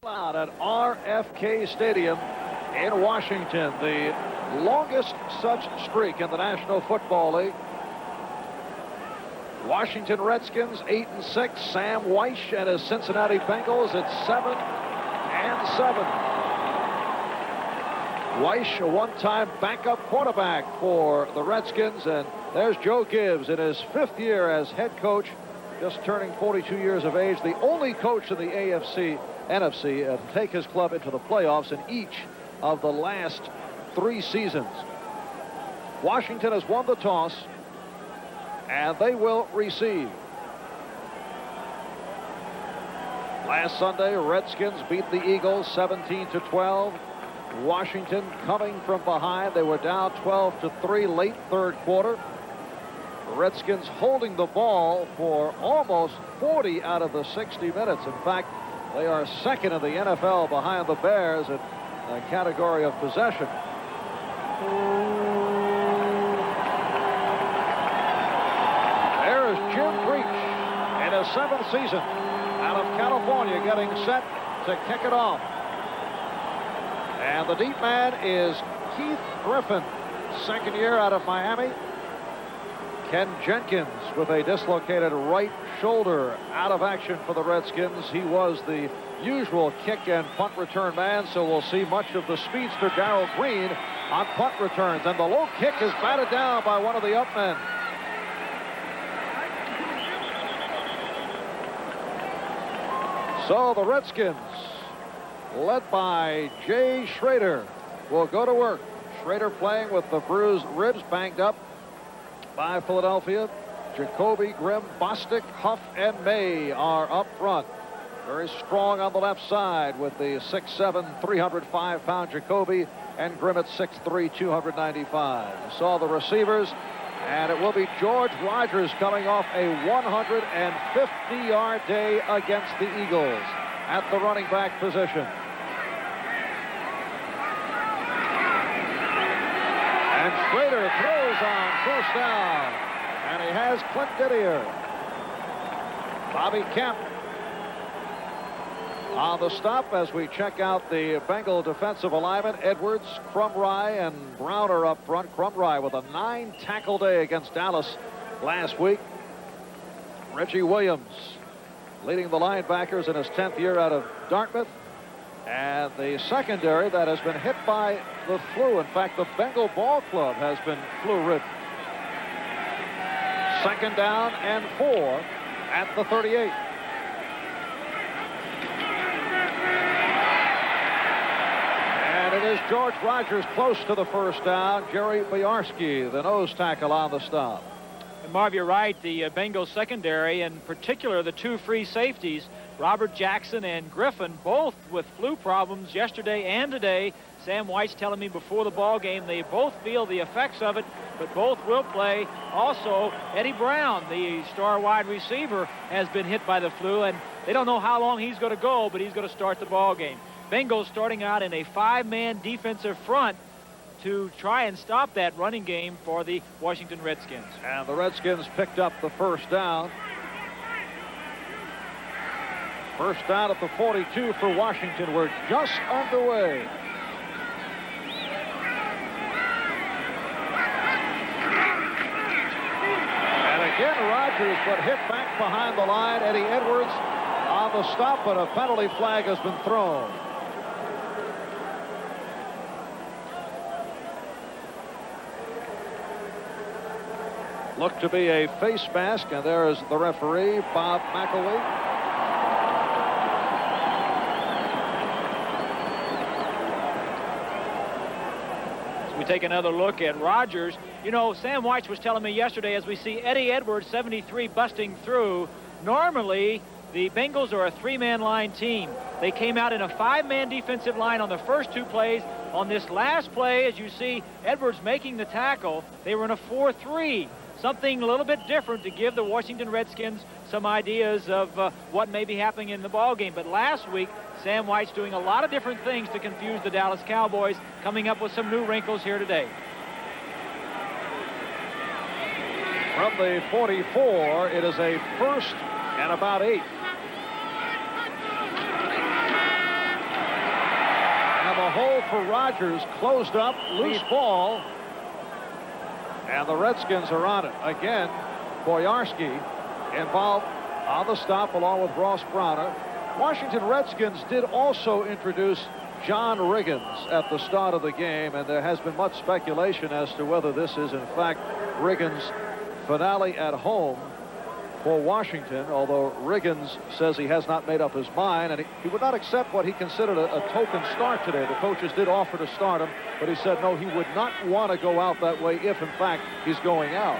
Out at RFK Stadium in Washington, the longest such streak in the National Football League. Washington Redskins 8-6. Sam Weish and his Cincinnati Bengals at 7-7. Weish, a one-time backup quarterback for the Redskins, and there's Joe Gibbs in his 5th year as head coach, just turning 42 years of age, the only coach in the NFC to take his club into the playoffs in each of the last 3 seasons. Washington has won the toss, and they will receive. Last Sunday, Redskins beat the Eagles 17-12. Washington coming from behind. They were down 12-3 late 3rd quarter. The Redskins holding the ball for almost 40 out of the 60 minutes. In fact, they are 2nd in the NFL behind the Bears in the category of possession. There's Jim Breach in his 7th season out of California, getting set to kick it off. And the deep man is Keith Griffin, 2nd year out of Miami. Ken Jenkins with a dislocated right shoulder out of action for the Redskins. He was the usual kick and punt return man, so we'll see much of the speedster Darrell Green on punt returns. And the low kick is batted down by one of the up men. So the Redskins, led by Jay Schrader, will go to work. Schrader playing with the bruised ribs, banged up by Philadelphia. Jacoby, Grimm, Bostic, Huff, and May are up front. Very strong on the left side with the 6'7", 305-pound Jacoby, and Grimm at 6'3", 295. You saw the receivers, and it will be George Rogers coming off a 150-yard day against the Eagles at the running back position. And Schrader throws on 1st down, and he has Clint Didier. Bobby Kemp on the stop as we check out the Bengal defensive alignment. Edwards, Crumry, and Browner up front. Crumry with a 9-tackle day against Dallas last week. Reggie Williams leading the linebackers in his 10th year out of Dartmouth. And the secondary that has been hit by the flu. In fact, the Bengal Ball Club has been flu-ridden. 2nd down and 4 at the 38. And it is George Rogers close to the 1st down. Jerry Boyarsky, the nose tackle, on the stop. And Marv, you're right. The Bengals secondary, in particular the 2 free safeties, Robert Jackson and Griffin, both with flu problems yesterday and today. Sam White's telling me before the ball game they both feel the effects of it, but both will play. Also, Eddie Brown, the star wide receiver, has been hit by the flu, and they don't know how long he's going to go, but he's going to start the ball game. Bengals starting out in a 5-man defensive front to try and stop that running game for the Washington Redskins. And the Redskins picked up the 1st down. 1st down at the 42 for Washington. We're just underway. And again, Rogers got hit back behind the line. Eddie Edwards on the stop, but a penalty flag has been thrown. Looked to be a face mask, and there is the referee, Bob McElwee. We take another look at Rogers. You know, Sam White was telling me yesterday, as we see Eddie Edwards, 73, busting through, normally the Bengals are a 3-man line team. They came out in a 5-man defensive line on the first 2 plays. On this last play, as you see Edwards making the tackle, they were in a 4-3. Something a little bit different to give the Washington Redskins some ideas of what may be happening in the ball game. But last week, Sam White's doing a lot of different things to confuse the Dallas Cowboys, coming up with some new wrinkles here today. From the 44, it is a 1st and about 8. And the hole for Rogers closed up, loose ball. And the Redskins are on it. Again, Boyarski involved on the stop along with Ross Browner. Washington Redskins did also introduce John Riggins at the start of the game, and there has been much speculation as to whether this is in fact Riggins' finale at home for Washington, although Riggins says he has not made up his mind, and he would not accept what he considered a token start today. The coaches did offer to start him, but he said no, he would not want to go out that way if in fact he's going out.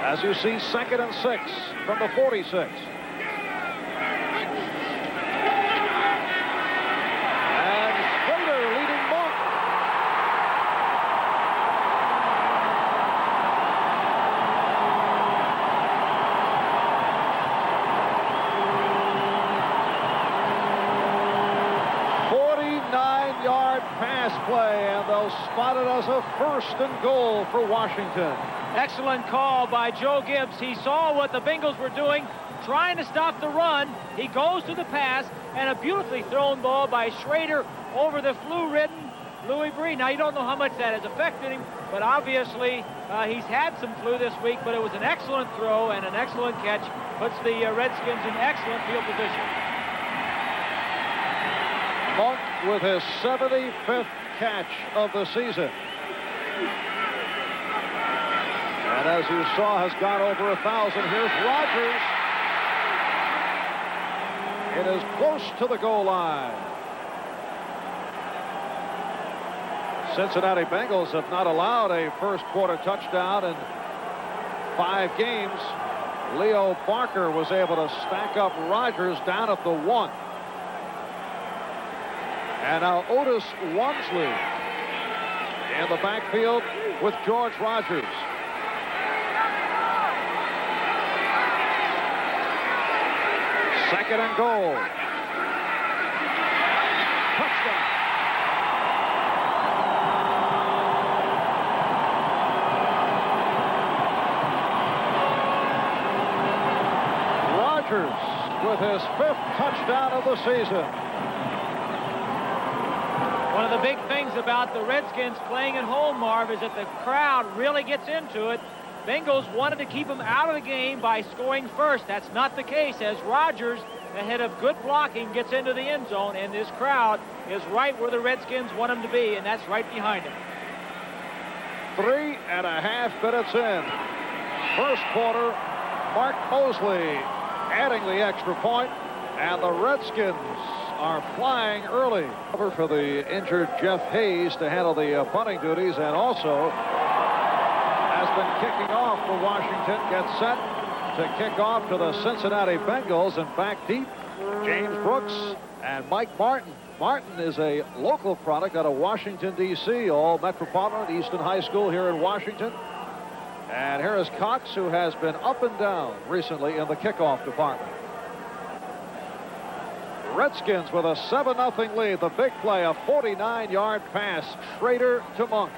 As you see, 2nd and 6 from the 46. Play, and they'll spot it as a 1st and goal for Washington. Excellent call by Joe Gibbs. He saw what the Bengals were doing, trying to stop the run. He goes to the pass, and a beautifully thrown ball by Schrader over the flu-ridden Louis Bree. Now, you don't know how much that has affected him, but obviously he's had some flu this week, but it was an excellent throw and an excellent catch. Puts the Redskins in excellent field position. Monk with his 75th catch of the season. And as you saw, has gone over 1,000. Here's Rogers. It is close to the goal line. Cincinnati Bengals have not allowed a first quarter touchdown in 5 games. Leo Barker was able to stack up Rogers down at the 1. And now Otis Wamsley in the backfield with George Rogers. Second and goal. Touchdown. Rogers with his 5th touchdown of the season. One of the big things about the Redskins playing at home, Marv, is that the crowd really gets into it. Bengals wanted to keep them out of the game by scoring first. That's not the case, as Rogers, ahead of good blocking, gets into the end zone, and this crowd is right where the Redskins want them to be, and that's right behind them. 3.5 minutes in. First quarter, Mark Mosley adding the extra point, and the Redskins are flying early. Cover for the injured Jeff Hayes to handle the punting duties, and also has been kicking off for Washington. Gets set to kick off to the Cincinnati Bengals, and back deep, James Brooks and Mike Martin. Martin is a local product out of Washington, D.C., all Metropolitan Easton High School here in Washington. And here is Cox, who has been up and down recently in the kickoff department. Redskins with a 7-0 lead. The big play, a 49-yard pass, Schrader to Monk.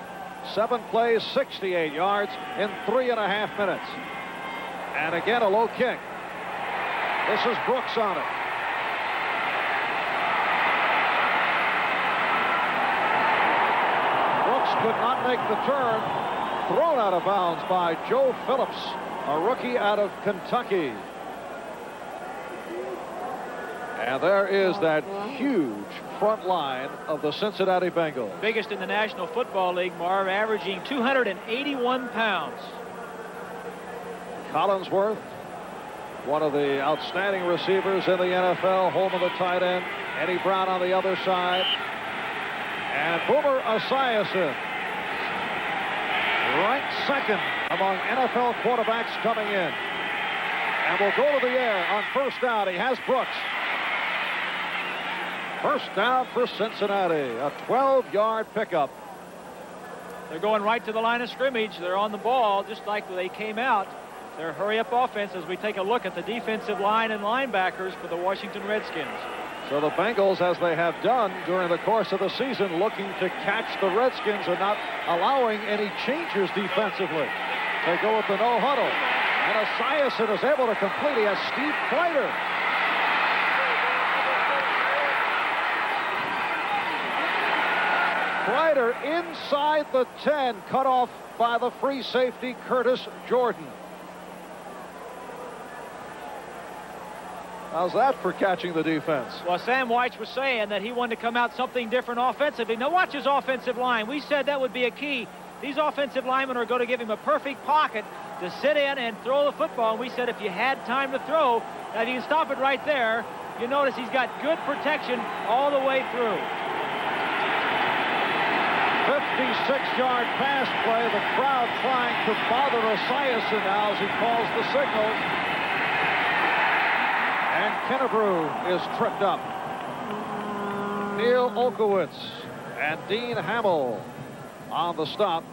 7 plays, 68 yards in 3.5 minutes. And again, a low kick. This is Brooks on it. Brooks could not make the turn. Thrown out of bounds by Joe Phillips, a rookie out of Kentucky. And there is that huge front line of the Cincinnati Bengals. Biggest in the National Football League, Marv, averaging 281 pounds. Collinsworth, one of the outstanding receivers in the NFL, home of the tight end. Eddie Brown on the other side. And Boomer Esiason, ranked 2nd among NFL quarterbacks coming in. And will go to the air on first down. He has Brooks. First down for Cincinnati, a 12-yard pickup. They're going right to the line of scrimmage. They're on the ball just like they came out. Their hurry-up offense as we take a look at the defensive line and linebackers for the Washington Redskins. So the Bengals, as they have done during the course of the season, looking to catch the Redskins and not allowing any changes defensively. They go with the no huddle. And Esiason is able to complete. He has Steve Kreider. Kreider inside the 10, cut off by the free safety, Curtis Jordan. How's that for catching the defense? Well, Sam White was saying that he wanted to come out something different offensively. Now watch his offensive line. We said that would be a key. These offensive linemen are going to give him a perfect pocket to sit in and throw the football. And we said if you had time to throw, now if you can stop it right there, you notice he's got good protection all the way through. 56-yard pass play. The crowd trying to bother Esiason now as he calls the signal. And Kennebrew is tripped up. Neil Olkowitz and Dean Hamill on the stop.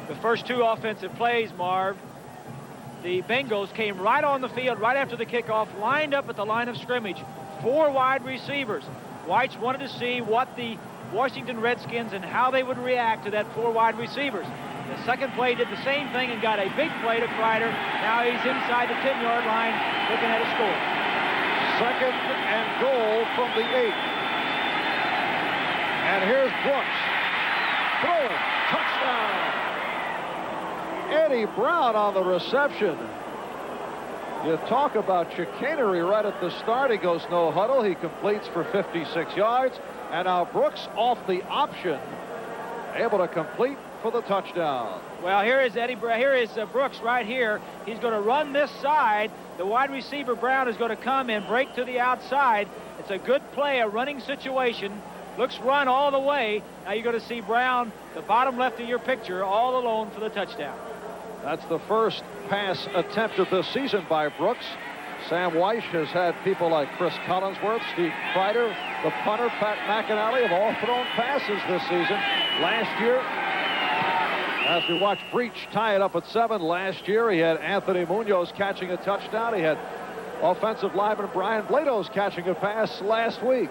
The first two offensive plays, Marv, the Bengals came right on the field right after the kickoff, lined up at the line of scrimmage. 4 wide receivers. White's wanted to see what the Washington Redskins and how they would react to that 4 wide receivers. The second play did the same thing and got a big play to Kreider. Now he's inside the 10-yard line looking at a score. 2nd and goal from the 8. And here's Brooks. Boom! Touchdown! Eddie Brown on the reception. You talk about chicanery right at the start. He goes no huddle. He completes for 56 yards. And now Brooks off the option, able to complete for the touchdown. Well, here is Brooks right here. He's going to run this side. The wide receiver Brown is going to come and break to the outside. It's a good play, a running situation. Looks run all the way. Now you're going to see Brown, the bottom left of your picture, all alone for the touchdown. That's the first pass attempt of this season by Brooks. Sam Weiss has had people like Chris Collinsworth, Steve Kreider, the punter, Pat McAnally, have all thrown passes this season. Last year, as we watched Breach tie it up at 7 last year, he had Anthony Munoz catching a touchdown. He had offensive lineman Brian Blados catching a pass last week.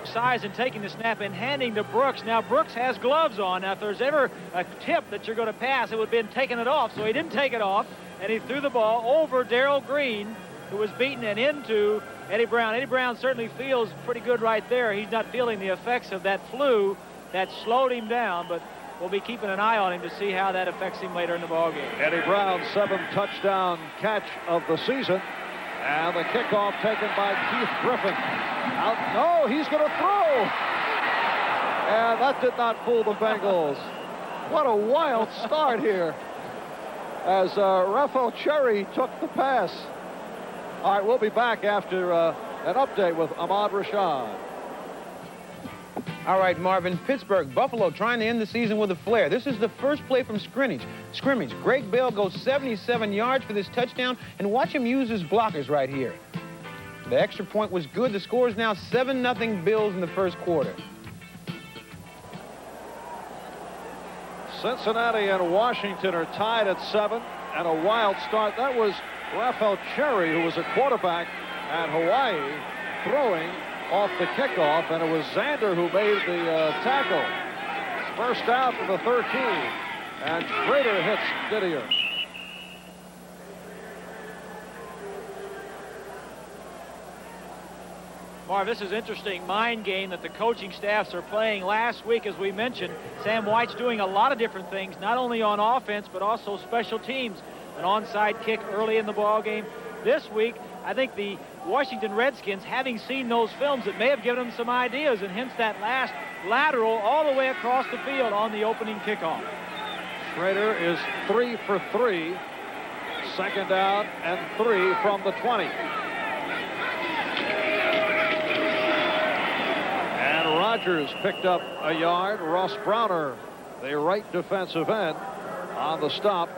Size and taking the snap and handing to Brooks. Now Brooks has gloves on. Now if there's ever a tip that you're going to pass, it would have been taking it off. So he didn't take it off, and he threw the ball over Darrell Green, who was beaten, and into Eddie Brown. Eddie Brown certainly feels pretty good right there. He's not feeling the effects of that flu that slowed him down, but we'll be keeping an eye on him to see how that affects him later in the ballgame. Eddie Brown's 7th touchdown catch of the season. And the kickoff taken by Keith Griffin. No, he's going to throw. And that did not fool the Bengals. What a wild start here as Raphael Cherry took the pass. All right, we'll be back after an update with Ahmad Rashad. All right, Marvin, Pittsburgh, Buffalo trying to end the season with a flare. This is the first play from scrimmage. Greg Bell goes 77 yards for this touchdown, and watch him use his blockers right here. The extra point was good. The score is now 7-0 Bills in the first quarter. Cincinnati and Washington are tied at 7, and a wild start. That was Raphael Cherry, who was a quarterback at Hawaii, throwing off the kickoff, and it was Zander who made the tackle. First down from the 13, and Schrader hits Didier. Marv, this is interesting mind game that the coaching staffs are playing. Last week, as we mentioned, Sam White's doing a lot of different things, not only on offense, but also special teams. An onside kick early in the ball game. This week, I think the Washington Redskins, having seen those films, it may have given them some ideas, and hence that last lateral all the way across the field on the opening kickoff. Schrader is 3 for 3. 2nd down and 3 from the 20. And Rodgers picked up a yard. Ross Browner, the right defensive end, on the stop.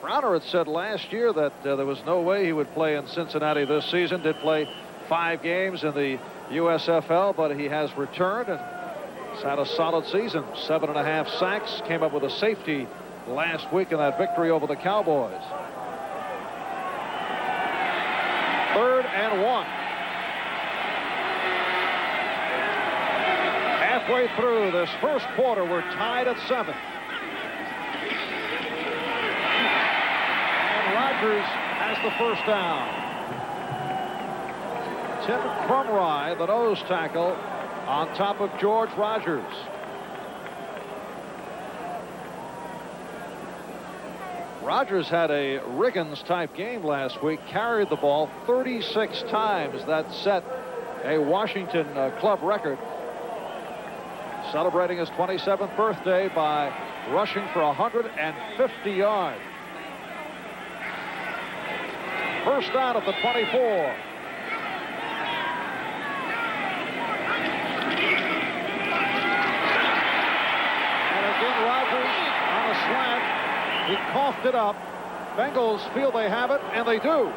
Browner had said last year that there was no way he would play in Cincinnati this season. Did play 5 games in the USFL, but he has returned and has had a solid season. 7.5 sacks. Came up with a safety last week in that victory over the Cowboys. 3rd and 1. Halfway through this first quarter, we're tied at 7. Rodgers has the first down. Tim Crumry, the nose tackle, on top of George Rogers. Rogers had a Riggins-type game last week, carried the ball 36 times. That set a Washington club record. Celebrating his 27th birthday by rushing for 150 yards. First down at the 24. And again, Rogers on a slant. He coughed it up. Bengals feel they have it, and they do.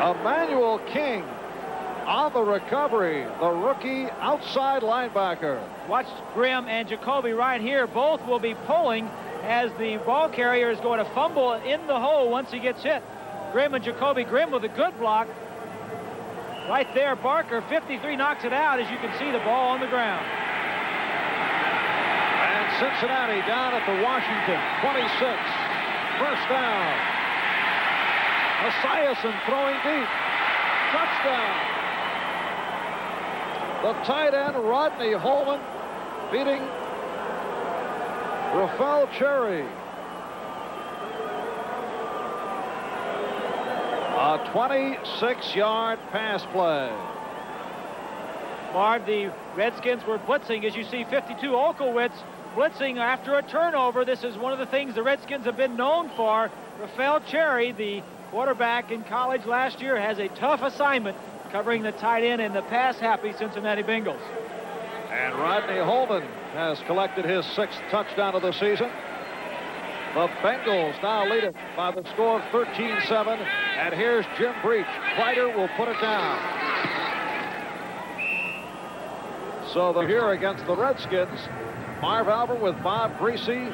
Emmanuel King on the recovery, the rookie outside linebacker. Watch Grimm and Jacoby right here. Both will be pulling as the ball carrier is going to fumble in the hole once he gets hit. Grimm and Jacoby. Grimm with a good block. Right there, Barker, 53, knocks it out. As you can see, the ball on the ground. And Cincinnati down at the Washington 26. First down. Esiason throwing deep. Touchdown. The tight end, Rodney Holman, beating Rafael Cherry. A 26-yard pass play. Marv, the Redskins were blitzing. As you see, 52 Olkowitz blitzing after a turnover. This is one of the things the Redskins have been known for. Rafael Cherry, the quarterback in college last year, has a tough assignment covering the tight end and the pass-happy Cincinnati Bengals. And Rodney Holman has collected his 6th touchdown of the season. The Bengals now lead it by the score of 13-7. And here's Jim Breach. Kreider will put it down. So they're here against the Redskins. Marv Albert with Bob Greasy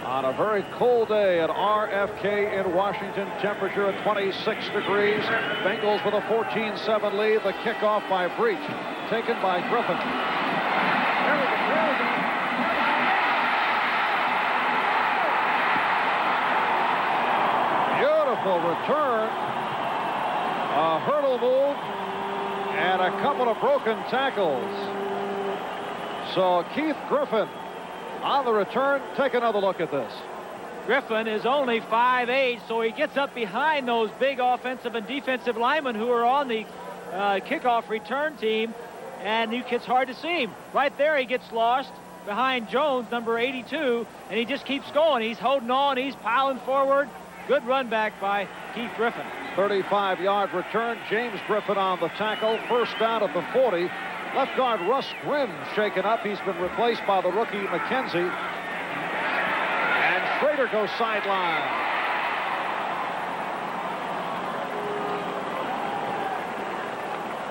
on a very cold day at RFK in Washington. Temperature at 26 degrees. Bengals with a 14-7 lead. The kickoff by Breach, taken by Griffin. Beautiful return. A hurdle move and a couple of broken tackles. So Keith Griffin on the return. Take another look at this. Griffin is only 5'8", so he gets up behind those big offensive and defensive linemen who are on the kickoff return team, and it's hard to see him. Right there, he gets lost behind Jones, number 82, and he just keeps going. He's holding on. He's piling forward. Good run back by Keith Griffin. 35-yard return. James Griffin on the tackle. First down at the 40. Left guard Russ Grimm shaken up. He's been replaced by the rookie McKenzie. And Schrader goes sideline.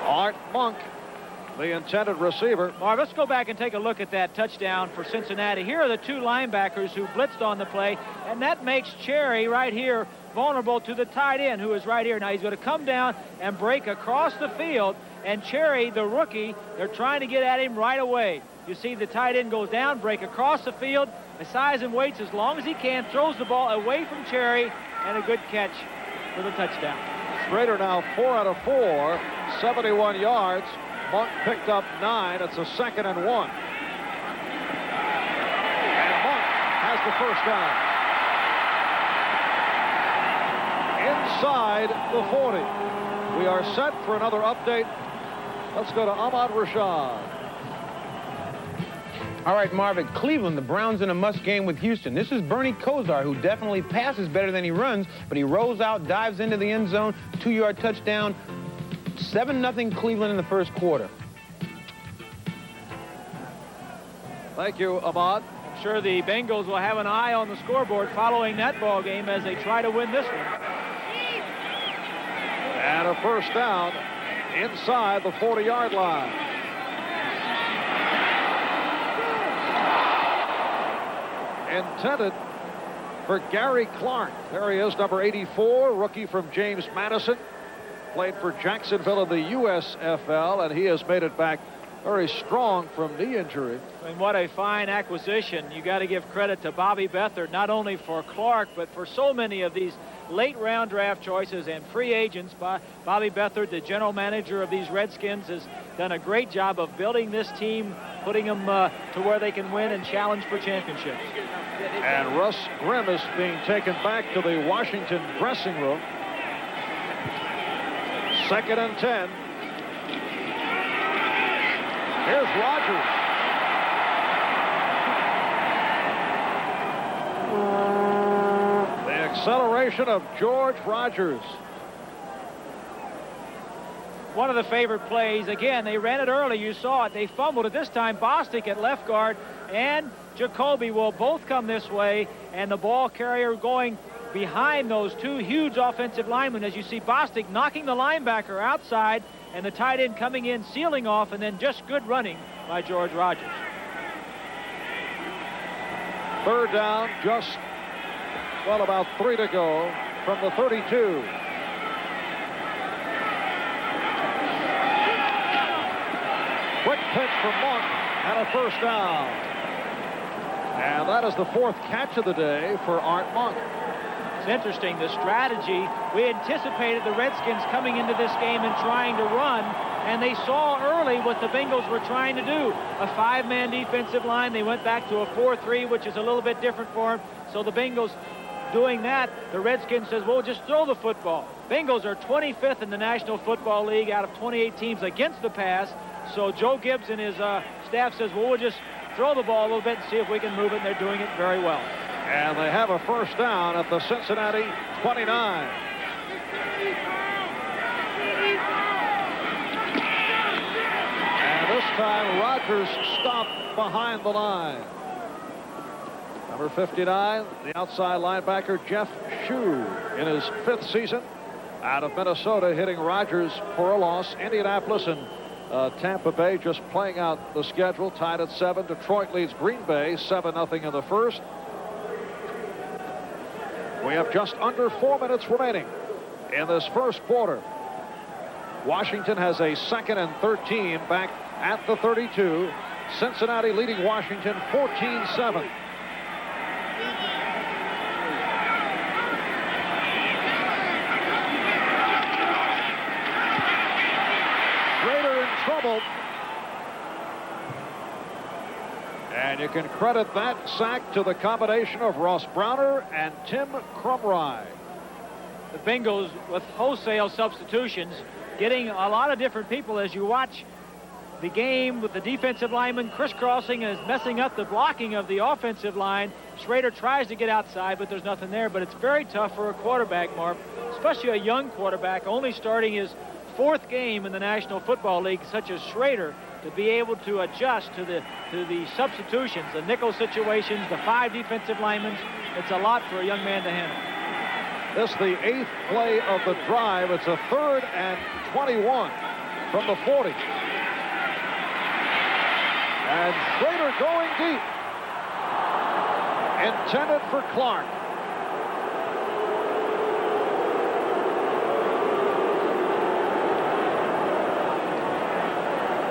Art Monk, the intended receiver. Marv, let's go back and take a look at that touchdown for Cincinnati. Here are the two linebackers who blitzed on the play, and that makes Cherry right here vulnerable to the tight end, who is right here. Now he's going to come down and break across the field, and Cherry, the rookie, they're trying to get at him right away. You see the tight end goes down, break across the field, size and waits as long as he can, throws the ball away from Cherry, and a good catch for the touchdown. Schrader now 4 out of 4, 71 yards. Monk picked up 9. It's a 2nd and 1. And Monk has the first down. Inside the 40. We are set for another update. Let's go to Ahmad Rashad. All right, Marvin, Cleveland, the Browns in a must game with Houston. This is Bernie Kosar, who definitely passes better than he runs, but he rolls out, dives into the end zone, 2-yard touchdown. 7-0 Cleveland in the first quarter. Thank you, Ahmad. I'm sure the Bengals will have an eye on the scoreboard following that ball game as they try to win this one. And a first down inside the 40-yard line. Intended for Gary Clark. There he is, number 84, rookie from James Madison. Played for Jacksonville in the USFL, and he has made it back very strong from knee injury. And what a fine acquisition. You got to give credit to Bobby Beathard, not only for Clark, but for so many of these late-round draft choices and free agents. Bobby Beathard, the general manager of these Redskins, has done a great job of building this team, putting them to where they can win and challenge for championships. And Russ Grimm is being taken back to the Washington dressing room. 2nd and 10. Here's Rodgers. The acceleration of George Rodgers. One of the favorite plays. Again, they ran it early. You saw it. They fumbled it. This time, Bostic at left guard and Jacoby will both come this way, and the ball carrier going behind those two huge offensive linemen. As you see, Bostic knocking the linebacker outside and the tight end coming in, sealing off, and then just good running by George Rodgers. 3rd down, just, well, about 3 to go from the 32. Quick pitch from Monk and a 1st down. And that is the 4th catch of the day for Art Monk. It's interesting, the strategy. We anticipated the Redskins coming into this game and trying to run, and they saw early what the Bengals were trying to do. A 5-man defensive line. They went back to a 4-3, which is a little bit different for them. So the Bengals doing that, the Redskins says, well, just throw the football. Bengals are 25th in the National Football League out of 28 teams against the pass. So Joe Gibbs and his staff says, well, we'll just throw the ball a little bit and see if we can move it, and they're doing it very well. And they have a 1st down at the Cincinnati 29. And this time, Rodgers stopped behind the line. Number 59, the outside linebacker, Jeff Shue, in his 5th season out of Minnesota, hitting Rodgers for a loss. Indianapolis and Tampa Bay just playing out the schedule, tied at 7. Detroit leads Green Bay 7-0 in the 1st. We have just under 4 minutes remaining in this 1st quarter. Washington has a 2nd and 13 back at the 32. Cincinnati leading Washington 14-7. Trouble. And you can credit that sack to the combination of Ross Browner and Tim Crumrye. The Bengals with wholesale substitutions, getting a lot of different people. As you watch the game with the defensive lineman crisscrossing and is messing up the blocking of the offensive line. Schrader tries to get outside, but there's nothing there. But it's very tough for a quarterback, Marv, especially a young quarterback only starting his 4th game in the National Football League, such as Schrader, to be able to adjust to the substitutions, the nickel situations, the 5 defensive linemen. It's a lot for a young man to handle. This is the 8th play of the drive. It's a 3rd and 21 from the 40. And Schrader going deep. Intended for Clark.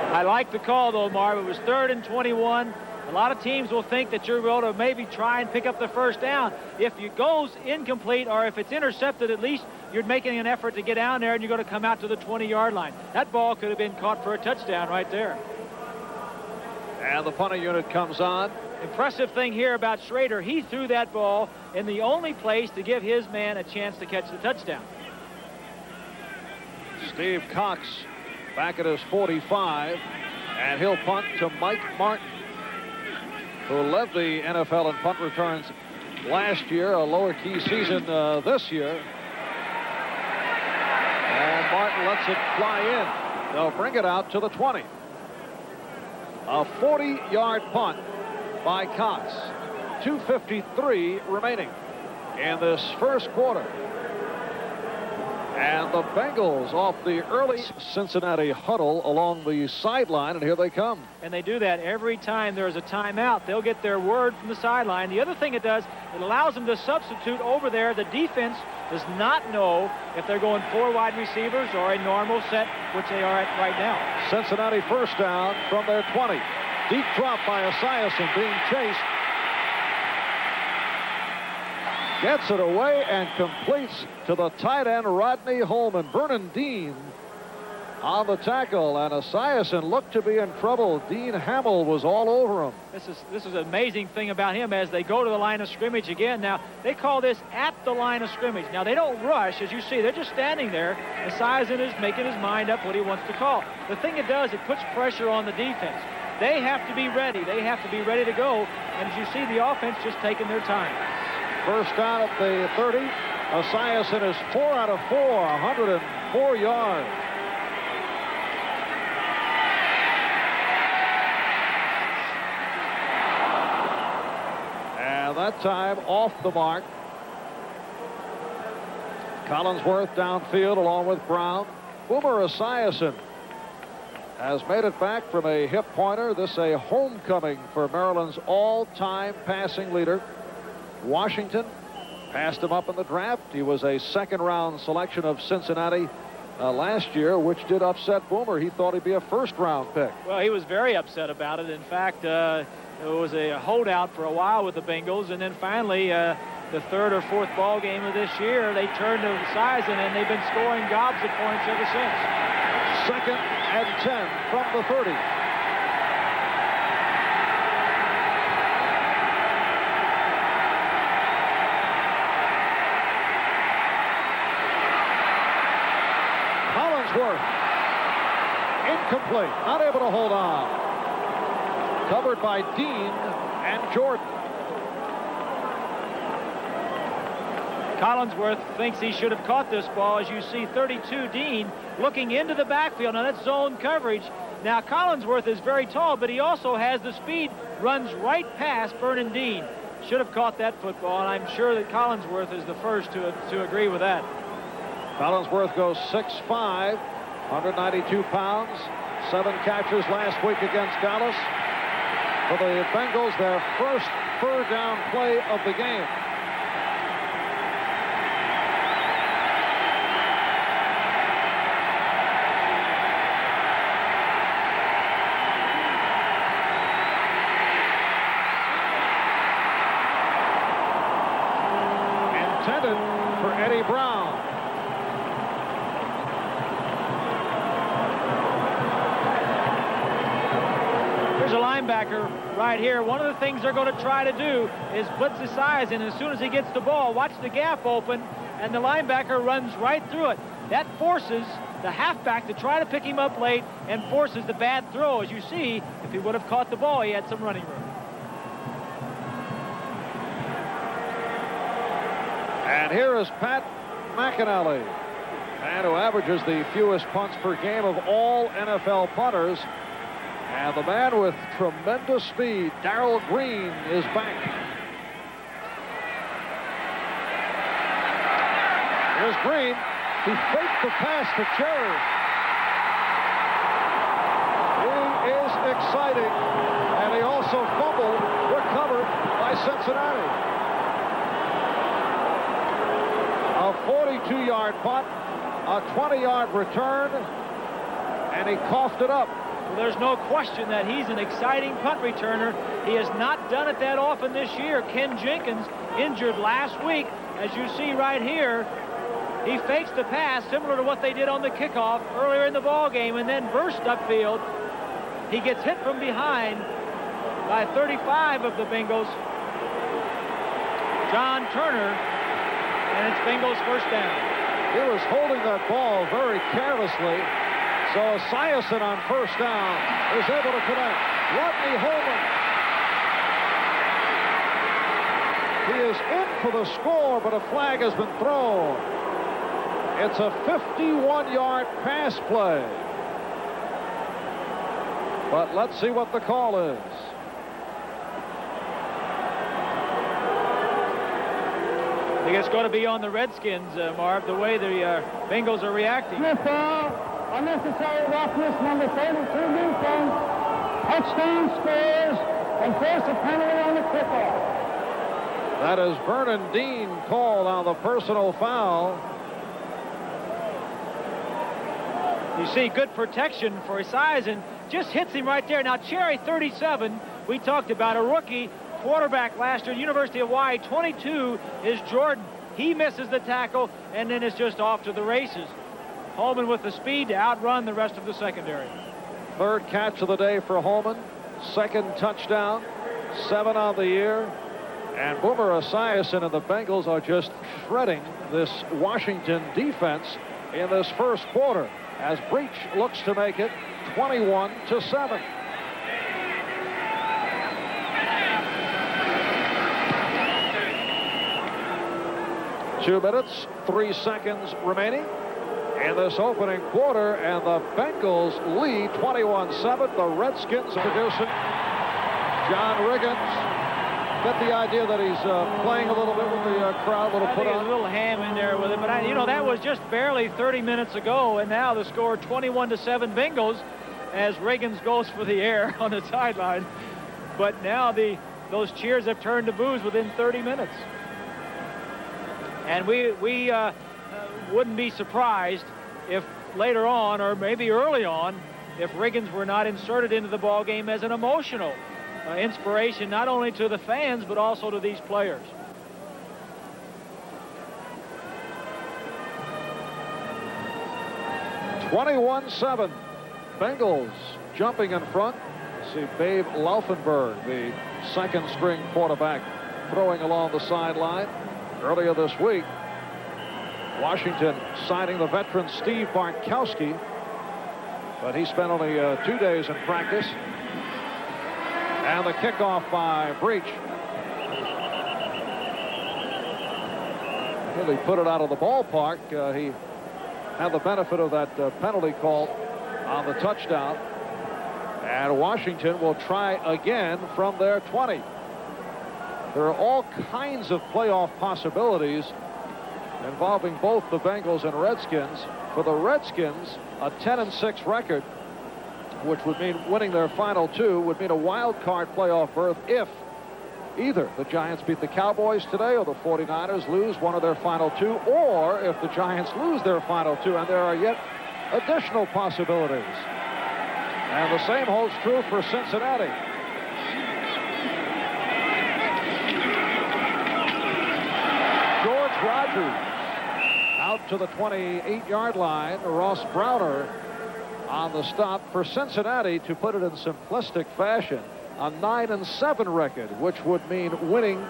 I like the call, though, Marv. It was 3rd and 21. A lot of teams will think that you're going to maybe try and pick up the 1st down. If it goes incomplete or if it's intercepted, at least you're making an effort to get down there and you're going to come out to the 20-yard line. That ball could have been caught for a touchdown right there. And the punting unit comes on. Impressive thing here about Schrader, he threw that ball in the only place to give his man a chance to catch the touchdown. Steve Cox back at his 45, and he'll punt to Mike Martin, who led the NFL in punt returns last year, a lower key season this year. And Martin lets it fly in. They'll bring it out to the 20. A 40-yard punt by Cox. 2:53 remaining in this 1st quarter. And the Bengals off the early Cincinnati huddle along the sideline, and here they come. And they do that every time there's a timeout. They'll get their word from the sideline. The other thing it does, it allows them to substitute over there. The defense does not know if they're going 4 wide receivers or a normal set, which they are at right now. Cincinnati 1st down from their 20. Deep drop by Esiason, being chased. Gets it away and completes to the tight end, Rodney Holman. Vernon Dean on the tackle, and Esiason looked to be in trouble. Dean Hamill was all over him. This is an amazing thing about him as they go to the line of scrimmage again. Now, they call this at the line of scrimmage. Now, they don't rush, as you see. They're just standing there. Esiason is making his mind up what he wants to call. The thing it does, it puts pressure on the defense. They have to be ready. They have to be ready to go. And as you see, the offense just taking their time. First down at the 30. Esiason is 4 out of 4, 104 yards. That time off the mark. Collinsworth downfield along with Brown. Boomer Esiason has made it back from a hip pointer. This a homecoming for Maryland's all-time passing leader. Washington passed him up in the draft. He was a second-round selection of Cincinnati last year, which did upset Boomer. He thought he'd be a first-round pick. Well, he was very upset about it. In fact, it was a holdout for a while with the Bengals, and then finally, the third or fourth ball game of this year, they turned to Esiason, and they've been scoring gobs of points ever since. 2nd and 10 from the 30. Collinsworth, incomplete, not able to hold on. Covered by Dean and Jordan. Collinsworth thinks he should have caught this ball. As you see, 32 Dean looking into the backfield. Now that's zone coverage. Now Collinsworth is very tall, but he also has the speed, runs right past Vernon Dean. Should have caught that football, and I'm sure that Collinsworth is the first to agree with that. Collinsworth goes 6'5", 192 pounds, 7 catches last week against Dallas. For the Bengals, their first third down play of the game. Intended for Eddie Brown. Here's a linebacker right here. One of the things they're going to try to do is blitz Esiason. As soon as he gets the ball, watch the gap open, and the linebacker runs right through it. That forces the halfback to try to pick him up late and forces the bad throw. As you see, if he would have caught the ball, he had some running room. And here is Pat McAnally, man who averages the fewest punts per game of all NFL punters. And the man with tremendous speed, Darrell Green, is back. Here's Green. He faked the pass to Cherry. He is exciting. And he also fumbled, recovered by Cincinnati. A 42-yard punt, a 20-yard return, and he coughed it up. Well, there's no question that he's an exciting punt returner. He has not done it that often this year. Ken Jenkins injured last week. As you see right here, he fakes the pass similar to what they did on the kickoff earlier in the ball game and then burst upfield. He gets hit from behind by 35 of the Bengals, John Turner, and it's Bengals first down. He was holding that ball very carelessly. So Esiason on first down is able to connect. Rodney Holman. He is in for the score, but a flag has been thrown. It's a 51-yard pass play. But let's see what the call is. I think it's going to be on the Redskins, Marv, the way the Bengals are reacting. Unnecessary roughness, number 32 defense. Touchdown scores and force a penalty on the kickoff. That is Vernon Dean called on the personal foul. You see good protection for Esiason. Just hits him right there. Now, Cherry, 37, we talked about a rookie, quarterback last year at University of Hawaii. 22 is Jordan. He misses the tackle, and then it's just off to the races. Holman with the speed to outrun the rest of the secondary. Third catch of the day for Holman. Second touchdown. 7 on the year. And Boomer Esiason and the Bengals are just shredding this Washington defense in this first quarter as Breach looks to make it 21-7. Two minutes, 3 seconds remaining in this opening quarter, and the Bengals lead 21-7. The Redskins introducing John Riggins. Get the idea that he's playing a little bit with the crowd, I think a little ham in there with it, but you know, that was just barely 30 minutes ago, and now the score 21-7 Bengals as Riggins goes for the air on the sideline. But now those cheers have turned to boos within 30 minutes. And we wouldn't be surprised if later on, or maybe early on, if Riggins were not inserted into the ball game as an emotional inspiration, not only to the fans, but also to these players. (21-7). Bengals jumping in front. See Babe Laufenberg, the second-string quarterback, throwing along the sideline. Earlier this week, Washington signing the veteran Steve Bartkowski, but he spent only 2 days in practice. And the kickoff by Breach. Really put it out of the ballpark. He had the benefit of that penalty call on the touchdown. And Washington will try again from their 20. There are all kinds of playoff possibilities involving both the Bengals and Redskins. For the Redskins, a 10-6 record, which would mean winning their final 2, would mean a wild card playoff berth if either the Giants beat the Cowboys today or the 49ers lose one of their final 2, or if the Giants lose their final 2, and there are yet additional possibilities. And the same holds true for Cincinnati. George Rogers out to the 28-yard line. Ross Browner on the stop for Cincinnati, to put it in simplistic fashion, a 9-7 record, which would mean winning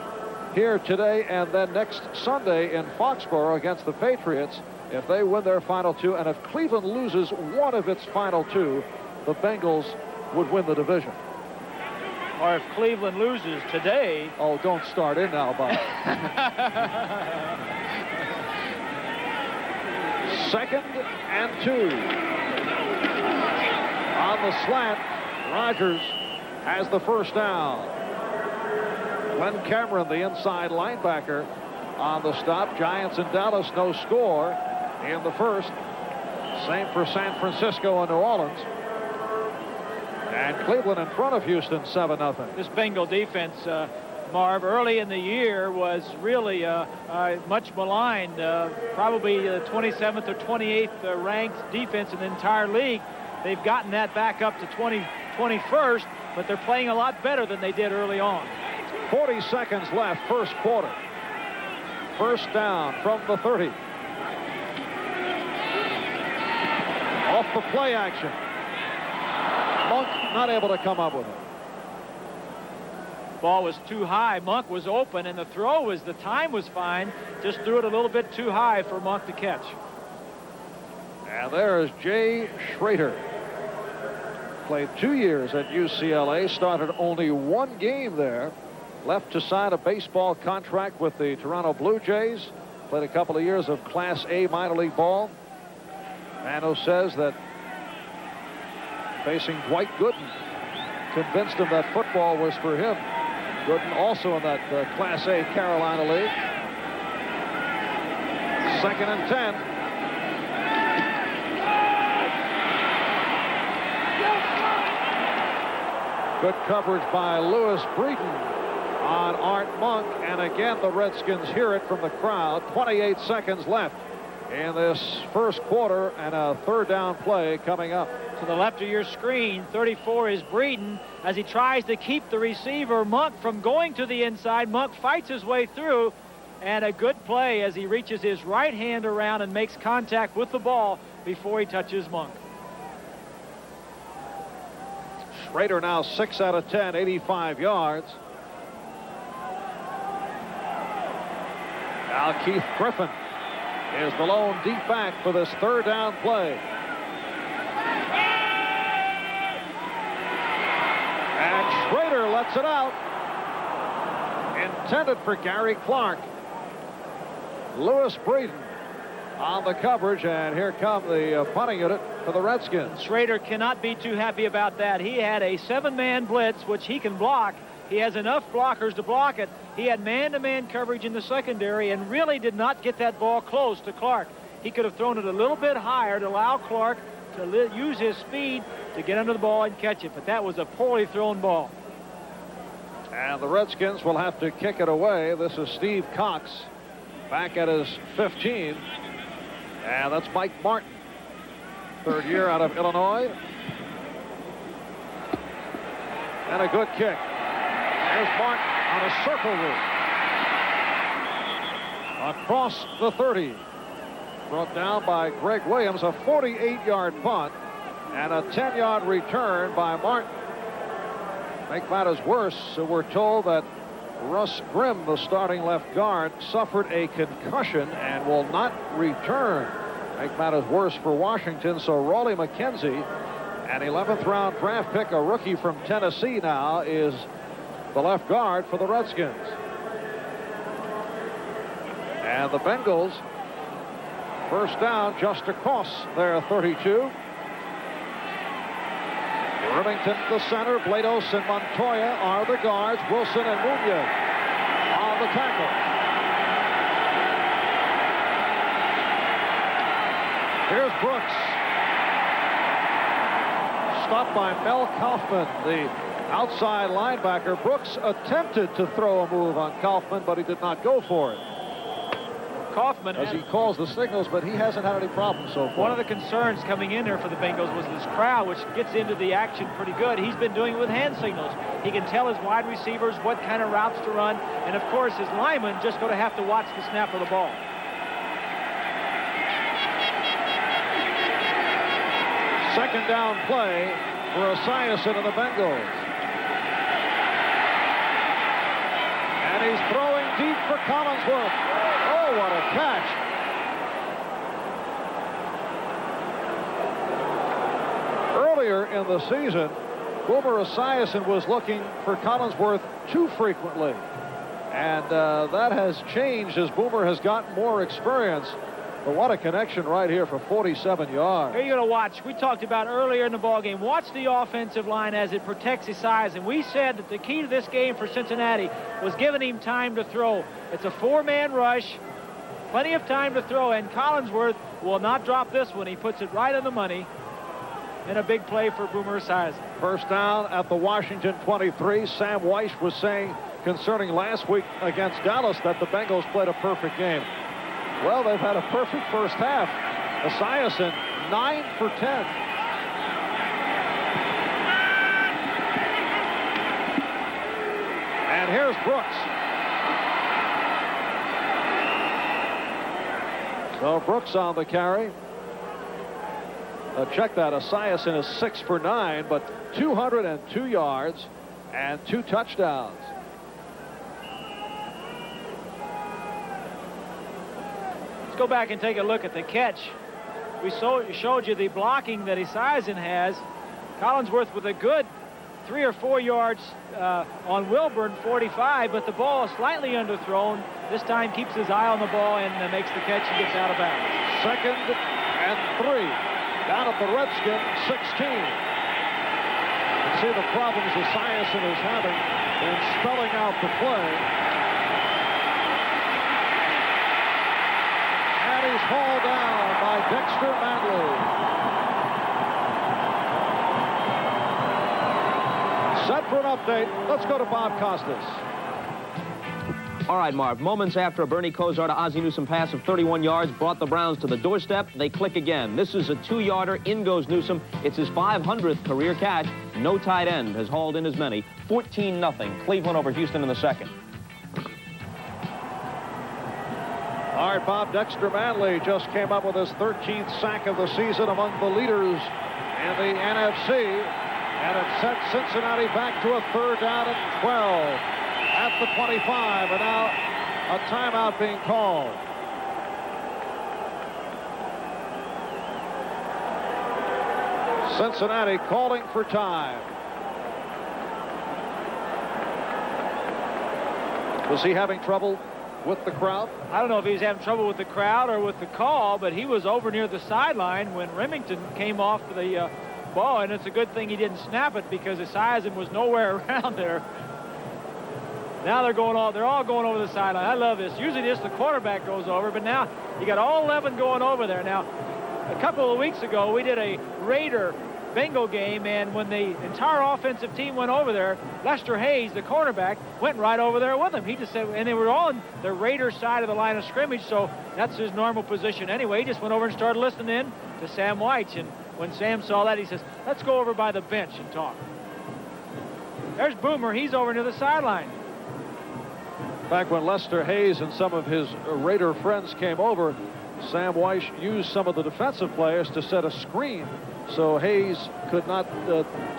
here today and then next Sunday in Foxborough against the Patriots if they win their final 2. And if Cleveland loses one of its final 2, the Bengals would win the division. Or if Cleveland loses today... Oh, don't start in now, Bob. 2nd and 2. On the slant, Rogers has the first down. Glenn Cameron, the inside linebacker, on the stop. Giants and Dallas, no score in the first. Same for San Francisco and New Orleans. And Cleveland in front of Houston, 7-0. This Bengal defense, Marv, early in the year was really much maligned. Probably the 27th or 28th ranked defense in the entire league. They've gotten that back up to 21st, but they're playing a lot better than they did early on. 40 seconds left, first quarter. First down from the 30. Off the play action. Monk not able to come up with it. Ball was too high. Monk was open, and the time was fine. Just threw it a little bit too high for Monk to catch. And there is Jay Schrader. Played 2 years at UCLA, started only 1 game there. Left to sign a baseball contract with the Toronto Blue Jays. Played a couple of years of Class A minor league ball. Mano says that facing Dwight Gooden convinced him that football was for him. Gooden also in that Class A Carolina League. 2nd and 10. Good coverage by Lewis Breeden on Art Monk, and again the Redskins hear it from the crowd. 28 seconds left in this first quarter, and a third down play coming up. To the left of your screen, 34 is Breeden as he tries to keep the receiver, Monk, from going to the inside. Monk fights his way through, and a good play as he reaches his right hand around and makes contact with the ball before he touches Monk. Schrader now 6 out of 10, 85 yards. Now Keith Griffin is the lone deep back for this third down play. And Schrader lets it out. Intended for Gary Clark. Lewis Breeden on the coverage, and here come the punting unit for the Redskins. Schrader cannot be too happy about that. He had a 7-man blitz, which he can block. He has enough blockers to block it. He had man-to-man coverage in the secondary and really did not get that ball close to Clark. He could have thrown it a little bit higher to allow Clark to use his speed to get under the ball and catch it, but that was a poorly thrown ball. And the Redskins will have to kick it away. This is Steve Cox back at his 15. And that's Mike Martin, third year out of Illinois. And a good kick. There's Martin on a circle route. Across the 30. Brought down by Greg Williams, a 48-yard punt and a 10-yard return by Martin. Make matters worse, we're told that Russ Grimm, the starting left guard, suffered a concussion and will not return. Make matters worse for Washington, so Raleigh McKenzie, an 11th round draft pick, a rookie from Tennessee now, is the left guard for the Redskins. And the Bengals, first down just across their 32. Irvington, the center, Blados and Montoya are the guards. Wilson and Munoz on the tackle. Here's Brooks. Stopped by Mel Kaufman, the outside linebacker. Brooks attempted to throw a move on Kaufman, but he did not go for it. Kaufman, as he calls the signals, but he hasn't had any problems so far. One of the concerns coming in there for the Bengals was this crowd, which gets into the action pretty good. He's been doing it with hand signals. He can tell his wide receivers what kind of routes to run, and of course his linemen just going to have to watch the snap of the ball. Second down play for Esiason and the Bengals. And he's throwing deep for Collinsworth. Oh, what a catch. Earlier in the season, Boomer Esiason was looking for Collinsworth too frequently. And that has changed as Boomer has gotten more experience. But what a connection right here for 47 yards. Here you're going to watch. We talked about earlier in the ballgame. Watch the offensive line as it protects his size. And we said that the key to this game for Cincinnati was giving him time to throw. It's a 4-man rush. Plenty of time to throw. And Collinsworth will not drop this one. He puts it right on the money. And a big play for Boomer Esiason. First down at the Washington 23. Sam Weiss was saying concerning last week against Dallas that the Bengals played a perfect game. Well, they've had a perfect first half. Esiason, 9 for 10. And here's Brooks. So Brooks on the carry. Check that. Esiason is 6 for 9, but 202 yards and 2 touchdowns. Go back and take a look at the catch. We showed you the blocking that Esiason has. Collinsworth with a good 3 or 4 yards on Wilburn, 45, but the ball is slightly underthrown. This time keeps his eye on the ball and makes the catch and gets out of bounds. 2nd and 3. Down at the Redskins 16. You can see the problems Esiason is having in spelling out the play. He's hauled down by Dexter Manley. Set for an update. Let's go to Bob Costas. All right, Marv, moments after a Bernie Kosar to Ozzie Newsome pass of 31 yards brought the Browns to the doorstep, they click again. This is a 2-yarder. In goes Newsome. It's his 500th career catch. No tight end has hauled in as many. 14-0. Cleveland over Houston in the second. All right, Bob, Dexter Manley just came up with his 13th sack of the season, among the leaders in the NFC. And it sent Cincinnati back to a 3rd down and 12 at the 25. And now a timeout being called. Cincinnati calling for time. Was he having trouble with the crowd? I don't know if he was having trouble with the crowd or with the call, but he was over near the sideline when Remington came off the ball, and it's a good thing he didn't snap it because Esiason was nowhere around there. Now they're all going over the sideline. I love this. Usually just the quarterback goes over, but now you got all 11 going over there. Now, a couple of weeks ago, we did a Raider Bengal game, and when the entire offensive team went over there, Lester Hayes, the cornerback, went right over there with him. He just said, and they were all on the Raider side of the line of scrimmage, so that's his normal position anyway. He just went over and started listening in to Sam White, and when Sam saw that, he says, let's go over by the bench and talk. There's Boomer. He's over near the sideline. Back when Lester Hayes and some of his Raider friends came over, Sam Weiss used some of the defensive players to set a screen so Hayes could not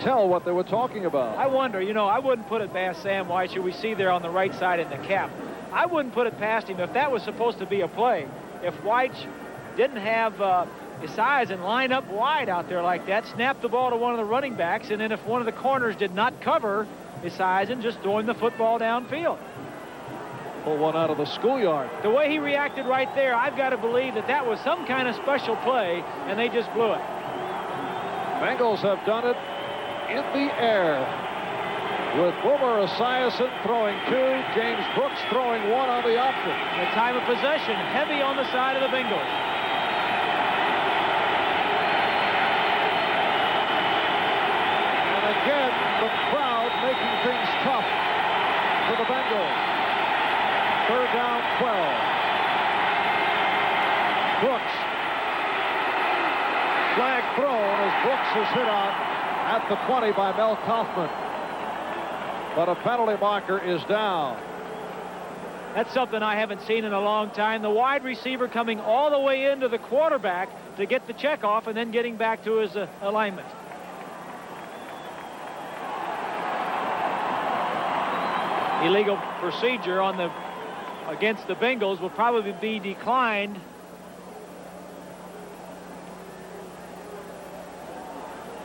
tell what they were talking about. I wonder, I wouldn't put it past Sam Weiss, who we see there on the right side in the cap. I wouldn't put it past him if that was supposed to be a play. If Weiss didn't have Esiason line up wide out there like that, snap the ball to one of the running backs, and then if one of the corners did not cover Esiason, just throwing the football downfield. Pull one out of the schoolyard. The way he reacted right there, I've got to believe that that was some kind of special play, and they just blew it. Bengals have done it in the air with Boomer Esiason throwing 2, James Brooks throwing 1 on the option. The time of possession, heavy on the side of the Bengals. And again, the crowd making things tough for the Bengals. 3rd down, 12. Brooks. Flag thrown as Brooks is hit on at the 20 by Mel Kaufman. But a penalty marker is down. That's something I haven't seen in a long time. The wide receiver coming all the way into the quarterback to get the check off and then getting back to his alignment. Illegal procedure on the against the Bengals will probably be declined.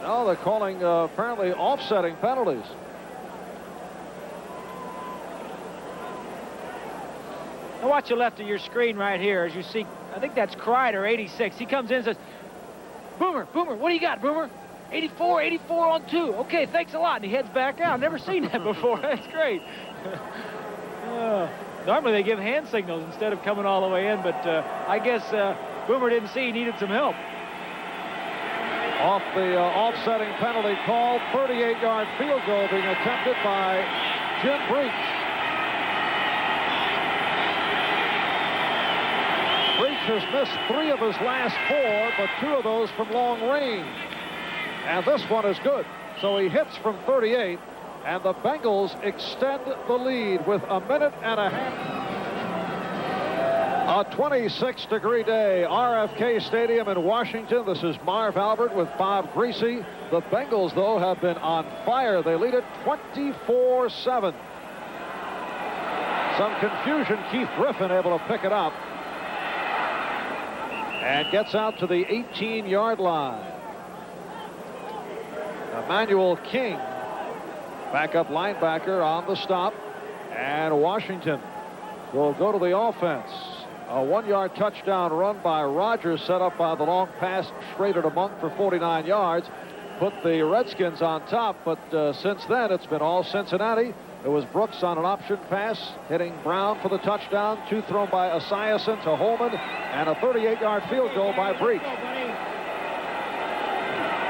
No, they're calling apparently offsetting penalties. Now watch the left of your screen right here as you see, I think that's Kreider, 86. He comes in and says, Boomer, what do you got, Boomer? 84 on 2. Okay, thanks a lot. And he heads back out. Never seen that before. That's great. Normally they give hand signals instead of coming all the way in, but I guess Boomer didn't see he needed some help. Off the offsetting penalty call, 38-yard field goal being attempted by Jim Breach. Breach has missed 3 of his last 4, but 2 of those from long range. And this one is good. So he hits from 38. And the Bengals extend the lead with a minute and a half. A 26-degree day, RFK Stadium in Washington. This is Marv Albert with Bob Greasy. The Bengals, though, have been on fire. They lead it 24-7. Some confusion. Keith Griffin able to pick it up. And gets out to the 18-yard line. Emmanuel King, backup linebacker, on the stop, and Washington will go to the offense. A 1-yard touchdown run by Rogers, set up by the long pass Schrader to Monk for 49 yards, put the Redskins on top, but since then it's been all Cincinnati. It was Brooks on an option pass, hitting Brown for the touchdown, 2 thrown by Esiason to Holman, and a 38-yard field goal by Breach.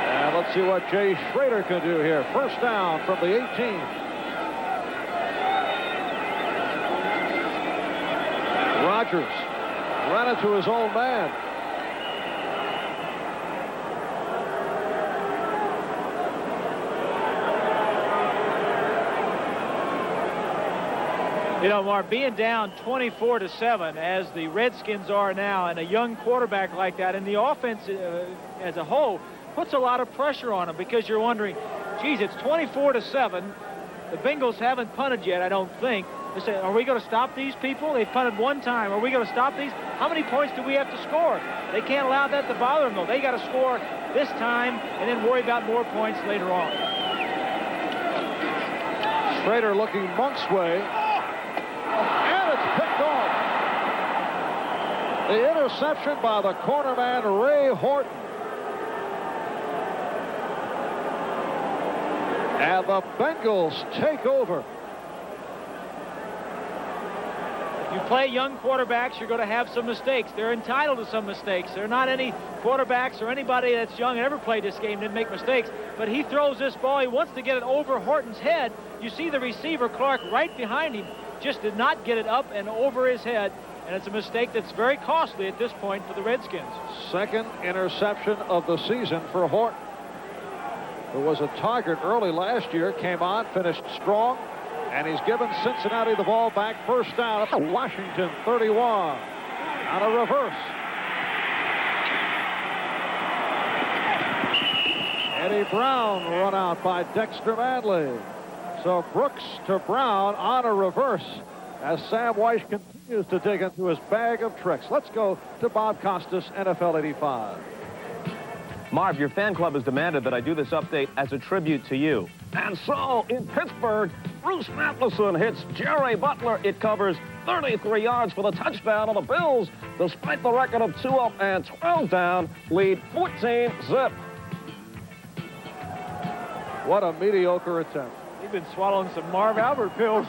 And let's see what Jay Schrader can do here. First down from the 18. Rogers ran into his old man. You know, Mark, being down 24-7 as the Redskins are now, and a young quarterback like that, and the offense as a whole puts a lot of pressure on him, because you're wondering, geez, it's 24-7. The Bengals haven't punted yet, I don't think. They say, are we going to stop these people? They've punted one time. Are we going to stop these? How many points do we have to score? They can't allow that to bother them, though. They got to score this time and then worry about more points later on. Schrader looking Monk's way. And it's picked off. The interception by the cornerman, Ray Horton. And the Bengals take over. You play young quarterbacks, you're going to have some mistakes. They're entitled to some mistakes. There are not any quarterbacks or anybody that's young and ever played this game didn't make mistakes. But he throws this ball. He wants to get it over Horton's head. You see the receiver, Clark, right behind him, just did not get it up and over his head. And it's a mistake that's very costly at this point for the Redskins. Second interception of the season for Horton, who was a target early last year, came on, finished strong. And he's given Cincinnati the ball back, first down at the Washington 31 on a reverse. Eddie Brown run out by Dexter Manley. So Brooks to Brown on a reverse as Sam Weiss continues to dig into his bag of tricks. Let's go to Bob Costas, NFL 85. Marv, your fan club has demanded that I do this update as a tribute to you. And so, in Pittsburgh, Bruce Matheson hits Jerry Butler. It covers 33 yards for the touchdown of the Bills, despite the record of 2 up and 12 down, lead 14-zip. What a mediocre attempt. He's been swallowing some Marv Albert pills.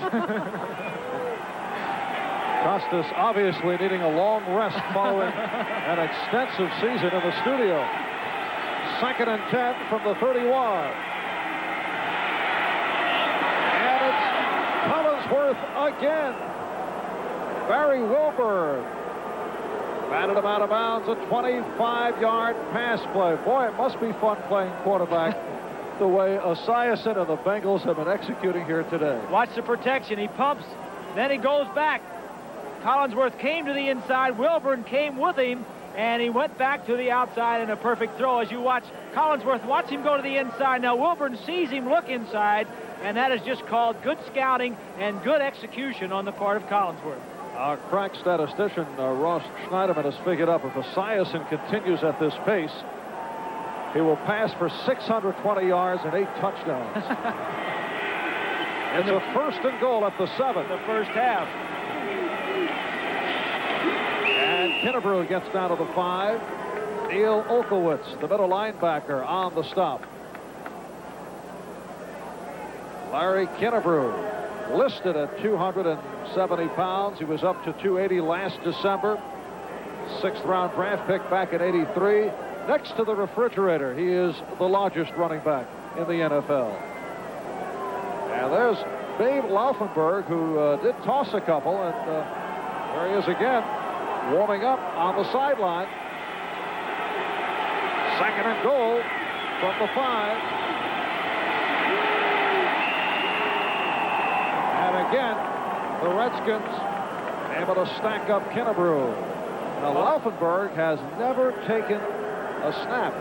Costas obviously needing a long rest following an extensive season in the studio. 2nd and 10 from the 31. And it's Collinsworth again. Barry Wilburn batted him out of bounds, a 25-yard pass play. Boy, it must be fun playing quarterback the way Esiason and the Bengals have been executing here today. Watch the protection. He pumps, then he goes back. Collinsworth came to the inside. Wilburn came with him, and he went back to the outside in a perfect throw. As you watch Collinsworth, watch him go to the inside. Now Wilburn sees him look inside, and that is just called good scouting and good execution on the part of Collinsworth. Our crack statistician, Ross Schneiderman, has figured up if Esiason continues at this pace, he will pass for 620 yards and 8 touchdowns. It's a 1st and goal at the 7. The first half. And Kinnebrew gets down to the 5. Neil Olkowitz, the middle linebacker, on the stop. Larry Kinnebrew, listed at 270 pounds. He was up to 280 last December. 6th-round draft pick back in '83. Next to the refrigerator, he is the largest running back in the NFL. And there's Babe Laufenberg, who did toss a couple, and there he is again, warming up on the sideline. 2nd and goal from the 5. And again, the Redskins able to stack up Kinnebrew. Now, Laufenberg has never taken a snap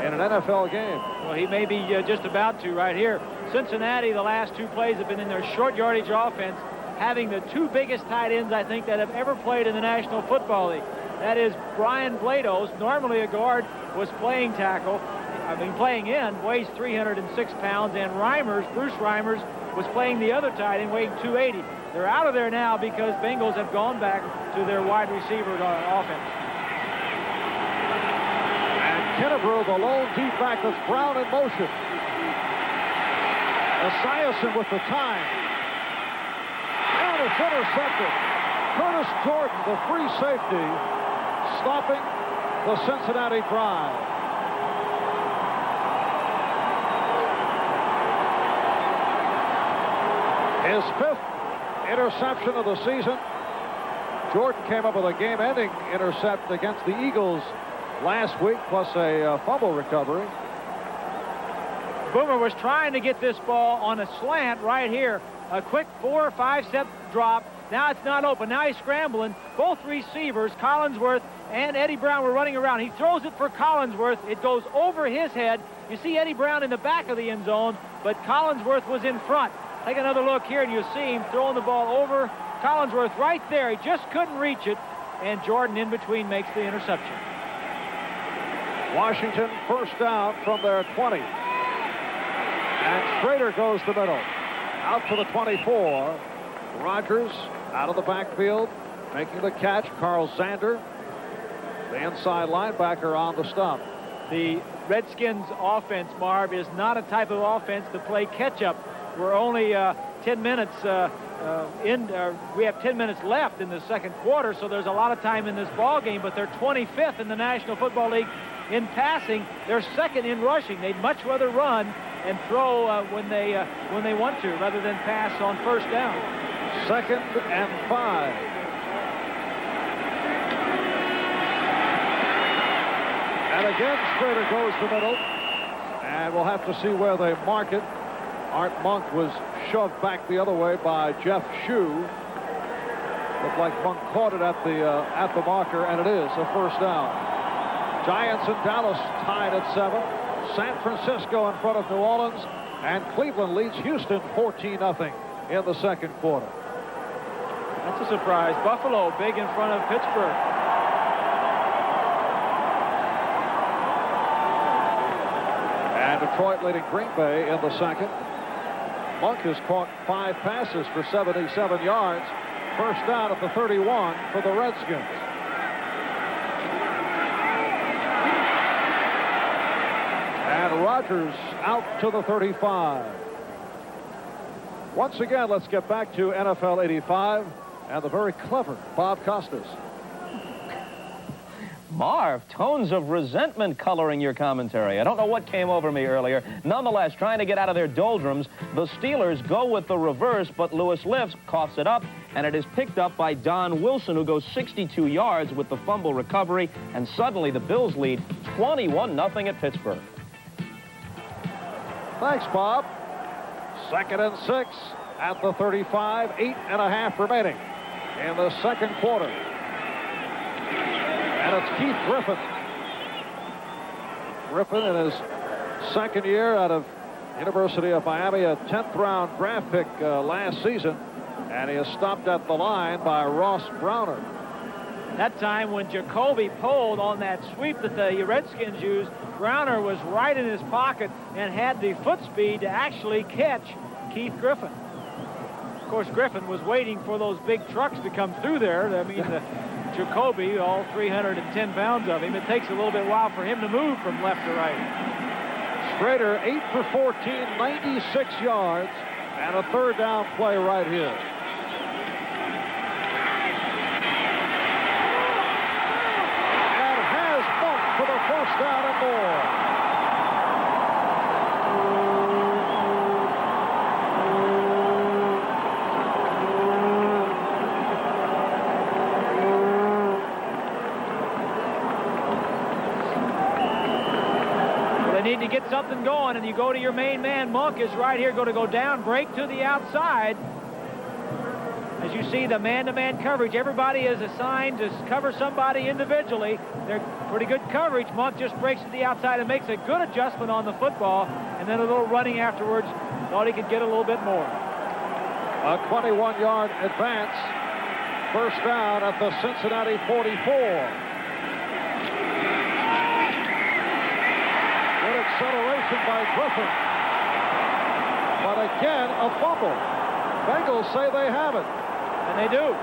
in an NFL game. Well, he may be just about to right here. Cincinnati, the last 2 plays have been in their short yardage offense, having the 2 biggest tight ends, I think, that have ever played in the National Football League. That is Brian Blados, normally a guard, was playing tackle. Playing in, weighs 306 pounds, and Bruce Reimers, was playing the other tight end, weighing 280. They're out of there now because Bengals have gone back to their wide receiver offense. And Kinnebrew, the lone deep back, that's Brown in motion. Esiason with the time. And it's intercepted. Curtis Jordan, the free safety, stopping the Cincinnati drive. His 5th interception of the season. Jordan came up with a game-ending intercept against the Eagles last week, plus a fumble recovery. Boomer was trying to get this ball on a slant right here. A quick 4 or 5 step drop. Now it's not open. Now he's scrambling. Both receivers, Collinsworth and Eddie Brown, were running around. He throws it for Collinsworth. It goes over his head. You see Eddie Brown in the back of the end zone, but Collinsworth was in front. Take another look here, and you see him throwing the ball over Collinsworth right there. He just couldn't reach it, and Jordan in between makes the interception. Washington first down from their 20. And Schrader goes the middle. Out to the 24. Rogers out of the backfield, making the catch. Carl Zander, the inside linebacker, on the stop. The Redskins offense, Marv, is not a type of offense to play catch-up. We're only 10 minutes we have 10 minutes left in the second quarter, so there's a lot of time in this ball game, but they're 25th in the National Football League in passing. They're second in rushing. They'd much rather run and throw when they want to, rather than pass on first down. 2nd and 5. And again, Schrader goes the middle. And we'll have to see where they mark it. Art Monk was shoved back the other way by Jeff Shue. Looked like Monk caught it at the marker, and it is a first down. Giants and Dallas tied at 7. San Francisco in front of New Orleans, and Cleveland leads Houston 14-0 in the second quarter. That's a surprise. Buffalo big in front of Pittsburgh. And Detroit leading Green Bay in the second. Monk has caught 5 passes for 77 yards. First down at the 31 for the Redskins. And Rogers out to the 35. Once again, let's get back to NFL 85 and the very clever Bob Costas. Marv, tones of resentment coloring your commentary. I don't know what came over me earlier. Nonetheless, trying to get out of their doldrums, the Steelers go with the reverse, but Lewis Lifts coughs it up, and it is picked up by Don Wilson, who goes 62 yards with the fumble recovery, and suddenly the Bills lead 21-0 at Pittsburgh. Thanks, Bob. 2nd and 6 at the 35. 8.5 remaining in the second quarter. And it's Keith Griffin. Griffin in his second year out of University of Miami, a 10th round draft pick last season. And he is stopped at the line by Ross Browner. That time when Jacoby pulled on that sweep that the Redskins used, Browner was right in his pocket and had the foot speed to actually catch Keith Griffin. Of course, Griffin was waiting for those big trucks to come through there. I mean, Jacoby, all 310 pounds of him, it takes a little bit while for him to move from left to right. Schrader 8 for 14, 96 yards, and a third down play right here. And has Monk for the first down and more. Need to get something going, and you go to your main man. Monk is right here, going to go down, break to the outside. As you see, the man-to-man coverage, everybody is assigned to cover somebody individually. They're pretty good coverage. Monk just breaks to the outside and makes a good adjustment on the football, and then a little running afterwards. Thought he could get a little bit more. A 21-yard advance. First down at the Cincinnati 44. Acceleration by Griffin. But again, a fumble. Bengals say they have it. And they do.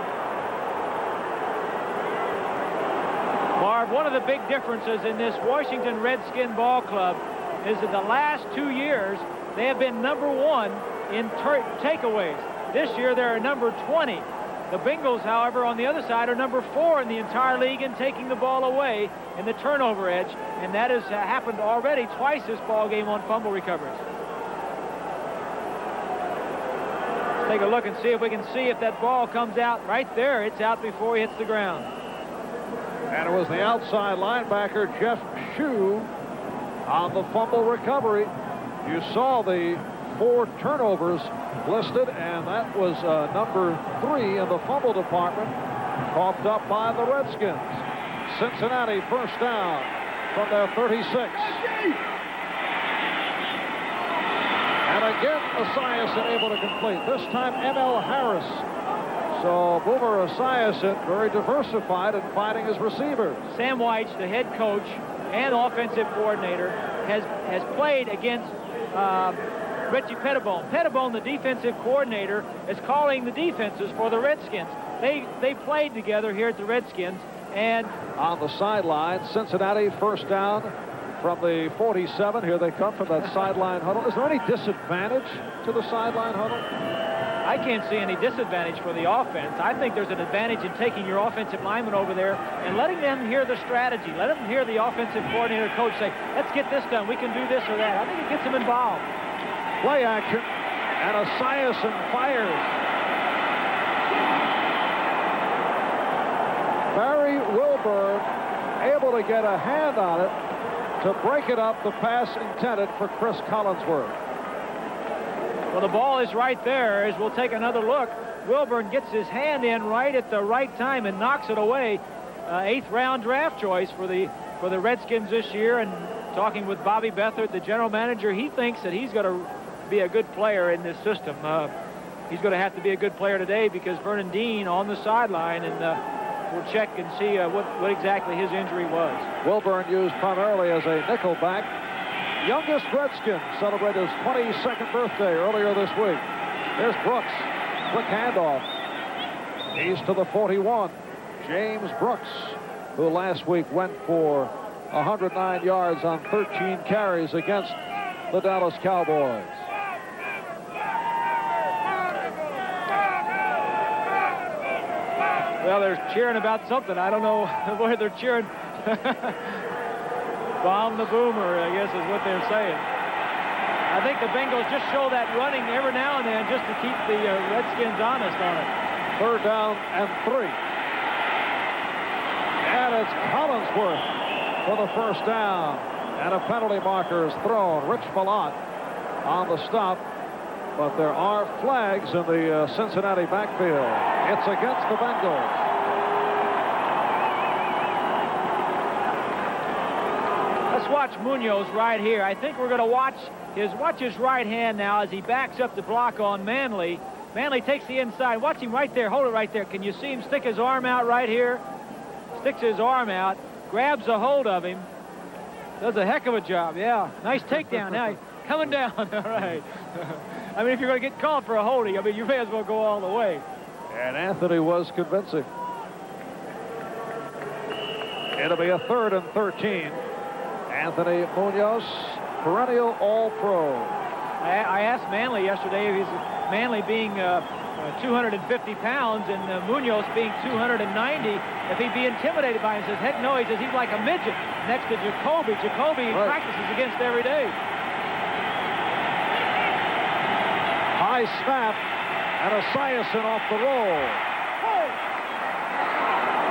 Marv, one of the big differences in this Washington Redskin ball club is that the last 2 years, they have been number 1 in takeaways. This year, they're number 20. The Bengals, however, on the other side, are number 4 in the entire league in taking the ball away in the turnover edge, and that has happened already twice this ball game on fumble recoveries. Take a look and see if we can see if that ball comes out right there. It's out before he hits the ground. And it was the outside linebacker, Jeff Shue, on the fumble recovery. You saw the 4 turnovers listed, and that was number 3 in the fumble department, coughed up by the Redskins. Cincinnati first down from their 36. And again, Esiason able to complete. This time, M.L. Harris. So Boomer Esiason, very diversified in finding his receivers. Sam White, the head coach and offensive coordinator, has played against Richie Pettibone. Pettibone, the defensive coordinator, is calling the defenses for the Redskins. They played together here at the Redskins. And on the sideline, Cincinnati first down from the 47. Here they come from that sideline huddle. Is there any disadvantage to the sideline huddle? I can't see any disadvantage for the offense. I think there's an advantage in taking your offensive lineman over there and letting them hear the strategy. Let them hear the offensive coordinator coach say, let's get this done. We can do this or that. I think it gets them involved. Play action, and Esiason fires. Barry Wilburn able to get a hand on it to break it up, the pass intended for Chris Collinsworth. Well, the ball is right there as we'll take another look. Wilburn gets his hand in right at the right time and knocks it away. 8th round draft choice for the Redskins this year. And talking with Bobby Beathard, the general manager, he thinks that he's going to be a good player in this system. He's going to have to be a good player today because Vernon Dean on the sideline, and we'll check and see what exactly his injury was. Wilburn used primarily as a nickel back. Youngest Redskin celebrated his 22nd birthday earlier this week. There's Brooks. Quick handoff. He's to the 41. James Brooks, who last week went for 109 yards on 13 carries against the Dallas Cowboys. Well, they're cheering about something. I don't know where they're cheering. Bomb the Boomer, I guess, is what they're saying. I think the Bengals just show that running every now and then just to keep the Redskins honest on it. 3rd down and 3. And it's Collinsworth for the first down. And a penalty marker is thrown. Rich Malott on the stop. But there are flags in the Cincinnati backfield. It's against the Bengals. Let's watch Munoz right here. I think we're going to watch his right hand now as he backs up the block on Manley. Manley takes the inside. Watch him right there. Hold it right there. Can you see him stick his arm out right here? Sticks his arm out, grabs a hold of him. Does a heck of a job. Yeah, nice takedown. Now he's coming down. All right. I mean, if you're going to get called for a holding, I mean, you may as well go all the way. And Anthony was convincing. It'll be a 3rd and 13. Anthony Munoz, perennial All-Pro. I asked Manley yesterday if Manley being 250 pounds and Munoz being 290, if he'd be intimidated by him. He says, heck no. He says he's like a midget next to Jacoby. Jacoby right. practices against every day. High snap, and Esiason off the roll.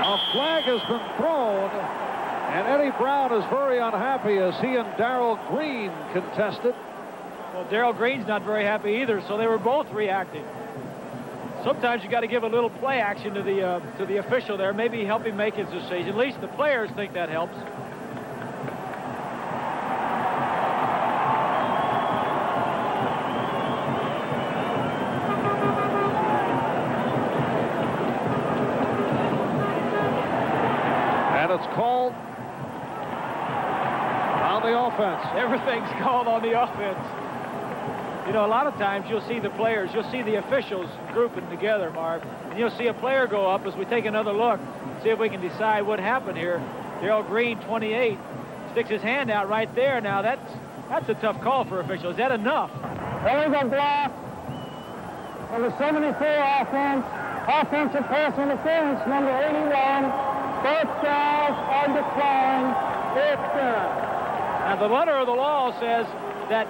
A flag has been thrown, and Eddie Brown is very unhappy as he and Darrell Green contested. Well, Darrell Green's not very happy either, so they were both reacting. Sometimes you got to give a little play action to the official there, maybe help him make his decision. At least the players think that helps. And it's called on the offense. Everything's called on the offense. You know, a lot of times you'll see the players, you'll see the officials grouping together, Marv, and you'll see a player go up as we take another look, see if we can decide what happened here. Darrell Green, 28, sticks his hand out right there. Now that's a tough call for officials. Is that enough? There is a block on the 74 offense. Offensive pass interference, number 81. Both fouls are declined. It's done. Now, the letter of the law says that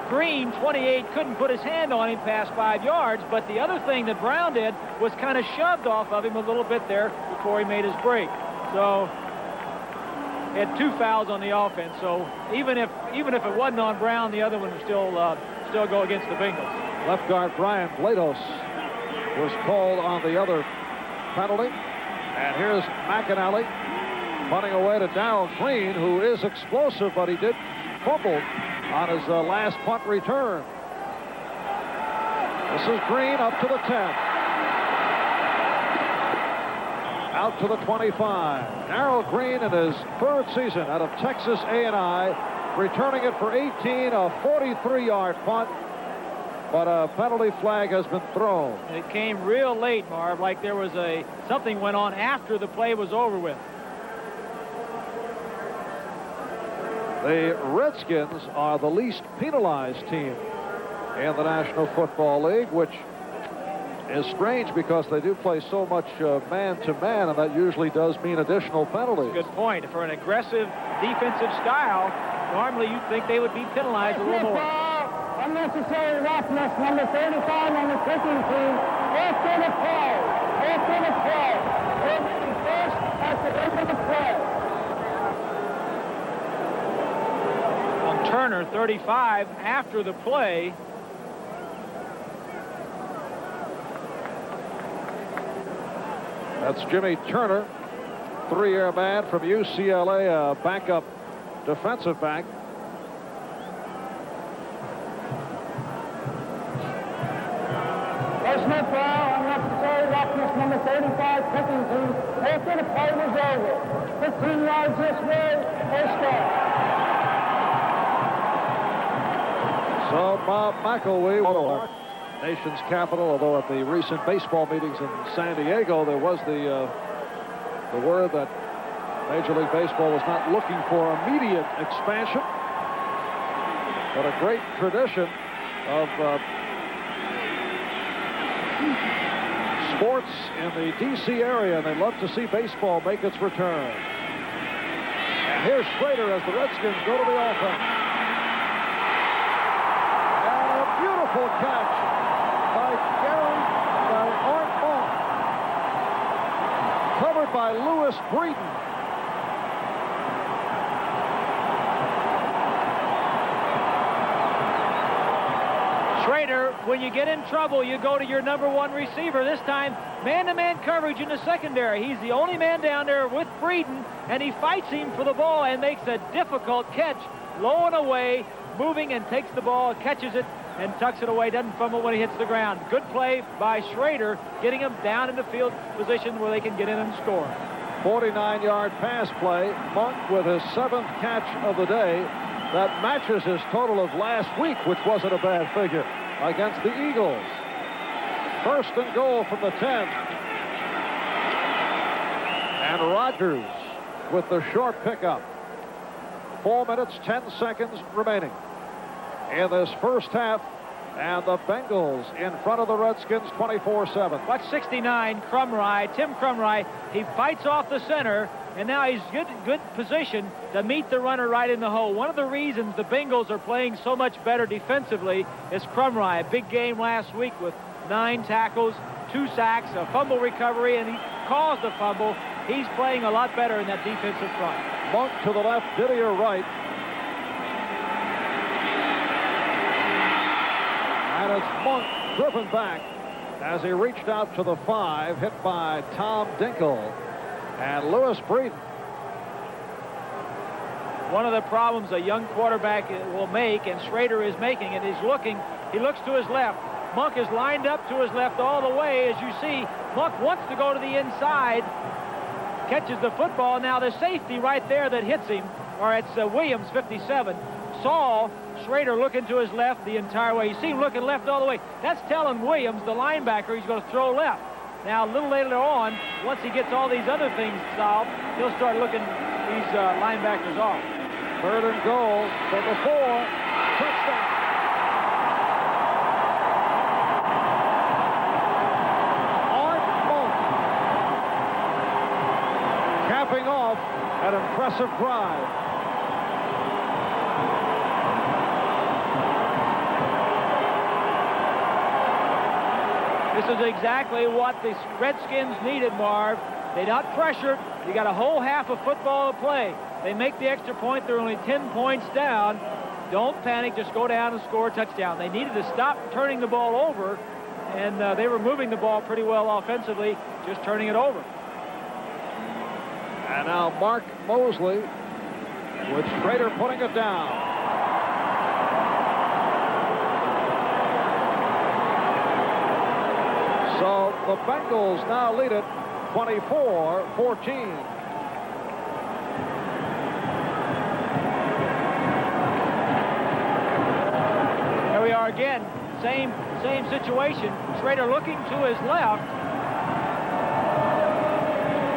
Green, 28, couldn't put his hand on him past 5 yards, but the other thing that Brown did was kind of shoved off of him a little bit there before he made his break. So he had 2 fouls on the offense. So even if it wasn't on Brown, the other one would still go against the Bengals. Left guard Brian Blados was called on the other penalty. And here's McAnally punting away to Darrell Green, who is explosive, but he did fumble on his last punt return. This is Green up to the 10. Out to the 25. Darrell Green in his 3rd season out of Texas A&I, returning it for 18, a 43-yard punt. But a penalty flag has been thrown. It came real late, Marv, like there was something went on after the play was over with. The Redskins are the least penalized team in the National Football League, which is strange because they do play so much man-to-man, and that usually does mean additional penalties. Good point. For an aggressive defensive style, normally you'd think they would be penalized a little more. Unnecessary roughness, number 35 on the kicking team. After the play. First at the end of the play. Turner, 35, after the play. That's Jimmy Turner, 3-year man from UCLA, a backup defensive back. Personal foul, unnecessary roughness, number 35, kicking team. After the play was over. 15 yards this way, first down. So Bob McElwee, nation's capital, although at the recent baseball meetings in San Diego, there was the word that Major League Baseball was not looking for immediate expansion, but a great tradition of sports in the D.C. area, and they'd love to see baseball make its return. And here's Schrader as the Redskins go to the offense. Beautiful catch by Art Monk, covered by Lewis Breeden. Schrader, when you get in trouble, you go to your number 1 receiver. This time, man-to-man coverage in the secondary. He's the only man down there with Breeden, and he fights him for the ball and makes a difficult catch, low and away, moving, and takes the ball, catches it, and tucks it away, doesn't fumble when he hits the ground. Good play by Schrader, getting him down in the field position where they can get in and score. 49-yard pass play. Monk with his 7th catch of the day. That matches his total of last week, which wasn't a bad figure, against the Eagles. 1st and goal from the 10. And Rodgers with the short pickup. 4 minutes, 10 seconds remaining in this first half, and the Bengals in front of the Redskins 24-7. Watch 69, Crumry, Tim Crumry. He fights off the center, and now he's good position to meet the runner right in the hole. One of the reasons the Bengals are playing so much better defensively is Crumry. A big game last week with 9 tackles, 2 sacks, a fumble recovery, and he caused the fumble. He's playing a lot better in that defensive front. Monk to the left, Didier right. And it's Monk driven back as he reached out to the 5, hit by Tom Dinkle and Lewis Breeden. One of the problems a young quarterback will make, and Schrader is making it, he looks to his left. Monk is lined up to his left all the way. As you see, Monk wants to go to the inside, catches the football. Now the safety right there that hits him, or it's Williams, 57, saw Schrader looking to his left the entire way. You see him looking left all the way. That's telling Williams, the linebacker, he's going to throw left. Now, a little later on, once he gets all these other things solved, he'll start looking these linebackers off. 3rd and goal from the 4. Touchdown. Art Monk capping off an impressive drive. This is exactly what the Redskins needed, Marv. They not pressured. You got a whole half of football to play. They make the extra point. They're only 10 points down. Don't panic. Just go down and score a touchdown. They needed to stop turning the ball over, and they were moving the ball pretty well offensively, just turning it over. And now Mark Mosley with Schrader putting it down. So the Bengals now lead it 24-14. Here we are again. Same situation. Schrader looking to his left.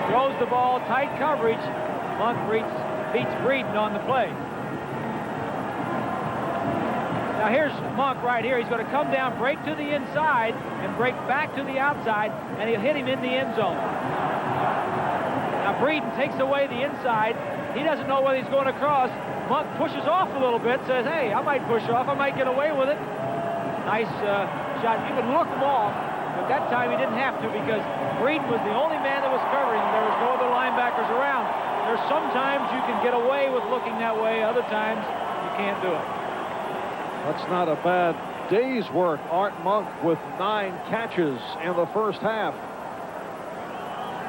Throws the ball, tight coverage. Monk beats Breeden on the play. Now here's Monk right here. He's going to come down, break to the inside, and break back to the outside, and he'll hit him in the end zone. Now Breeden takes away the inside. He doesn't know whether he's going across. Monk pushes off a little bit, says, hey, I might push off. I might get away with it. Nice shot. You can look him off, but that time he didn't have to because Breeden was the only man that was covering. There was no other linebackers around. There's sometimes you can get away with looking that way. Other times you can't do it. That's not a bad day's work. Art Monk with 9 catches in the first half.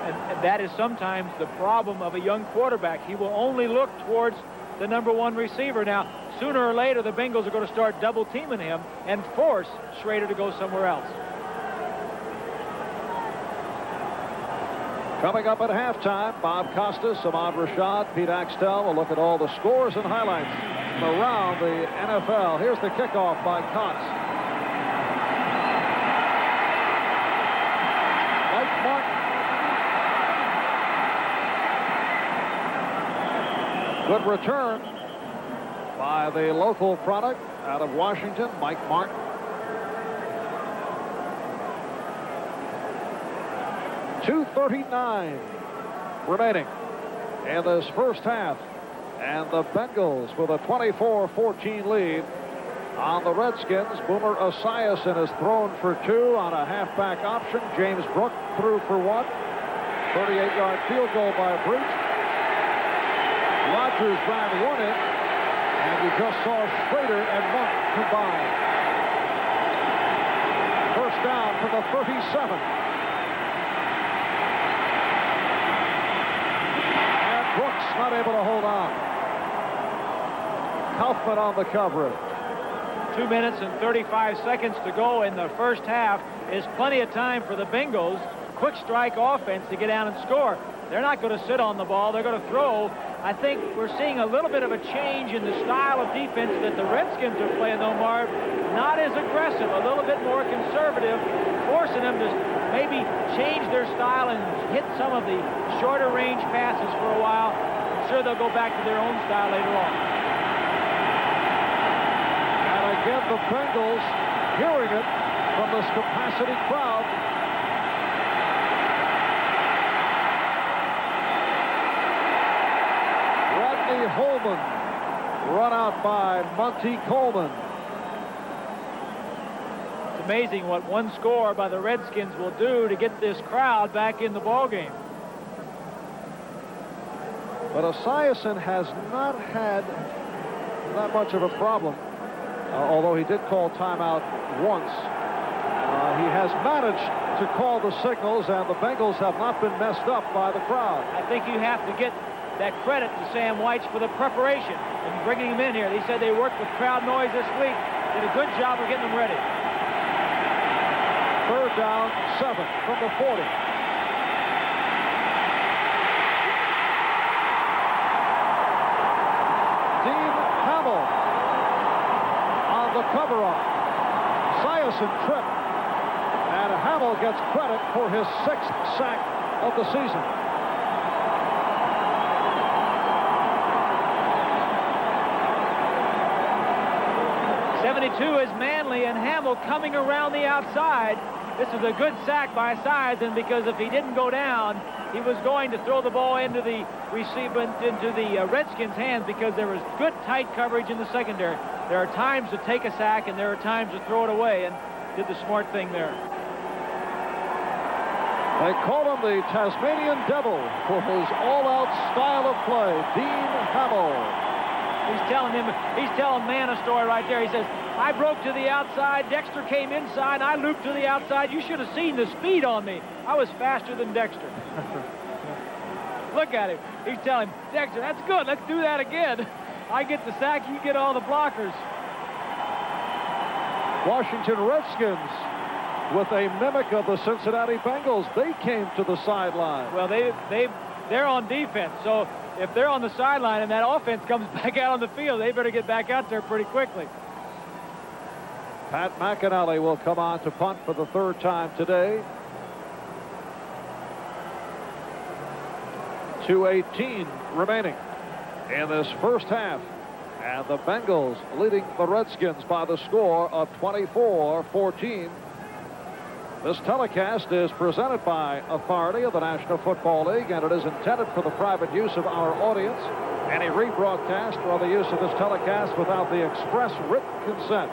And that is sometimes the problem of a young quarterback. He will only look towards the #1 receiver. Now, sooner or later, the Bengals are going to start double teaming him and force Schrader to go somewhere else. Coming up at halftime, Bob Costas, Ahmad Rashad, Pete Axtell will look at all the scores and highlights from around the NFL. Here's the kickoff by Cox. Mike Martin. Good return by the local product out of Washington, Mike Martin. .239 remaining in this first half. And the Bengals with a 24-14 lead on the Redskins. Boomer Esiason has thrown for 2 on a halfback option. James Brooke threw for 1. 38-yard field goal by Breach. Rodgers ran 1 in, and you just saw Schrader and Monk combine. First down for the 37. And Brooks not able to hold on. Kaufman on the coverage. 2 minutes and 35 seconds to go in the first half is plenty of time for the Bengals. Quick strike offense to get down and score. They're not going to sit on the ball. They're going to throw. I think we're seeing a little bit of a change in the style of defense that the Redskins are playing, though, Marv. Not as aggressive, a little bit more conservative, forcing them to maybe change their style and hit some of the shorter range passes for a while. I'm sure they'll go back to their own style later on. And again, the Bengals hearing it from this capacity crowd. Holman run out by Monty Coleman. It's amazing what one score by the Redskins will do to get this crowd back in the ballgame. But Esiason has not had that much of a problem, although he did call timeout once. He has managed to call the signals, and the Bengals have not been messed up by the crowd. I think you have to get that credit to Sam White for the preparation and bringing him in here. They said they worked with crowd noise this week. Did a good job of getting them ready. Third down, 7 from the 40. Dean Hamill on the cover-up. Esiason tripped, and Hamill gets credit for his 6th sack of the season. 72 is Manley, and Hamill coming around the outside. This is a good sack by Esiason because if he didn't go down, he was going to throw the ball into the Redskins' hands because there was good tight coverage in the secondary. There are times to take a sack and there are times to throw it away, and did the smart thing there. They call him the Tasmanian Devil for his all-out style of play. Dean Hamill. He's telling man a story right there. He says, I broke to the outside, Dexter came inside, I looped to the outside. You should have seen the speed on me. I was faster than Dexter. Look at him. He's telling him, Dexter, that's good. Let's do that again. I get the sack, you get all the blockers. Washington Redskins with a mimic of the Cincinnati Bengals. They came to the sideline. Well, they're on defense, so if they're on the sideline and that offense comes back out on the field, they better get back out there pretty quickly. Pat McInally will come on to punt for the third time today. 2:18 remaining in this first half. And the Bengals leading the Redskins by the score of 24-14. This telecast is presented by authority of the National Football League, and it is intended for the private use of our audience. Any rebroadcast or the use of this telecast without the express written consent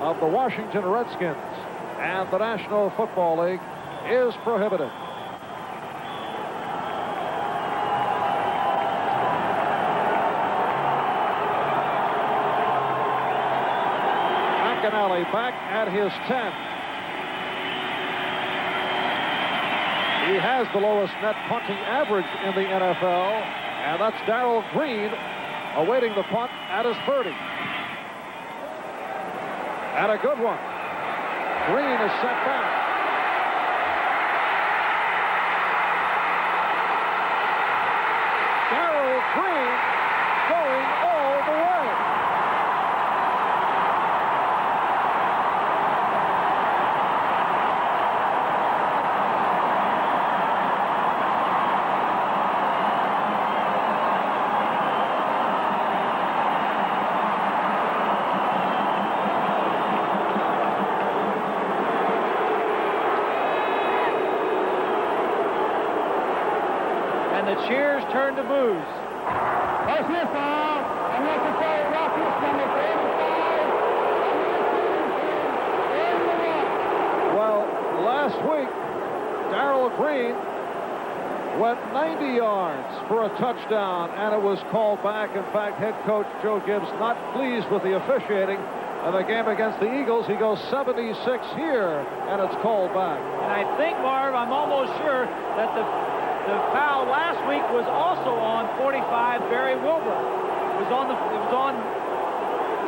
of the Washington Redskins and the National Football League is prohibited. McInally back at his 10. He has the lowest net punting average in the NFL, and that's Darrell Green awaiting the punt at his 30. And a good one. Green is set back. Darrell Green going all the way. Cheers turn to boos. Personal foul, unnecessary roughness, number 35. Well, last week, Darrell Green went 90 yards for a touchdown, and it was called back. In fact, head coach Joe Gibbs not pleased with the officiating of the game against the Eagles. He goes 76 here, and it's called back. And I think, Marv, I'm almost sure that the foul last week was also on 45 Barry Wilbur. It was on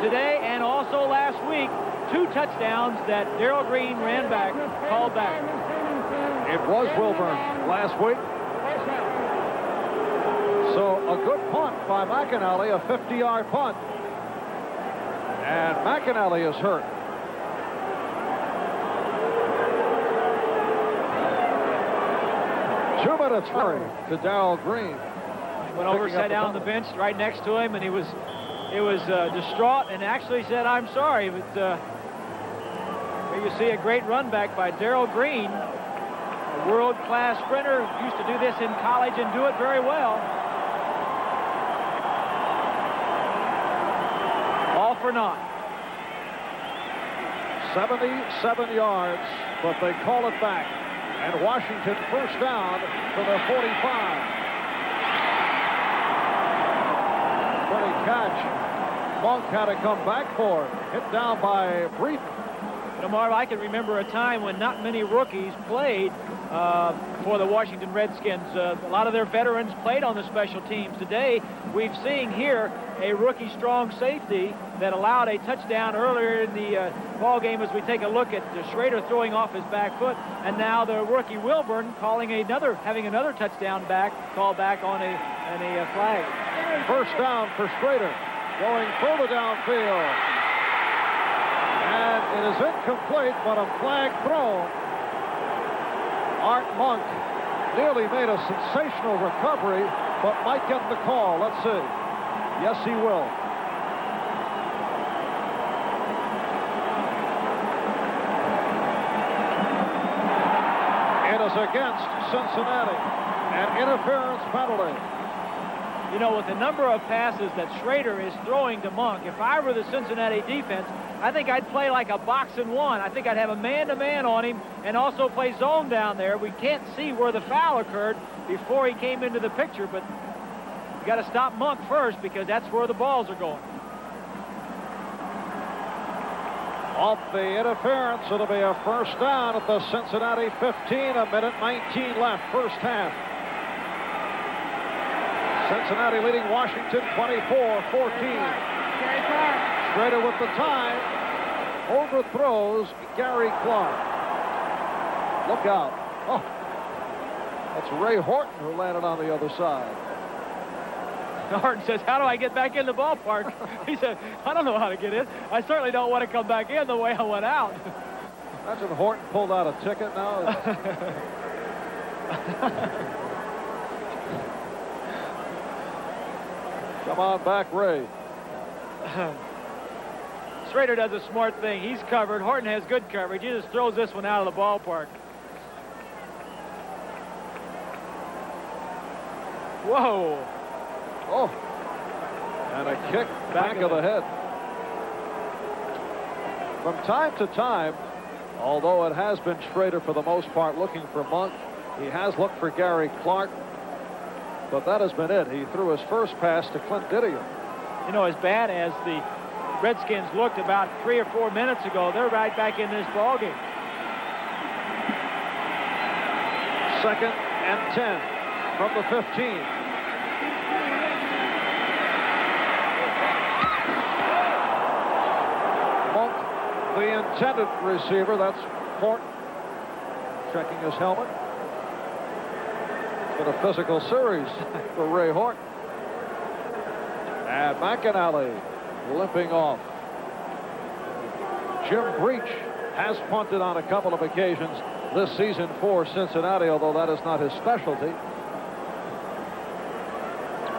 today and also last week. 2 touchdowns that Darrell Green ran back, called back. It was Wilburn last week. So a good punt by McInally, a 50-yard punt. And McInally is hurt. 2 minutes free to Darrell Green. Went over, sat down on the bench right next to him, and he was distraught and actually said, I'm sorry. But here you see a great run back by Darrell Green, a world-class sprinter, used to do this in college and do it very well. All for naught. 77 yards, but they call it back. And Washington first down to their 45. Pretty catch. Monk had to come back for it. Hit down by Breeden. You know, Marv, I can remember a time when not many rookies played for the Washington Redskins. A lot of their veterans played on the special teams. Today, we've seen here a rookie strong safety that allowed a touchdown earlier in the ball game as we take a look at Schrader throwing off his back foot, and now the rookie Wilburn having another touchdown called back on a flag. First down for Schrader, going further downfield. And it is incomplete, but a flag thrown. Art Monk nearly made a sensational recovery, but might get the call. Let's see. Yes, he will. It is against Cincinnati. An interference penalty. You know, with the number of passes that Schrader is throwing to Monk, if I were the Cincinnati defense, I think I'd play like a box and one. I think I'd have a man-to-man on him and also play zone down there. We can't see where the foul occurred before he came into the picture, but you got to stop Monk first because that's where the balls are going. Off the interference, it'll be a first down at the Cincinnati 15, a minute 19 left, first half. Cincinnati leading Washington 24-14. Schrader with the time, overthrows Gary Clark. Look out. Oh, that's Ray Horton who landed on the other side. Horton says, how do I get back in the ballpark? He said, I don't know how to get in. I certainly don't want to come back in the way I went out. Imagine Horton pulled out a ticket now. Come on back, Ray. Schrader does a smart thing. He's covered. Horton has good coverage. He just throws this one out of the ballpark. Whoa. Oh. And a kick back of the head. From time to time, although it has been Schrader for the most part looking for Monk, he has looked for Gary Clark, but that has been it. He threw his first pass to Clint Didion. You know, as bad as the Redskins looked about 3 or 4 minutes ago, they're right back in this ballgame. 2nd and 10 from the 15. Monk, the intended receiver. That's Horton checking his helmet. It's been a physical series for Ray Horton. And McAnally limping off. Jim Breach has punted on a couple of occasions this season for Cincinnati, although that is not his specialty.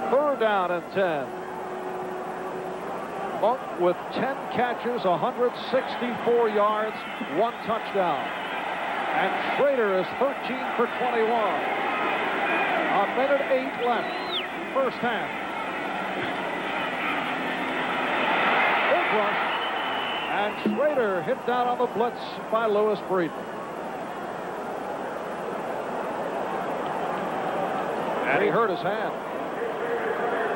3rd down and 10. Monk with 10 catches, 164 yards, 1 touchdown. And Schrader is 13 for 21. A minute 8 left, first half. Rush, and Schrader hit down on the blitz by Lewis Breeden. And he hurt his hand.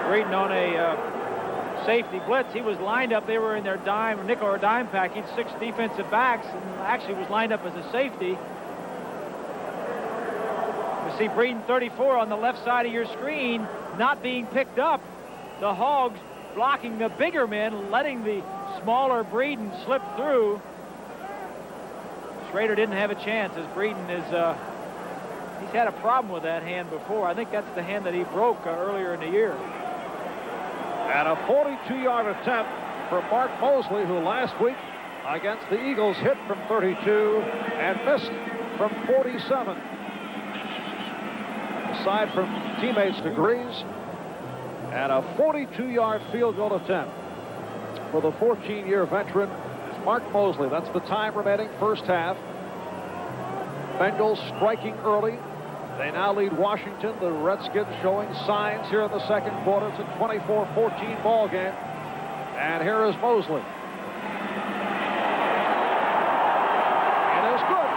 Breeden on a safety blitz. He was lined up. They were in their dime, nickel or dime package, 6 defensive backs, and actually was lined up as a safety. You see Breeden 34 on the left side of your screen, not being picked up. The Hogs blocking the bigger men, letting the smaller Breeden slip through. Schrader didn't have a chance as Breeden is, he's had a problem with that hand before. I think that's the hand that he broke earlier in the year. And a 42-yard attempt for Mark Mosley, who last week against the Eagles hit from 32 and missed from 47. Aside from teammates' degrees, and a 42-yard field goal attempt for the 14-year veteran, Mark Mosley. That's the time remaining, first half. Bengals striking early. They now lead Washington. The Redskins showing signs here in the second quarter. It's a 24-14 ball game. And here is Mosley. It is good.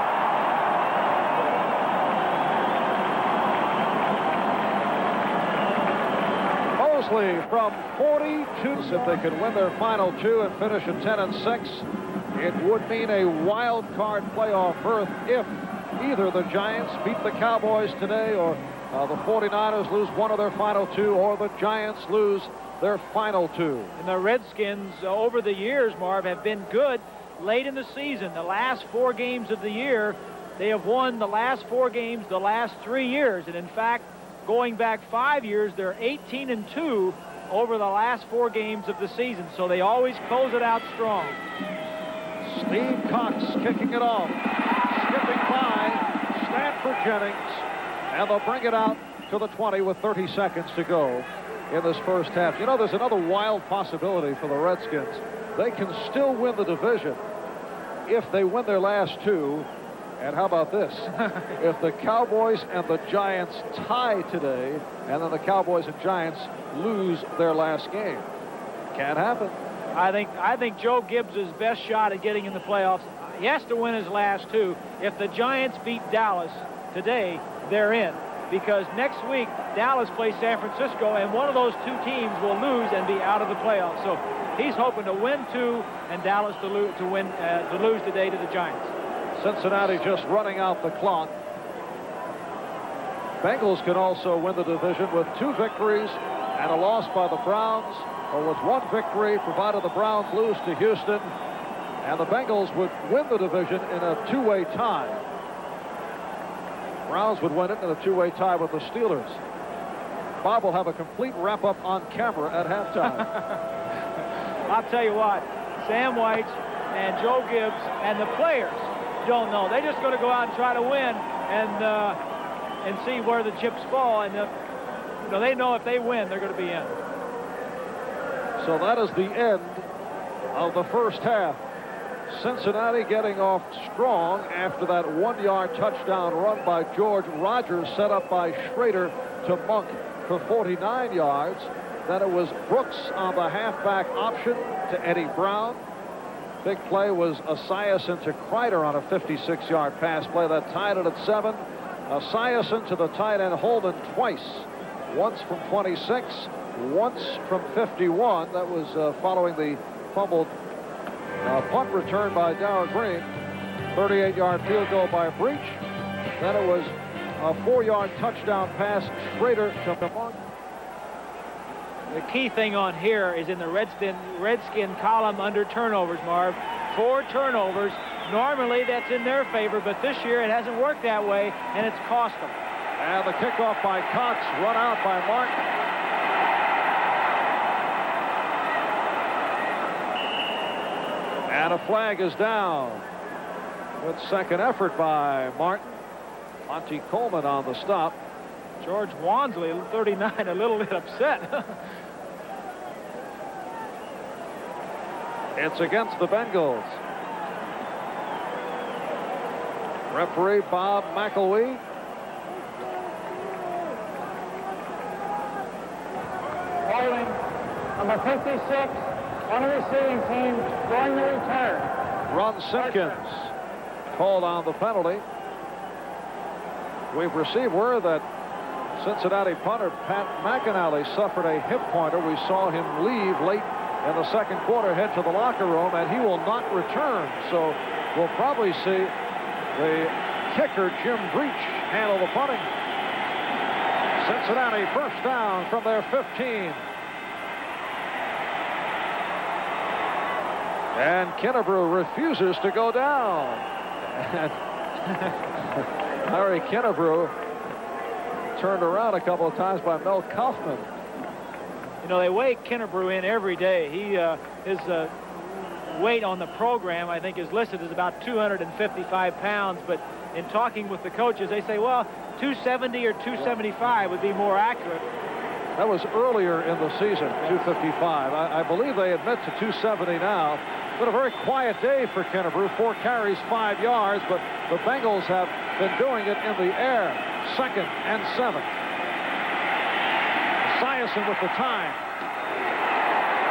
Mosley from 42. If they could win their final 2 and finish at 10-6, it would mean a wild card playoff berth if either the Giants beat the Cowboys today, or the 49ers lose one of their final 2, or the Giants lose their final 2. And the Redskins, over the years, Marv, have been good late in the season. The last 4 games of the year, they have won the last 4 games the last 3 years. And in fact, going back 5 years, they're 18-2 over the last 4 games of the season. So they always close it out strong. Steve Cox kicking it off. Skipping by Stanford Jennings. And they'll bring it out to the 20 with 30 seconds to go in this first half. You know, there's another wild possibility for the Redskins. They can still win the division if they win their last 2. And how about this? If the Cowboys and the Giants tie today, and then the Cowboys and Giants lose their last game. Can't happen. I think Joe Gibbs' best shot at getting in the playoffs. He has to win his last two. If the Giants beat Dallas today, they're in. Because next week, Dallas plays San Francisco, and one of those two teams will lose and be out of the playoffs. So he's hoping to win two, and Dallas to lose today to the Giants. Cincinnati just running out the clock. Bengals can also win the division with 2 victories and a loss by the Browns, or with 1 victory, provided the Browns lose to Houston, and the Bengals would win the division in a 2-way tie. Browns would win it in a 2-way tie with the Steelers. Bob will have a complete wrap-up on camera at halftime. I'll tell you what, Sam White and Joe Gibbs and the players don't know. They're just going to go out and try to win and see where the chips fall. And they know if they win, they're going to be in. So that is the end of the first half. Cincinnati getting off strong after that 1-yard touchdown run by George Rogers, set up by Schrader to Monk for 49 yards. Then it was Brooks on the halfback option to Eddie Brown. Big play was Esiason to Kreider on a 56-yard pass play that tied it at 7. Esiason to the tight end Holden twice, once from 26, once from 51. That was following the fumbled punt return by Darrell Green. 38-yard field goal by Breach. Then it was a 4-yard touchdown pass, Schrader to Monk. The key thing on here is in the Redskin column under turnovers, Marv. 4 turnovers. Normally that's in their favor, but this year it hasn't worked that way, and it's cost them. And the kickoff by Cox, run out by Martin. And a flag is down. Good second effort by Martin. Monty Coleman on the stop. George Wansley, 39, a little bit upset. It's against the Bengals. Referee Bob McElwee. Holding number 56 on the receiving team during the return. Ron Simpkins called on the penalty. We've received word that Cincinnati punter Pat McInally suffered a hip pointer. We saw him leave late in the second quarter, head to the locker room, and he will not return. So we'll probably see the kicker, Jim Breach, handle the punting. Cincinnati first down from their 15. And Kennebrew refuses to go down. Larry Kennebrew turned around a couple of times by Mel Kaufman. You know, they weigh Kennebrew in every day. His weight on the program, I think, is listed as about 255 pounds. But in talking with the coaches, they say, well, 270 or 275 would be more accurate. That was earlier in the season, 255. I believe they admit to 270 now. Been a very quiet day for Kennebrew. 4 carries, 5 yards, but the Bengals have been doing it in the air. 2nd and 7. Esiason with the time.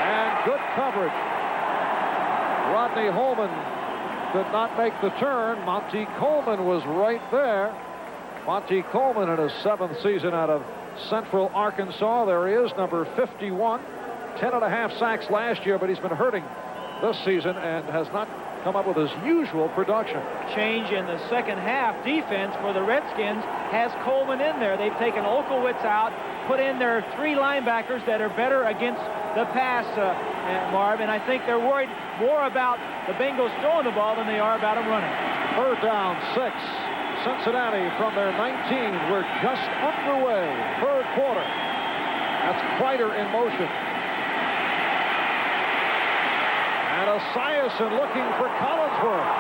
And good coverage. Rodney Holman could not make the turn. Monty Coleman was right there. Monty Coleman in his 7th season out of Central Arkansas. There he is, number 51. 10.5 sacks last year, but he's been hurting this season and has not come up with his usual production. Change in the second half defense for the Redskins has Coleman in there. They've taken Olkowitz out, put in their 3 linebackers that are better against the pass, Marv, and I think they're worried more about the Bengals throwing the ball than they are about them running. 3rd down, 6. Cincinnati from their 19. We're just underway. 3rd quarter. That's Kreider in motion. And Esiason looking for Collinsworth.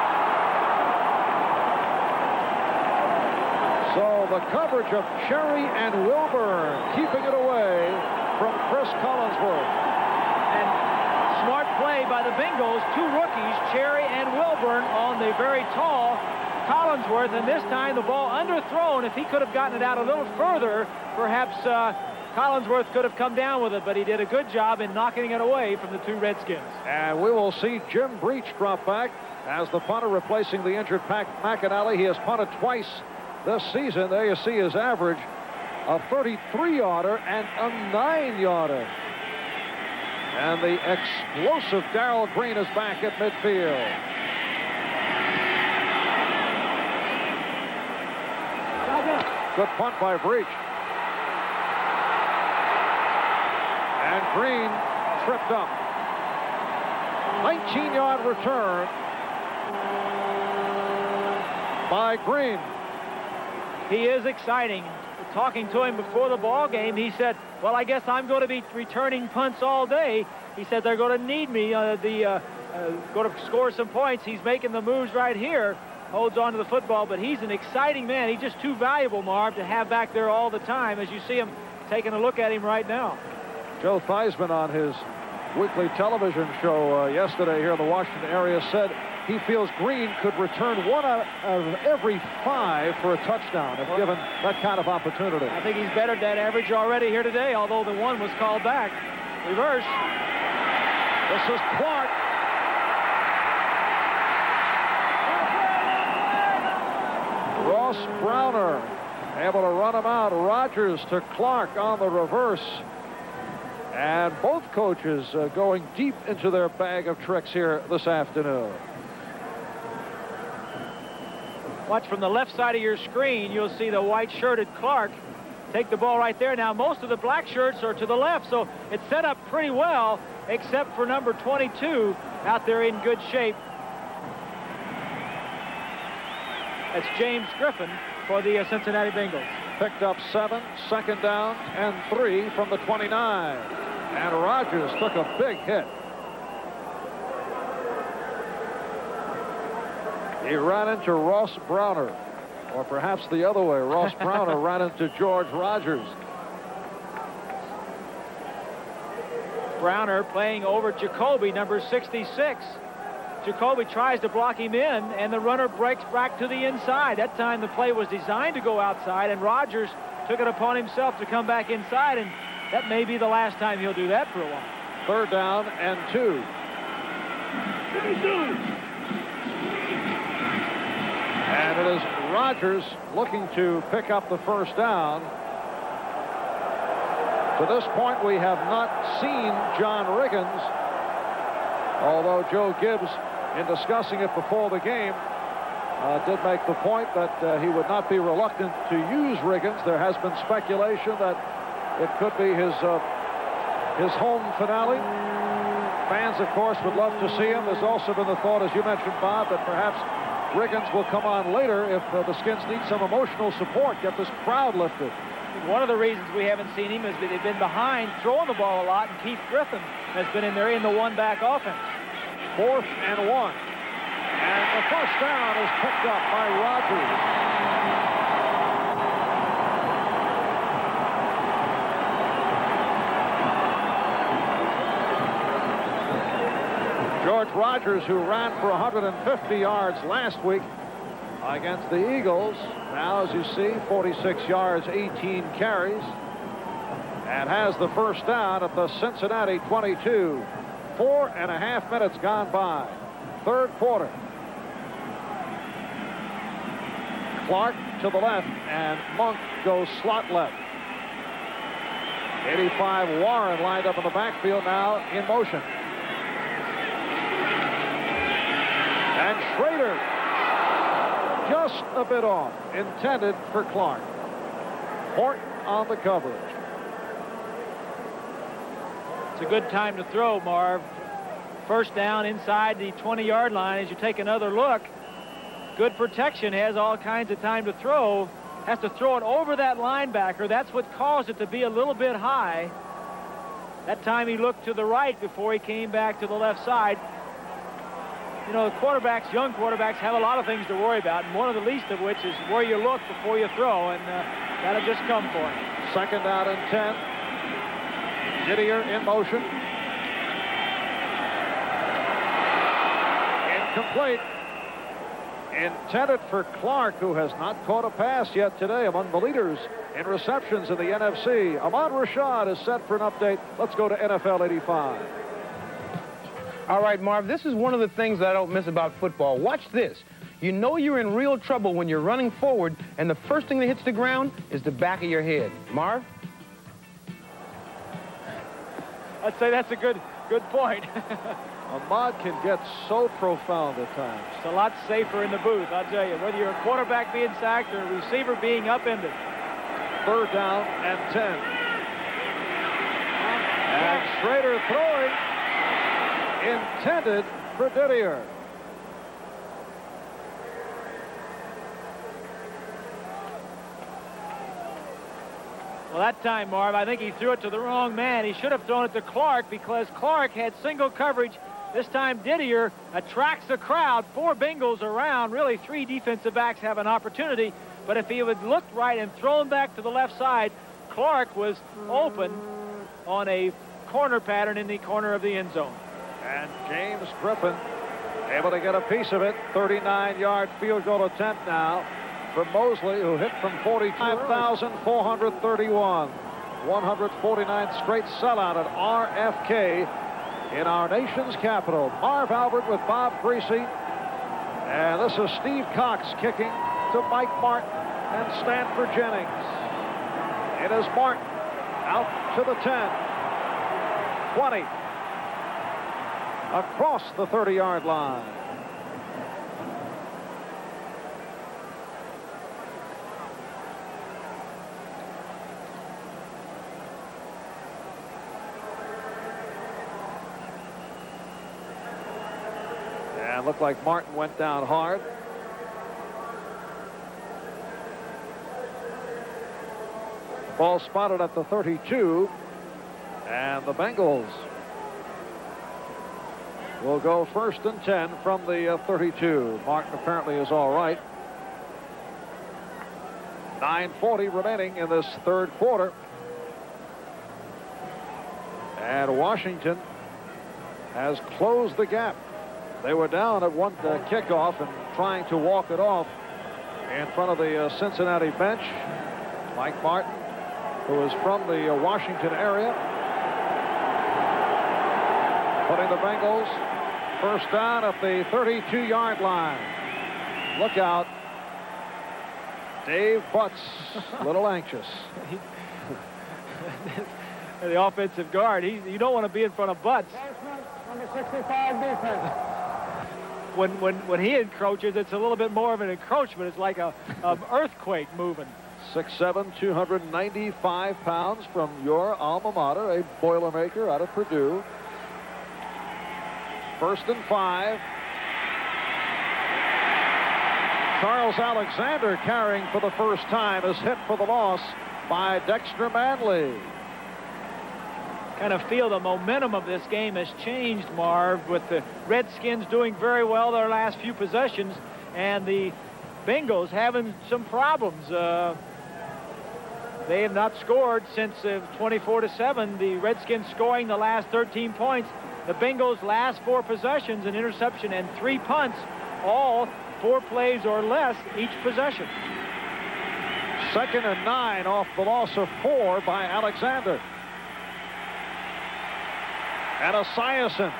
So the coverage of Cherry and Wilburn keeping it away from Chris Collinsworth. And smart play by the Bengals. 2 rookies, Cherry and Wilburn, on the very tall Collinsworth, and this time the ball underthrown. If he could have gotten it out a little further, perhaps Collinsworth could have come down with it, but he did a good job in knocking it away from the two Redskins. And we will see Jim Breach drop back as the punter replacing the injured McAnally. He has punted twice this season. There you see his average, a 33-yarder and a 9-yarder. And the explosive Darrell Green is back at midfield. Good punt by Breach. And Green tripped up. 19-yard return by Green. He is exciting. Talking to him before the ball game, he said, well, I guess I'm going to be returning punts all day. He said they're going to need me going to score some points. He's making the moves right here, holds on to the football, but he's an exciting man. He's just too valuable, Marv, to have back there all the time, as you see him taking a look at him right now. Joe Theismann on his weekly television show yesterday here in the Washington area said he feels Green could return 1 out of every 5 for a touchdown if given that kind of opportunity. I think he's bettered that average already here today, although the one was called back. Reverse. This is Clark. Ross Browner able to run him out. Rogers to Clark on the reverse. And both coaches going deep into their bag of tricks here this afternoon. Watch from the left side of your screen. You'll see the white-shirted Clark take the ball right there. Now, most of the black shirts are to the left, so it's set up pretty well, except for number 22 out there in good shape. That's James Griffin for the Cincinnati Bengals. Picked up 7, second down, and 3 from the 29. And Rogers took a big hit. He ran into Ross Browner, or perhaps the other way. Ross Browner ran into George Rogers. Browner playing over Jacoby, number 66. Jacoby tries to block him in, and the runner breaks back to the inside. That time the play was designed to go outside, and Rogers took it upon himself to come back inside, and that may be the last time he'll do that for a while. Third down and 2. And it is Rogers looking to pick up the first down. To this point, we have not seen John Riggins, although Joe Gibbs, in discussing it before the game, did make the point that he would not be reluctant to use Riggins. There has been speculation that it could be his home finale. Fans, of course, would love to see him. There's also been the thought, as you mentioned, Bob, that perhaps Riggins will come on later if the Skins need some emotional support, get this crowd lifted. One of the reasons we haven't seen him is that they've been behind throwing the ball a lot, and Keith Griffin has been in there in the one-back offense. 4th and 1. And the first down is picked up by Rogers. George Rogers, who ran for 150 yards last week against the Eagles, now, as you see, 46 yards, 18 carries, and has the first down at the Cincinnati 22. 4.5 minutes gone by. Third quarter. Clark to the left, and Monk goes slot left. 85 Warren lined up in the backfield now in motion. And Schrader just a bit off, intended for Clark. Horton on the coverage. It's a good time to throw, Marv. First down inside the 20-yard line. As you take another look, good protection, has all kinds of time to throw. Has to throw it over that linebacker. That's what caused it to be a little bit high. That time he looked to the right before he came back to the left side. You know, quarterbacks, young quarterbacks, have a lot of things to worry about, and one of the least of which is where you look before you throw, and that'll just come for him. Second down and 10. Didier in motion. Incomplete. intended for Clark, who has not caught a pass yet today, among the leaders in receptions in the NFC. Ahmad Rashad is set for an update. Let's go to NFL 85. All right, Marv, this is one of the things that I don't miss about football. Watch this. You know you're in real trouble when you're running forward, and the first thing that hits the ground is the back of your head. Marv? I'd say that's a good point. Ahmad can get so profound at times. It's a lot safer in the booth, I'll tell you, whether you're a quarterback being sacked or a receiver being upended. 3rd down and 10. And Schrader throwing, intended for Didier. Well, that time, Marv, I think he threw it to the wrong man. He should have thrown it to Clark because Clark had single coverage. This time, Didier attracts the crowd. 4 Bengals around. Really, 3 defensive backs have an opportunity. But if he would looked right and thrown back to the left side, Clark was open on a corner pattern in the corner of the end zone. And James Griffin able to get a piece of it. 39-yard field goal attempt now for Mosley, who hit from 45,431. 149th straight sellout at RFK in our nation's capital. Marv Albert with Bob Greasy. And this is Steve Cox kicking to Mike Martin and Stanford Jennings. It is Martin out to the 10. 20. Across the 30-yard line. And looked like Martin went down hard. Ball spotted at the 32. And the Bengals will go 1st and 10 from the 32. Martin apparently is all right. 9:40 remaining in this 3rd quarter. And Washington has closed the gap. They were down at one kickoff and trying to walk it off in front of the Cincinnati bench. Mike Martin, who is from the Washington area, putting the Bengals 1st down at the 32-yard line. Look out. Dave Butts, a little anxious. The offensive guard, you don't want to be in front of Butts. Number 65 defense. When he encroaches, it's a little bit more of an encroachment. It's like a earthquake moving. 6'7", 295 pounds from your alma mater, a Boilermaker out of Purdue. 1st and 5. Charles Alexander carrying for the first time is hit for the loss by Dexter Manley. Kind of feel the momentum of this game has changed, Marv, with the Redskins doing very well their last few possessions and the Bengals having some problems. They have not scored since 24-7. The Redskins scoring the last 13 points. The Bengals' last 4 possessions, an interception and 3 punts, all 4 plays or less each possession. 2nd and 9 off the loss of 4 by Alexander. And Esiason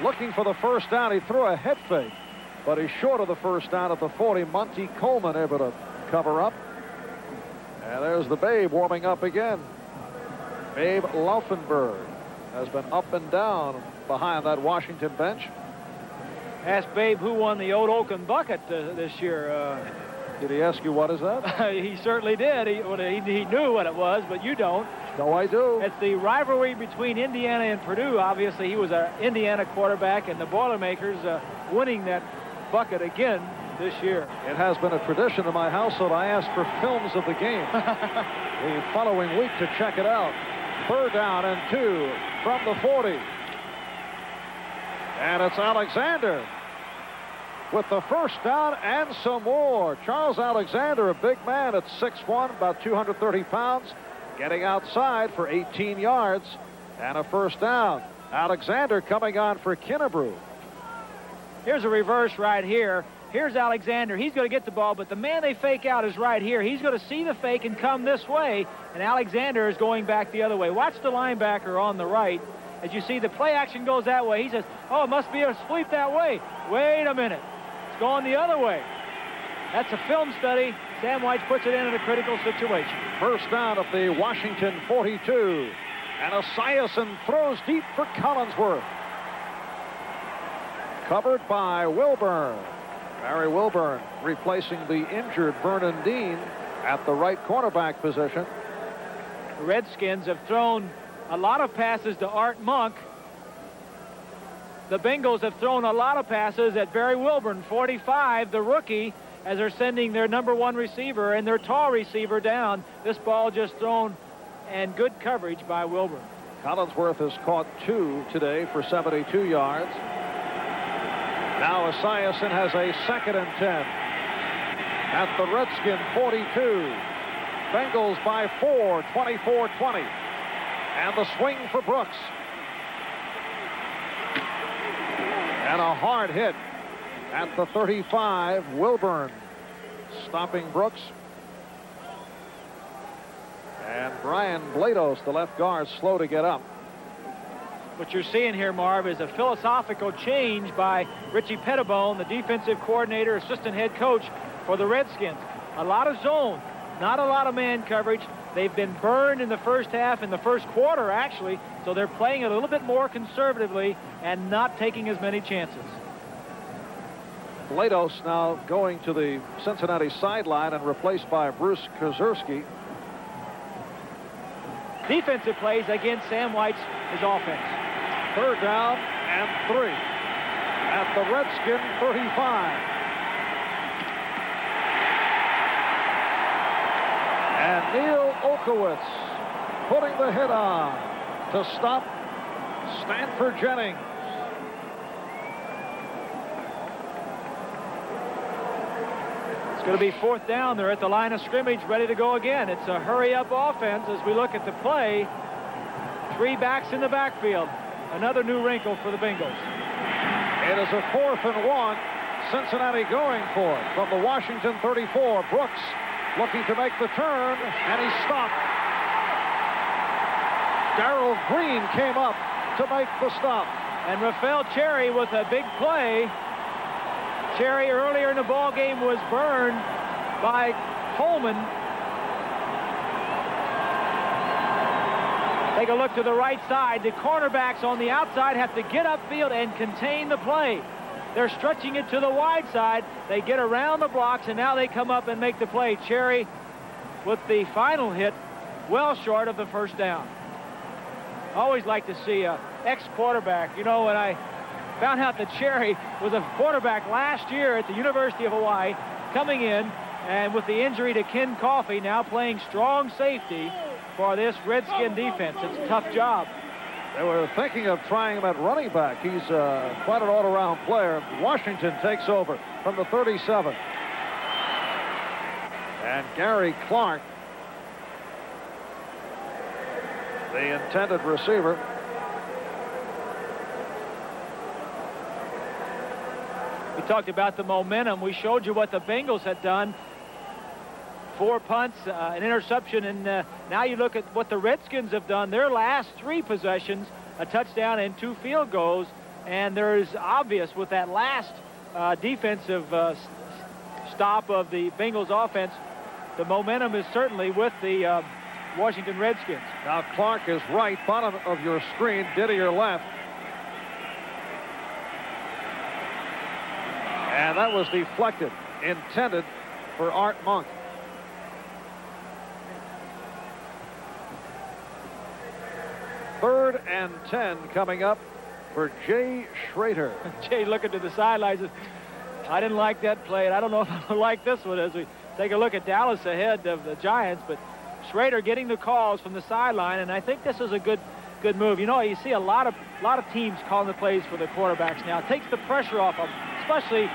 looking for the 1st down. He threw a head fake, but he's short of the 1st down at the 40. Monty Coleman able to cover up. And there's the Babe warming up again. Babe Laufenberg has been up and down behind that Washington bench. Ask Babe who won the Old Oaken Bucket this year. Did he ask you what is that? He certainly did. He knew what it was, but you don't. No, I do. It's the rivalry between Indiana and Purdue. Obviously, he was an Indiana quarterback, and the Boilermakers winning that bucket again this year. It has been a tradition in my household. I ask for films of the game the following week to check it out. 3rd down and 2 from the 40. And it's Alexander with the 1st down and some more. Charles Alexander, a big man at 6'1", about 230 pounds, getting outside for 18 yards and a 1st down. Alexander coming on for Kinnebrew. Here's a reverse right here. Here's Alexander. He's going to get the ball, but the man they fake out is right here. He's going to see the fake and come this way, and Alexander is going back the other way. Watch the linebacker on the right. As you see, the play action goes that way. He says, oh, it must be a sweep that way. Wait a minute. It's going the other way. That's a film study. Sam White puts it in a critical situation. First down at the Washington 42. And Esiason throws deep for Collinsworth. Covered by Wilburn. Barry Wilburn replacing the injured Vernon Dean at the right cornerback position. The Redskins have thrown a lot of passes to Art Monk. The Bengals have thrown a lot of passes at Barry Wilburn, 45, the rookie, as they're sending their #1 receiver and their tall receiver down. This ball just thrown, and good coverage by Wilburn. Collinsworth has caught 2 today for 72 yards. Now Esiason has a 2nd and 10 at the Redskin 42. Bengals by 4, 24-20. And the swing for Brooks. And a hard hit at the 35. Wilburn stopping Brooks. And Brian Blados, the left guard, slow to get up. What you're seeing here, Marv, is a philosophical change by Richie Pettibone, the defensive coordinator, assistant head coach for the Redskins. A lot of zone, not a lot of man coverage. They've been burned in the first half, in the first quarter, actually, so they're playing it a little bit more conservatively and not taking as many chances. Blados now going to the Cincinnati sideline and replaced by Bruce Kozerski. Defensive plays against Sam White's his offense. 3rd down and 3 at the Redskin 35. And Neil Okowitz putting the hit on to stop Stanford Jennings. It's going to be 4th down. They're at the line of scrimmage, ready to go again. It's a hurry-up offense as we look at the play. 3 backs in the backfield. Another new wrinkle for the Bengals. It is a 4th and 1. Cincinnati going for it from the Washington 34. Brooks looking to make the turn, and he stopped. Darrell Green came up to make the stop. And Rafael Cherry with a big play. Cherry earlier in the ball game was burned by Coleman. Take a look to the right side. The cornerbacks on the outside have to get upfield and contain the play. They're stretching it to the wide side. They get around the blocks, and now they come up and make the play. Cherry with the final hit, well short of the first down. I always like to see a ex-quarterback. You know, when I found out that Cherry was a quarterback last year at the University of Hawaii, coming in, and with the injury to Ken Coffey, now playing strong safety for this Redskin defense. It's a tough job. They were thinking of trying him at running back. He's quite an all-around player. Washington takes over from the 37. And Gary Clark, the intended receiver. We talked about the momentum. We showed you what the Bengals had done. 4 punts, an interception, and now you look at what the Redskins have done. Their last 3 possessions, a touchdown and 2 field goals, and there's obvious with that last defensive stop of the Bengals offense, the momentum is certainly with the Washington Redskins. Now Clark is right, bottom of your screen, Didier left. And that was deflected, intended for Art Monk. Third and 10 coming up for Jay Schrader. Jay looking to the sidelines. I didn't like that play, and I don't know if I like this one as we take a look at Dallas ahead of the Giants, but Schrader getting the calls from the sideline, and I think this is a good move. You know, you see a lot of teams calling the plays for the quarterbacks now. It takes the pressure off them, especially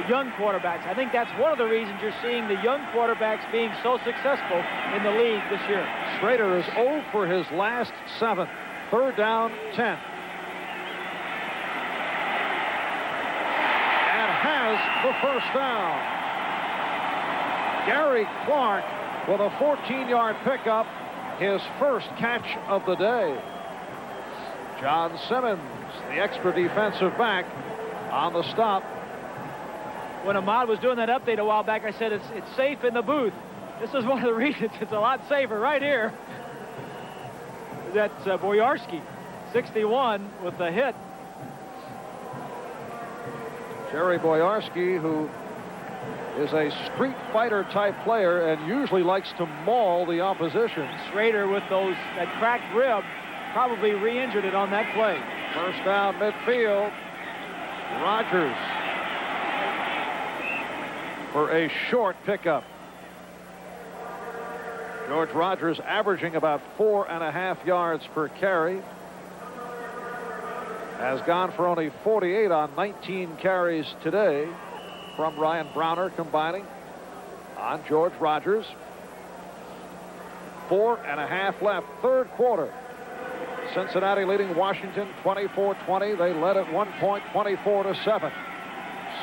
young quarterbacks. I think that's one of the reasons you're seeing the young quarterbacks being so successful in the league this year. Schrader is 0 for his last 7. 3rd down, 10. And has the first down. Gary Clark with a 14-yard pickup, his first catch of the day. John Simmons, the extra defensive back, on the stop. When Ahmad was doing that update a while back, I said it's safe in the booth. This is one of the reasons it's a lot safer right here. That's Boyarsky, 61, with the hit. Jerry Boyarsky, who is a street fighter type player and usually likes to maul the opposition. Schrader with that cracked rib probably re-injured it on that play. First down midfield. Rodgers for a short pickup. George Rodgers averaging about 4.5 yards per carry. Has gone for only 48 on 19 carries today from Ryan Browner combining on George Rodgers. 4.5 left, third quarter. Cincinnati leading Washington 24-20. They led at one point 24-7.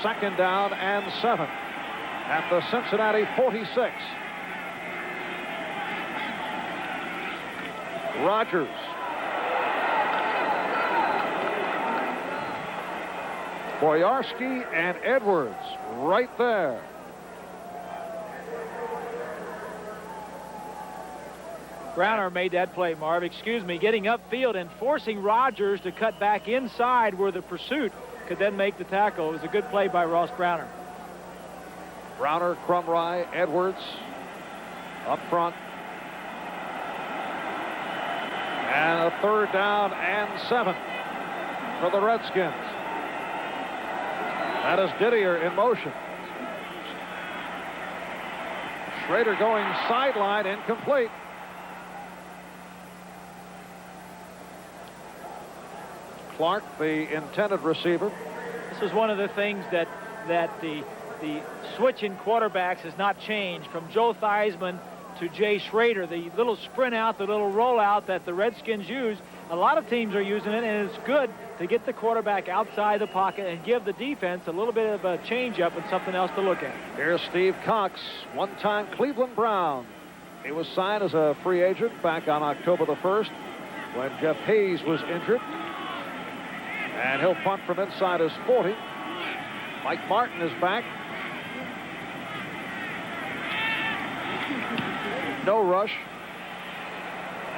Second down and 7 at the Cincinnati 46. Rodgers. Boyarsky and Edwards right there. Browner made that play, Marv. Excuse me, getting upfield and forcing Rodgers to cut back inside where the pursuit could then make the tackle. It was a good play by Ross Browner. Browner, Crumry, Edwards up front. And a third down and 7 for the Redskins. That is Didier in motion. Schrader going sideline, incomplete. Clark, the intended receiver. This is one of the things that the switch in quarterbacks has not changed from Joe Theismann to Jay Schrader. The little sprint out, the little rollout that the Redskins use, a lot of teams are using it, and it's good to get the quarterback outside the pocket and give the defense a little bit of a change-up and something else to look at. Here's Steve Cox, one-time Cleveland Brown. He was signed as a free agent back on October the 1st when Jeff Hayes was injured. And he'll punt from inside his 40. Mike Martin is back. No rush.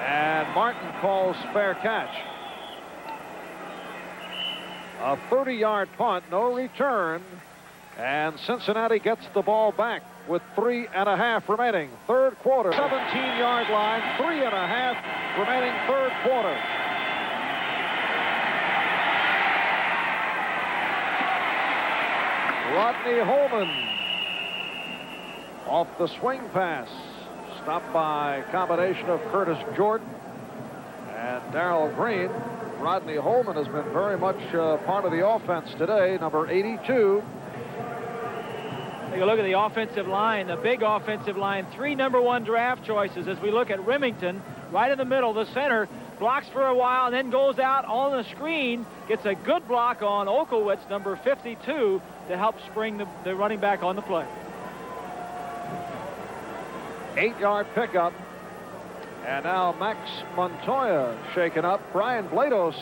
And Martin calls fair catch. A 30-yard punt, no return. And Cincinnati gets the ball back with 3.5 remaining. Third quarter, 17-yard line, 3.5 remaining third quarter. Rodney Holman off the swing pass. Stopped by a combination of Curtis Jordan and Darrell Green. Rodney Holman has been very much part of the offense today, number 82. Take a look at the offensive line, the big offensive line. 3 number 1 draft choices as we look at Remington, right in the middle, the center. Blocks for a while and then goes out on the screen. Gets a good block on Okolwitz, number 52, to help spring the running back on the play. 8-yard pickup. And now Max Montoya shaken up. Brian Blados,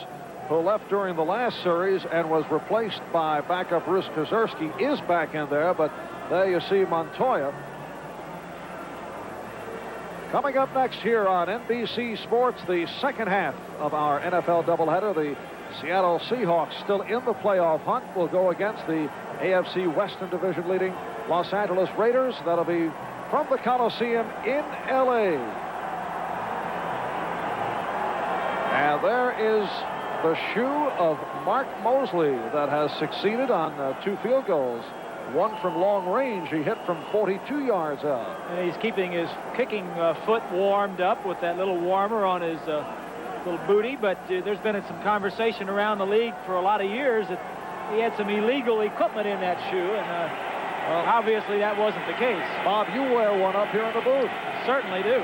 who left during the last series and was replaced by backup Bruce Kozerski, is back in there, but there you see Montoya. Coming up next here on NBC Sports, the second half of our NFL doubleheader. The Seattle Seahawks still in the playoff hunt will go against the AFC Western Division leading Los Angeles Raiders. That'll be from the Coliseum in L.A. And there is the shoe of Mark Mosley that has succeeded on 2 field goals. One from long range. He hit from 42 yards out. And he's keeping his kicking foot warmed up with that little warmer on his little booty. But there's been some conversation around the league for a lot of years that he had some illegal equipment in that shoe. And well, obviously that wasn't the case. Bob, you wear one up here in the booth. Certainly do.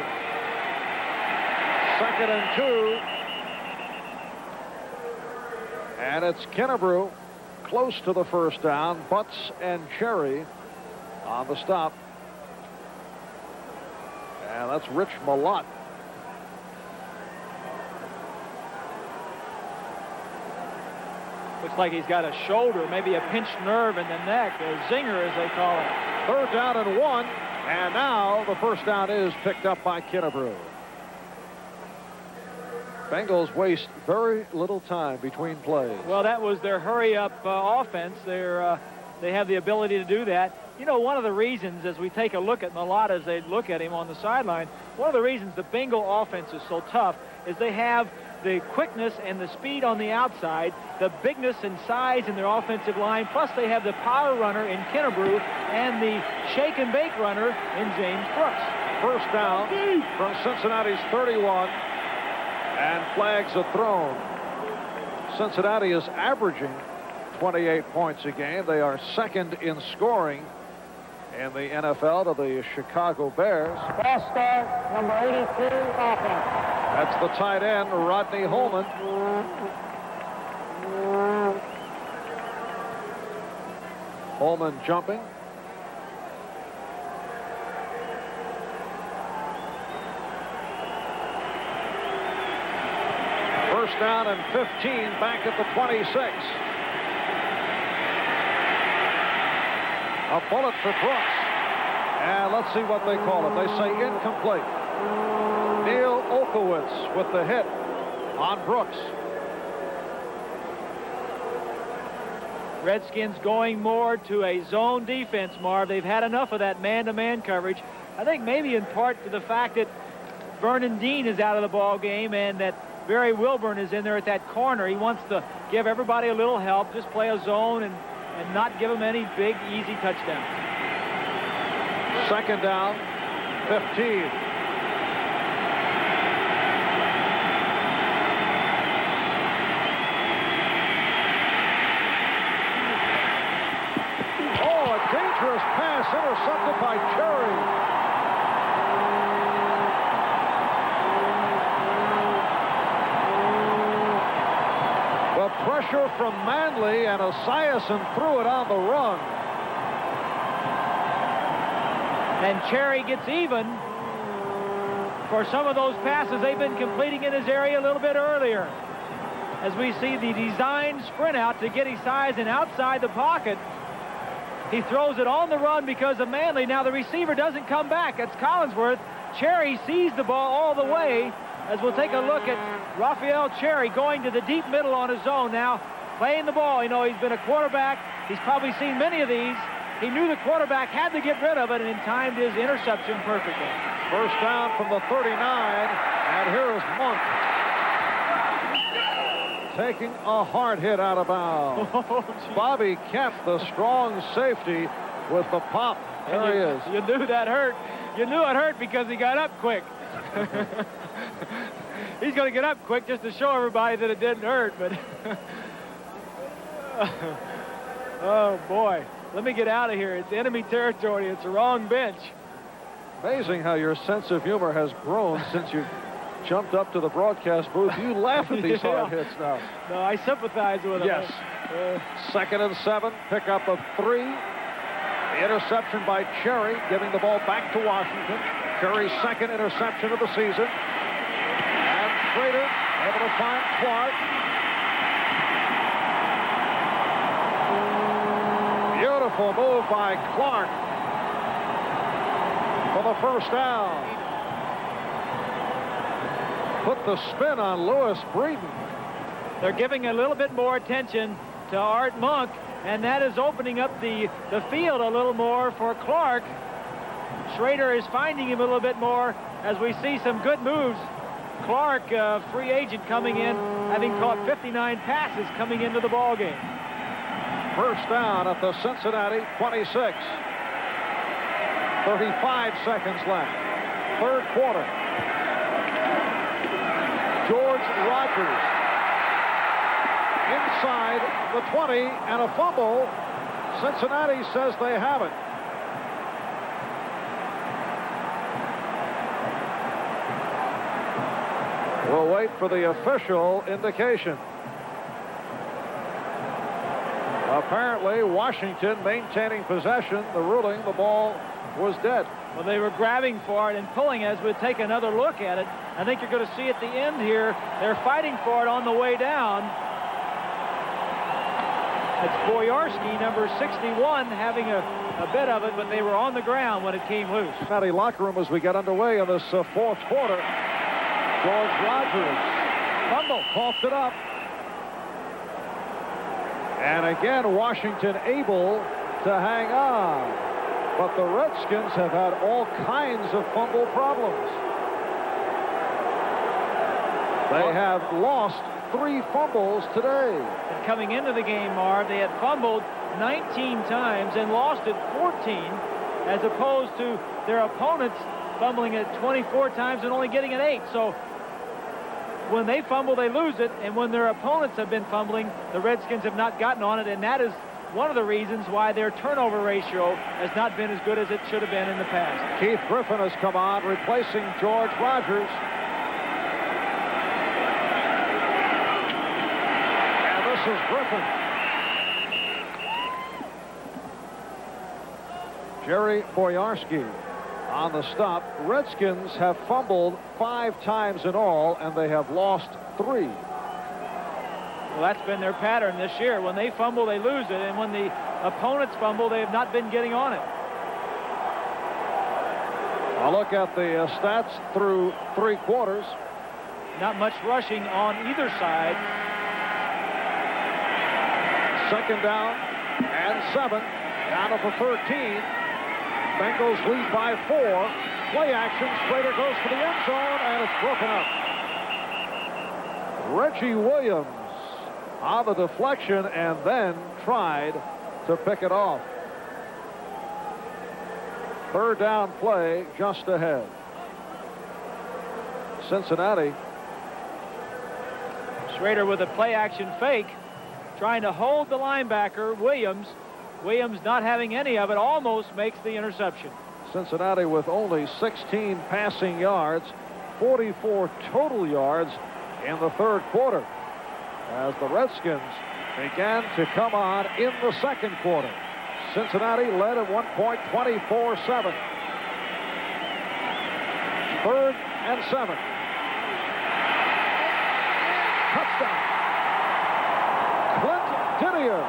2nd and 2. And it's Kennebrew. close to the first down. Butts and Cherry on the stop. And that's Rich Malott. Looks like he's got a shoulder, maybe a pinched nerve in the neck, a zinger as they call it. 3rd down and 1. And now the first down is picked up by Killebrew. Bengals waste very little time between plays. Well, that was their hurry-up offense. They have the ability to do that. You know, one of the reasons, as we take a look at Malott as they look at him on the sideline, one of the reasons the Bengal offense is so tough is they have the quickness and the speed on the outside, the bigness and size in their offensive line, plus they have the power runner in Killebrew and the shake and bake runner in James Brooks. First down from Cincinnati's 31, and flags are thrown. Cincinnati is averaging 28 points a game. They are second in scoring in the NFL to the Chicago Bears. False start, number 82, offense. That's the tight end, Rodney Holman. Holman jumping. First down and 15 back at the 26. A bullet for Brooks. And let's see what they call it. They say incomplete. Neil Olkowitz with the hit on Brooks. Redskins going more to a zone defense, Marv. They've had enough of that man-to-man coverage. I think maybe in part to the fact that Vernon Dean is out of the ball game and that Barry Wilburn is in there at that corner. He wants to give everybody a little help, just play a zone and not give them any big, easy touchdowns. 2nd down, 15. Oh, a dangerous pass intercepted by Cherry. The pressure from Manley, and Esiason threw it on the run. And Cherry gets even for some of those passes they've been completing in his area a little bit earlier. As we see the designed sprint out to get Esiason outside the pocket. He throws it on the run because of Manley. Now the receiver doesn't come back. That's Collinsworth. Cherry sees the ball all the way. As we'll take a look at Raphael Cherry going to the deep middle on his own now, playing the ball. You know, he's been a quarterback. He's probably seen many of these. He knew the quarterback had to get rid of it and timed his interception perfectly. First down from the 39, and here is Monk taking a hard hit out of bounds. Bobby Kemp, the strong safety, with the pop. There he is. You knew that hurt. You knew it hurt because he got up quick. He's going to get up quick just to show everybody that it didn't hurt, but oh boy, let me get out of here. It's enemy territory. It's the wrong bench. Amazing how your sense of humor has grown since you jumped up to the broadcast booth. You laugh at these hard hits now. No, I sympathize with him. Yes. 2nd and 7, pick up of 3. The interception by Cherry, giving the ball back to Washington. Cherry's 2nd interception of the season. And Schrader able to find Clark. Beautiful move by Clark for the first down. Put the spin on Lewis Breeden. They're giving a little bit more attention to Art Monk, and that is opening up the field a little more for Clark. Schrader is finding him a little bit more as we see some good moves. Clark, free agent coming in, having caught 59 passes coming into the ball game. First down at the Cincinnati 26. 35 seconds left. 3rd quarter. George Rogers inside the 20 and a fumble. Cincinnati says they have it. We'll wait for the official indication. Apparently, Washington maintaining possession. The ruling, the ball was dead. Well, they were grabbing for it and pulling as we take another look at it. I think you're going to see at the end here, they're fighting for it on the way down. It's Boyarsky, number 61, having a bit of it, but they were on the ground when it came loose. Cincinnati locker room as we get underway in this fourth quarter. George Rogers, fumble, coughed it up. And again, Washington able to hang on. But the Redskins have had all kinds of fumble problems. They have lost 3 fumbles today. And coming into the game, Marv, they had fumbled 19 times and lost it 14, as opposed to their opponents fumbling it 24 times and only getting it 8. So when they fumble, they lose it, and when their opponents have been fumbling, the Redskins have not gotten on it, and that is one of the reasons why their turnover ratio has not been as good as it should have been in the past. Keith Griffin has come on, replacing George Rogers. And this is Griffin. Jerry Boyarsky on the stop. Redskins have fumbled 5 times in all, and they have lost 3. Well, that's been their pattern this year. When they fumble, they lose it, and when the opponents fumble, they have not been getting on it. I'll look at the stats through 3 quarters. Not much rushing on either side. 2nd down and 7. Down to the 13. Bengals lead by 4. Play action. Schrader goes for the end zone, and it's broken up. Reggie Williams on the deflection and then tried to pick it off. 3rd down play just ahead. Cincinnati. Schrader with a play action fake, trying to hold the linebacker, Williams. Williams not having any of it, almost makes the interception. Cincinnati with only 16 passing yards, 44 total yards in the 3rd quarter, as the Redskins began to come on in the 2nd quarter. Cincinnati led at one point 24-7. 3rd and 7. Touchdown. Clint Didier.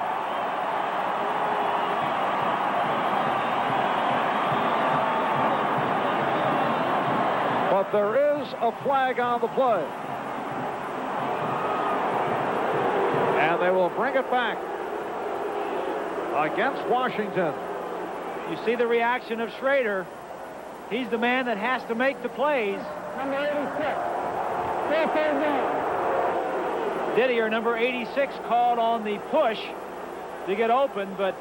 But there is a flag on the play. And they will bring it back against Washington. You see the reaction of Schrader. He's the man that has to make the plays. Number 86. Full third down. Didier, number 86, called on the push to get open, but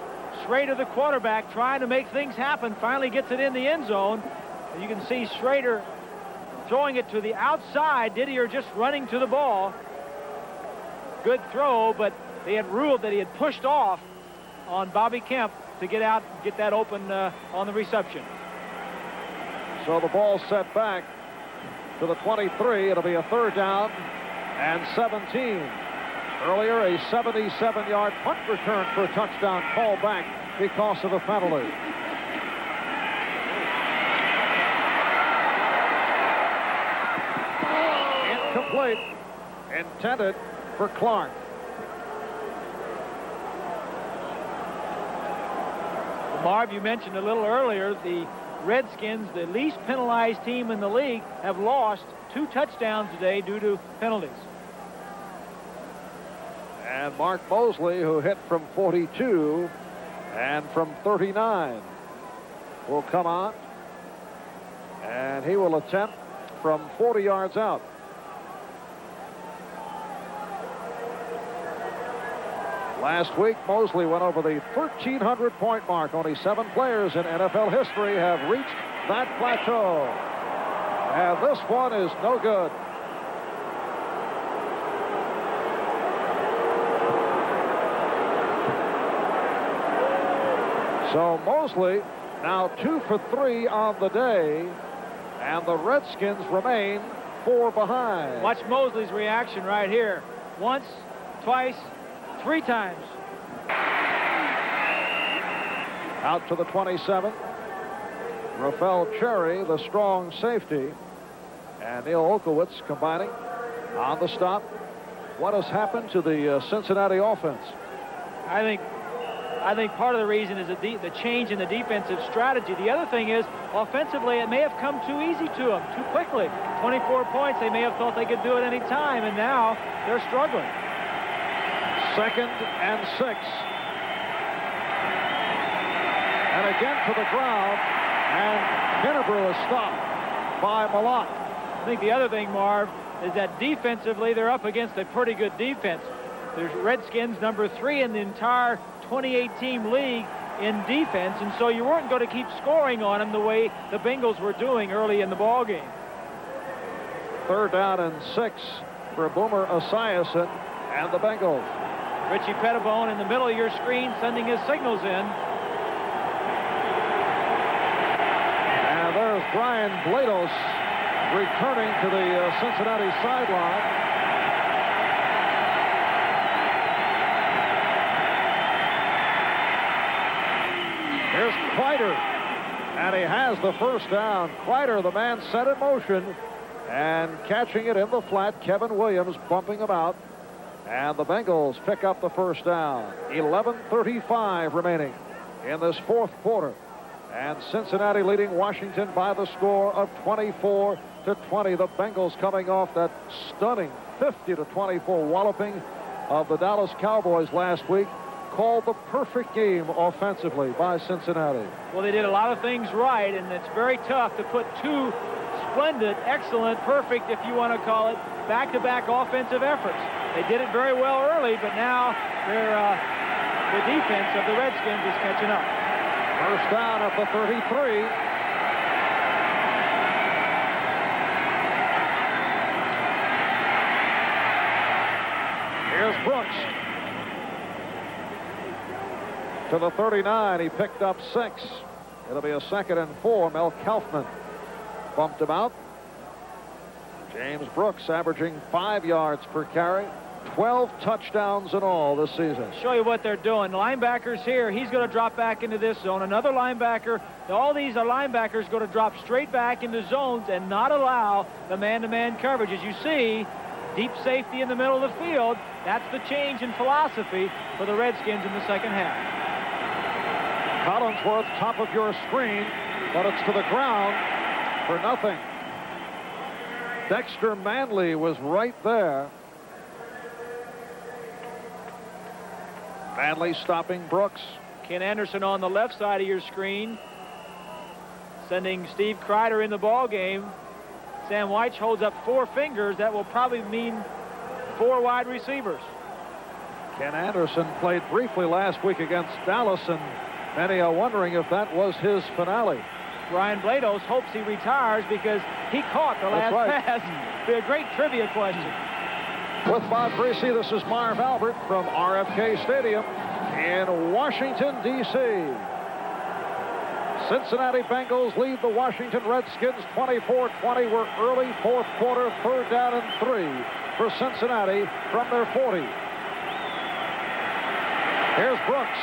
Schrader, the quarterback, trying to make things happen, finally gets it in the end zone. And you can see Schrader throwing it to the outside. Didier just running to the ball. Good throw, but they had ruled that he had pushed off on Bobby Kemp to get out, get that open on the reception. So the ball set back to the 23. It'll be a 3rd down and 17. Earlier, a 77-yard punt return for a touchdown called back because of the penalty. Incomplete. Intended for Clark. Marv, you mentioned a little earlier, the Redskins, the least penalized team in the league, have lost 2 touchdowns today due to penalties. And Mark Mosley, who hit from 42 and from 39, will come on. And he will attempt from 40 yards out. Last week, Mosley went over the 1,300-point mark. Only 7 players in NFL history have reached that plateau. And this one is no good. So Mosley now 2 for 3 on the day, and the Redskins remain 4 behind. Watch Mosley's reaction right here. Once, twice, 3 times. Out to the 27. Rafael Cherry, the strong safety, and Neil Olkowitz combining on the stop. What has happened to the Cincinnati offense? I think part of the reason is the change in the defensive strategy. The other thing is, offensively, it may have come too easy to them, too quickly. 24 points, they may have thought they could do it any time, and now they're struggling. 2nd and 6. And again to the ground, and Kennebrew is stopped by Malott. I think the other thing, Marv, is that defensively they're up against a pretty good defense. There's Redskins number 3 in the entire 28-team league in defense, and so you weren't going to keep scoring on them the way the Bengals were doing early in the ball game. 3rd down and 6 for Boomer Esiason and the Bengals. Richie Pettibone in the middle of your screen sending his signals in. And there's Brian Blados returning to the Cincinnati sideline. Here's Kreider, and he has the first down. Kreider, the man set in motion, and catching it in the flat. Kevin Williams bumping him out, and the Bengals pick up the first down. 11:35 remaining in this 4th quarter, and Cincinnati leading Washington by the score of 24-20. The Bengals coming off that stunning 50-24 walloping of the Dallas Cowboys last week. Called the perfect game offensively by Cincinnati. Well, they did a lot of things right, and it's very tough to put 2 splendid, excellent, perfect, if you want to call it, back-to-back offensive efforts. They did it very well early, but now the defense of the Redskins is catching up. First down at the 33. Here's Brooks. To the 39, he picked up 6. It'll be a 2nd and 4. Mel Kaufman bumped him out. James Brooks averaging 5 yards per carry. 12 touchdowns in all this season. Show you what they're doing. Linebackers here. He's going to drop back into this zone. Another linebacker. All these are linebackers going to drop straight back into zones and not allow the man-to-man coverage. As you see, deep safety in the middle of the field. That's the change in philosophy for the Redskins in the second half. Collinsworth, top of your screen, but it's to the ground for nothing. Dexter Manley was right there. Manley stopping Brooks. Ken Anderson on the left side of your screen, sending Steve Kreider in the ball game. Sam White holds up 4 fingers. That will probably mean 4 wide receivers. Ken Anderson played briefly last week against Dallas, and many are wondering if that was his finale. Brian Blados hopes he retires because he caught the last pass. Be a great trivia question. With Bob Greasy, this is Marv Albert from RFK Stadium in Washington, D.C. Cincinnati Bengals lead the Washington Redskins 24-20. We're early 4th quarter, 3rd down and 3 for Cincinnati from their 40. Here's Brooks.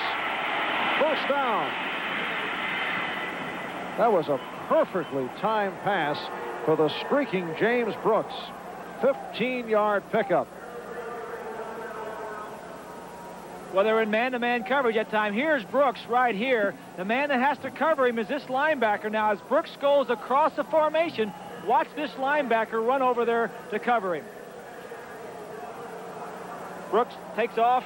First down. That was a perfectly timed pass for the streaking James Brooks. 15-yard pickup. Well, they're in man-to-man coverage at time. Here's Brooks right here. The man that has to cover him is this linebacker. Now, as Brooks goes across the formation, watch this linebacker run over there to cover him. Brooks takes off.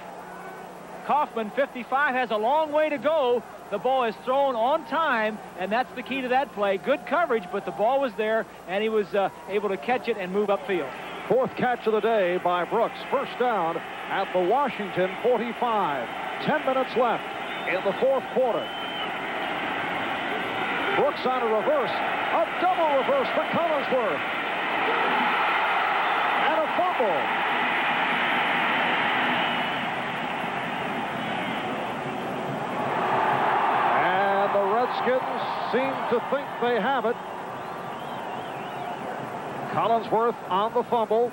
Kaufman, 55, has a long way to go. The ball is thrown on time, and that's the key to that play. Good coverage, but the ball was there, and he was able to catch it and move upfield. 4th catch of the day by Brooks. First down at the Washington 45. 10 minutes left in the 4th quarter. Brooks on a reverse. A double reverse for Collinsworth. And a fumble. Redskins seem to think they have it. Collinsworth on the fumble.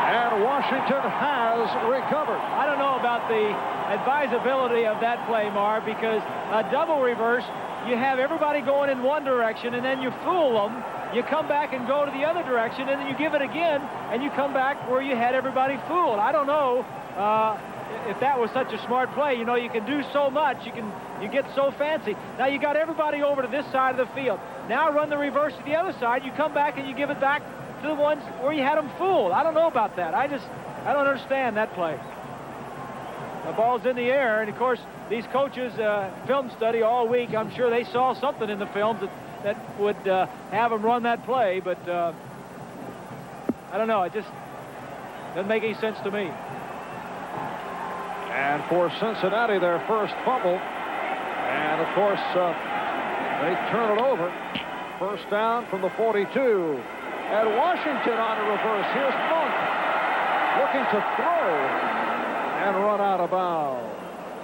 And Washington has recovered. I don't know about the advisability of that play, Marv, because a double reverse, you have everybody going in one direction, and then you fool them. You come back and go to the other direction, and then you give it again, and you come back where you had everybody fooled. I don't know if that was such a smart play. You know, you can do so much. You get so fancy. Now you got everybody over to this side of the field. Now run the reverse to the other side. You come back and you give it back to the ones where you had them fooled. I don't know about that. I don't understand that play. The ball's in the air, and of course, these coaches film study all week. I'm sure they saw something in the films that would have them run that play, but I don't know. It just doesn't make any sense to me. And for Cincinnati, their first fumble. And, of course, they turn it over. First down from the 42. And Washington on a reverse. Here's Monk looking to throw and run out of bounds.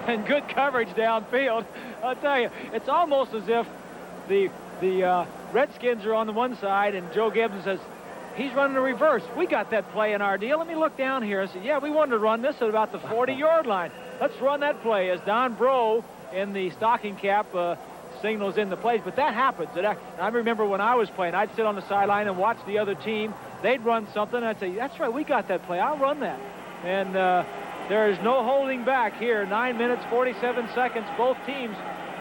And good coverage downfield. I'll tell you, it's almost as if the Redskins are on the one side, and Joe Gibbs says, he's running a reverse. We got that play in our deal. Let me look down here and say, yeah, we wanted to run this at about the 40-yard line. Let's run that play as Don Bro in the stocking cap signals in the plays. But that happens. I remember when I was playing, I'd sit on the sideline and watch the other team. They'd run something, and I'd say, that's right, we got that play. I'll run that. And there is no holding back here. 9 minutes, 47 seconds. Both teams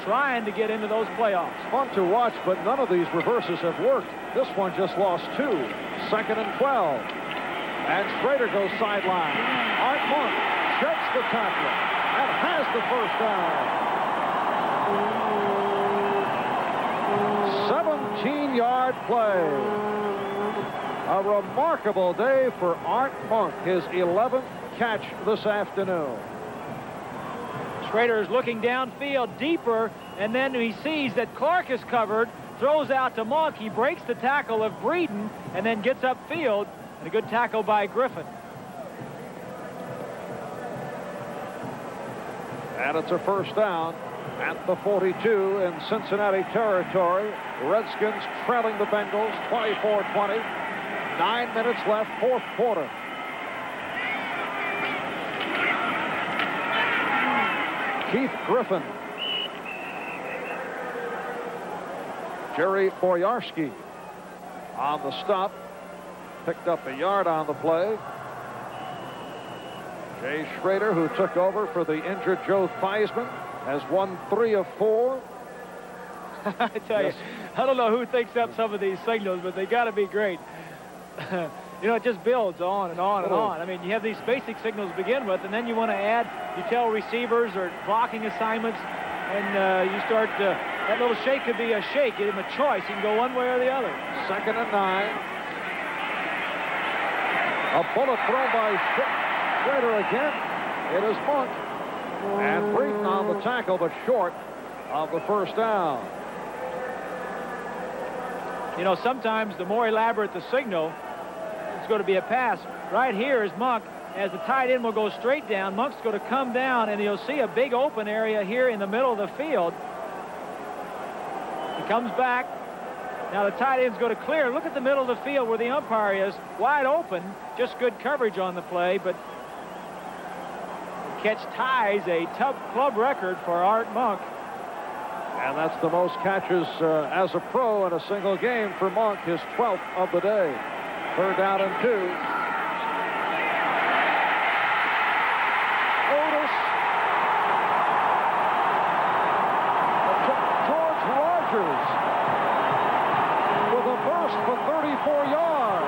trying to get into those playoffs. Fun to watch, but none of these reverses have worked. This one just lost 2. 2nd and 12. And Schrader goes sideline. Art Monk checks the tackler and has the first down. 17-yard play. A remarkable day for Art Monk, his 11th catch this afternoon. Schrader is looking downfield deeper, and then he sees that Clark is covered, throws out to Monk. He breaks the tackle of Breeden and then gets upfield. And a good tackle by Griffin. And it's a first down at the 42 in Cincinnati territory. Redskins trailing the Bengals 24-20. 9 minutes left, fourth quarter. Keith Griffin. Jerry Boyarsky on the stop. Picked up a yard on the play. Jay Schrader, who took over for the injured Joe Theismann, has won 3 of 4. I tell you, I don't know who thinks up some of these signals, but they got to be great. You know, it just builds on and on and on. I mean, you have these basic signals to begin with, and then you want to add, you tell receivers or blocking assignments, and you start, that little shake could be a shake. Give him a choice. You can go one way or the other. 2nd and 9. A bullet thrown by Schrader again. It is Monk. And Breeden on the tackle, but short of the first down. You know, sometimes the more elaborate the signal, it's going to be a pass. Right here is Monk. As the tight end will go straight down, Monk's going to come down, and you'll see a big open area here in the middle of the field. He comes back. Now the tight end's going to clear. Look at the middle of the field where the umpire is, wide open. Just good coverage on the play, but the catch ties a club record for Art Monk. And that's the most catches as a pro in a single game for Monk, his 12th of the day. 3rd down and 2. Otis. George Rogers with a burst for 34 yards.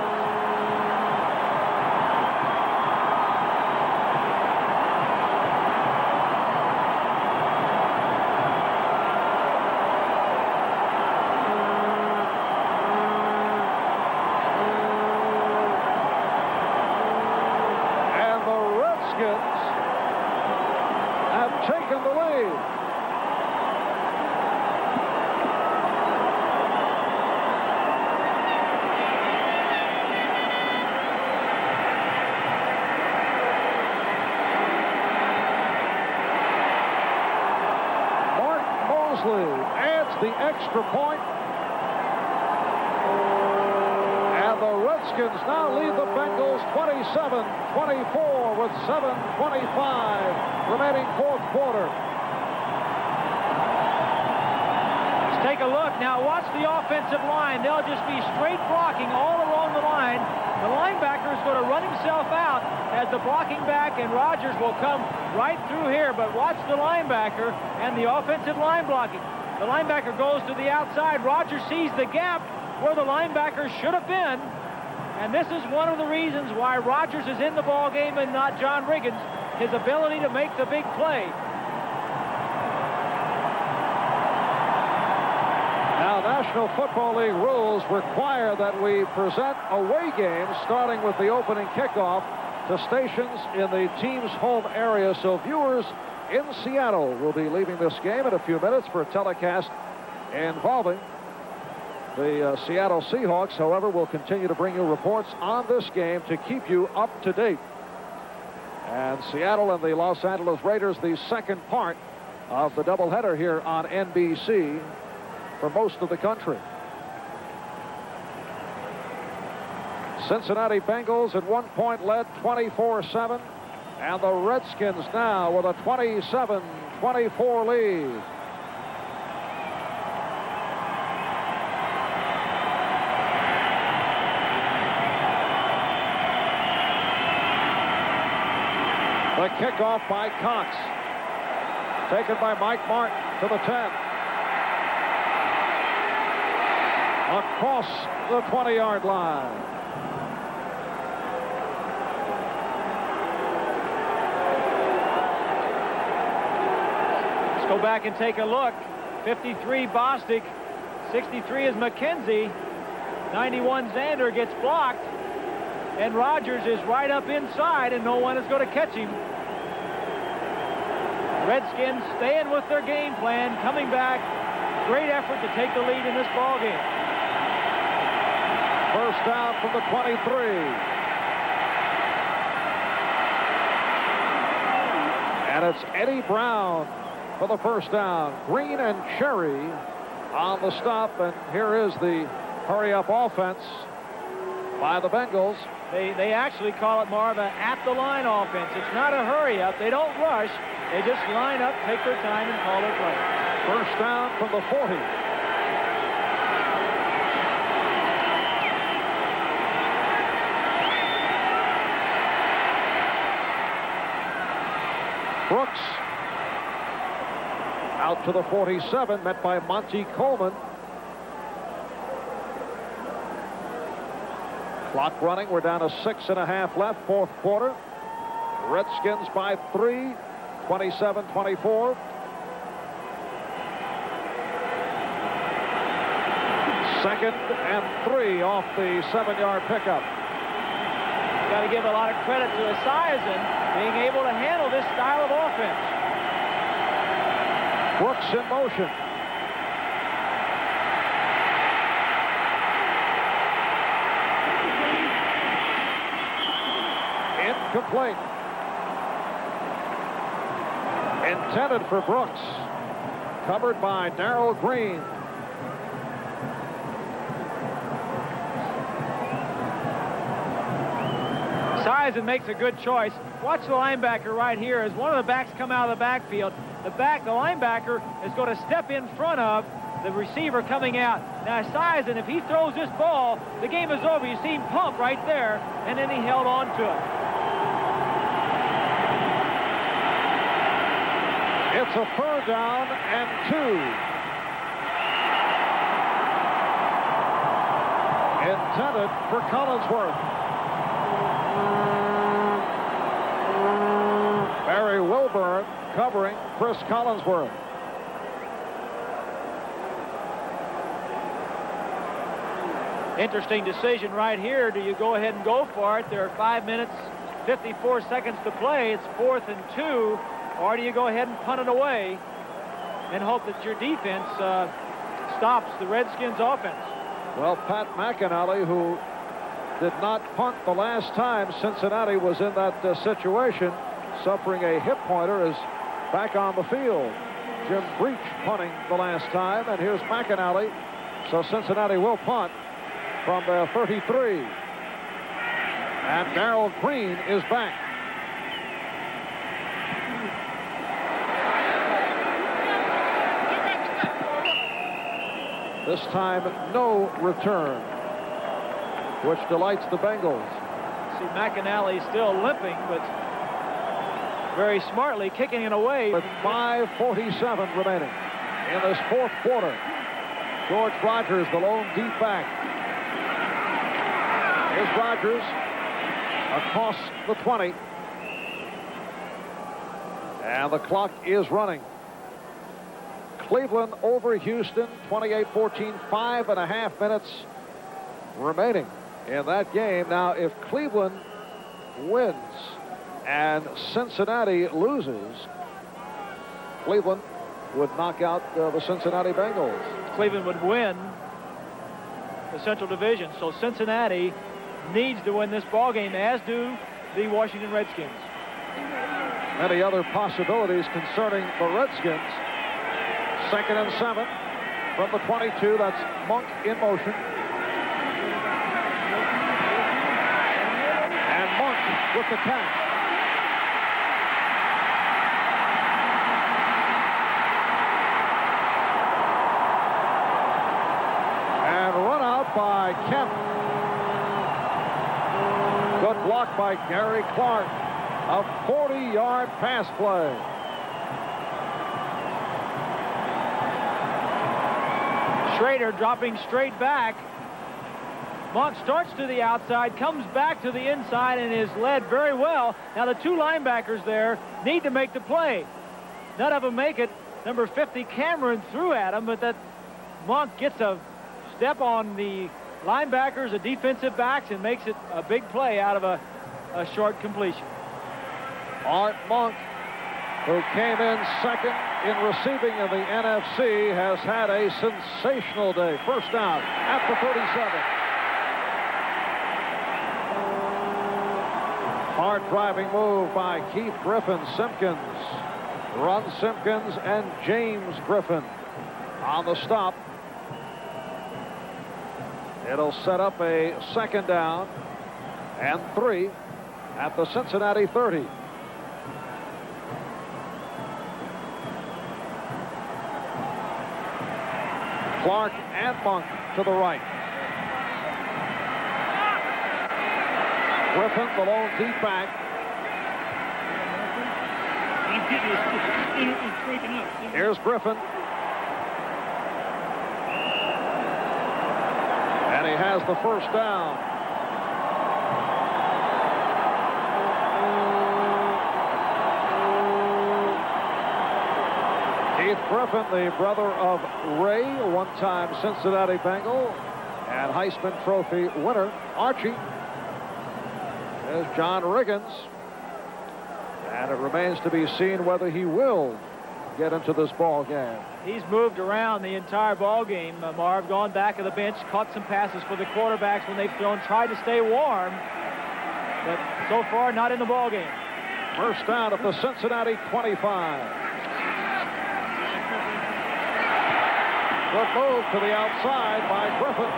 Have taken the lead. Mark Mosley adds the extra point. And the Redskins Redskins now lead the Bengals 27-24 with 7:25 remaining fourth quarter. Let's take a look. Now watch the offensive line. They'll just be straight blocking all along the line. The linebacker is going to run himself out as the blocking back, and Rodgers will come right through here. But watch the linebacker and the offensive line blocking. The linebacker goes to the outside. Rodgers sees the gap where the linebacker should have been. And this is one of the reasons why Rodgers is in the ball game and not John Riggins, his ability to make the big play. Now, National Football League rules require that we present away games starting with the opening kickoff to stations in the team's home area. So viewers in Seattle will be leaving this game in a few minutes for a telecast involving the Seattle Seahawks. However, we'll continue to bring you reports on this game to keep you up to date. And Seattle and the Los Angeles Raiders, the second part of the doubleheader here on NBC for most of the country. Cincinnati Bengals at one point led 24-7, and the Redskins now with a 27-24 lead. The kickoff by Cox, taken by Mike Martin to the 10. Across the 20-yard line. Let's go back and take a look. 53 Bostic, 63 is McKenzie, 91 Zander gets blocked, and Rodgers is right up inside, and no one is going to catch him. Redskins staying with their game plan, coming back. Great effort to take the lead in this ball game. First down from the 23. And it's Eddie Brown for the first down. Green and Cherry on the stop, and here is the hurry-up offense by the Bengals. They actually call it more of an at-the-line offense. It's not a hurry-up. They don't rush. They just line up, take their time, and call their play. First down from the 40. Brooks out to the 47, met by Monty Coleman. Clock running. We're down to 6.5 left, fourth quarter. Redskins by 3, 27-24. Second and 3 off the 7-yard pickup. Got to give a lot of credit to Esiason being able to handle this style of offense. Brooks in motion. Incomplete. Intended for Brooks. Covered by Darrell Green. Esiason makes a good choice. Watch the linebacker right here as one of the backs come out of the backfield. The linebacker is going to step in front of the receiver coming out. Now Esiason, if he throws this ball, the game is over. You see him pump right there, and then he held on to it. It's a third down and 2. Intended for Collinsworth. Barry Wilburn covering Chris Collinsworth. Interesting decision right here. Do you go ahead and go for it? There are 5 minutes, 54 seconds to play. It's 4th and 2. Or do you go ahead and punt it away and hope that your defense stops the Redskins offense? Well, Pat McAnally, who did not punt the last time Cincinnati was in that situation, suffering a hip pointer, is back on the field. Jim Breach punting the last time, and here's McAnally. So Cincinnati will punt from the 33. And Darrell Green is back. This time, no return, which delights the Bengals. See, McAnally still limping, but very smartly kicking it away. With 5:47 remaining in this fourth quarter. George Rogers, the lone deep back. Here's Rogers across the 20. And the clock is running. Cleveland over Houston, 28-14, 5.5 minutes remaining in that game. Now, if Cleveland wins and Cincinnati loses, Cleveland would knock out the Cincinnati Bengals. Cleveland would win the Central Division, so Cincinnati needs to win this ball game, as do the Washington Redskins. Many other possibilities concerning the Redskins. 2nd and 7 from the 22. That's Monk in motion. And Monk with the catch. And run out by Kemp. Good block by Gary Clark. A 40-yard pass play. Schrader dropping straight back. Monk starts to the outside, comes back to the inside, and is led very well. Now the two linebackers there need to make the play. None of them make it. Number 50, Cameron, threw at him, but that Monk gets a step on the linebackers, the defensive backs, and makes it a big play out of a short completion. Art Monk, who came in second in receiving in the NFC, has had a sensational day. First down at the 37. Hard driving move by Keith Griffin. Simpkins, Ron Simpkins, and James Griffin on the stop. It'll set up a 2nd down and 3 at the Cincinnati 30. Clark and Monk to the right. Griffin, the lone deep back. Here's Griffin. And he has the first down. Keith Griffin, the brother of Ray, one-time Cincinnati Bengal and Heisman Trophy winner. Archie. There's John Riggins. And it remains to be seen whether he will get into this ball game. He's moved around the entire ball game, Marv, gone back of the bench, caught some passes for the quarterbacks when they've thrown, tried to stay warm, but so far not in the ball game. First down at the Cincinnati 25. Good move to the outside by Griffin.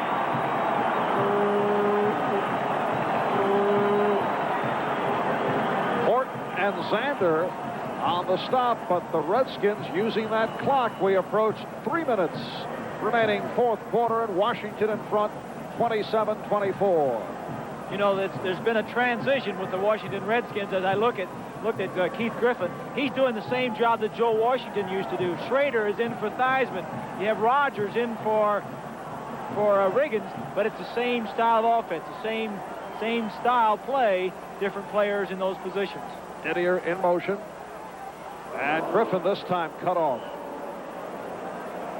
Horton and Zander on the stop, but the Redskins using that clock. We approach 3 minutes remaining fourth quarter, and Washington in front 27-24. You know, there's been a transition with the Washington Redskins. As I looked at Keith Griffin, he's doing the same job that Joe Washington used to do. Schrader is in for Theismann. You have Rogers in for Riggins, but it's the same style of offense, the same style play, different players in those positions. Didier in motion, and Griffin this time cut off.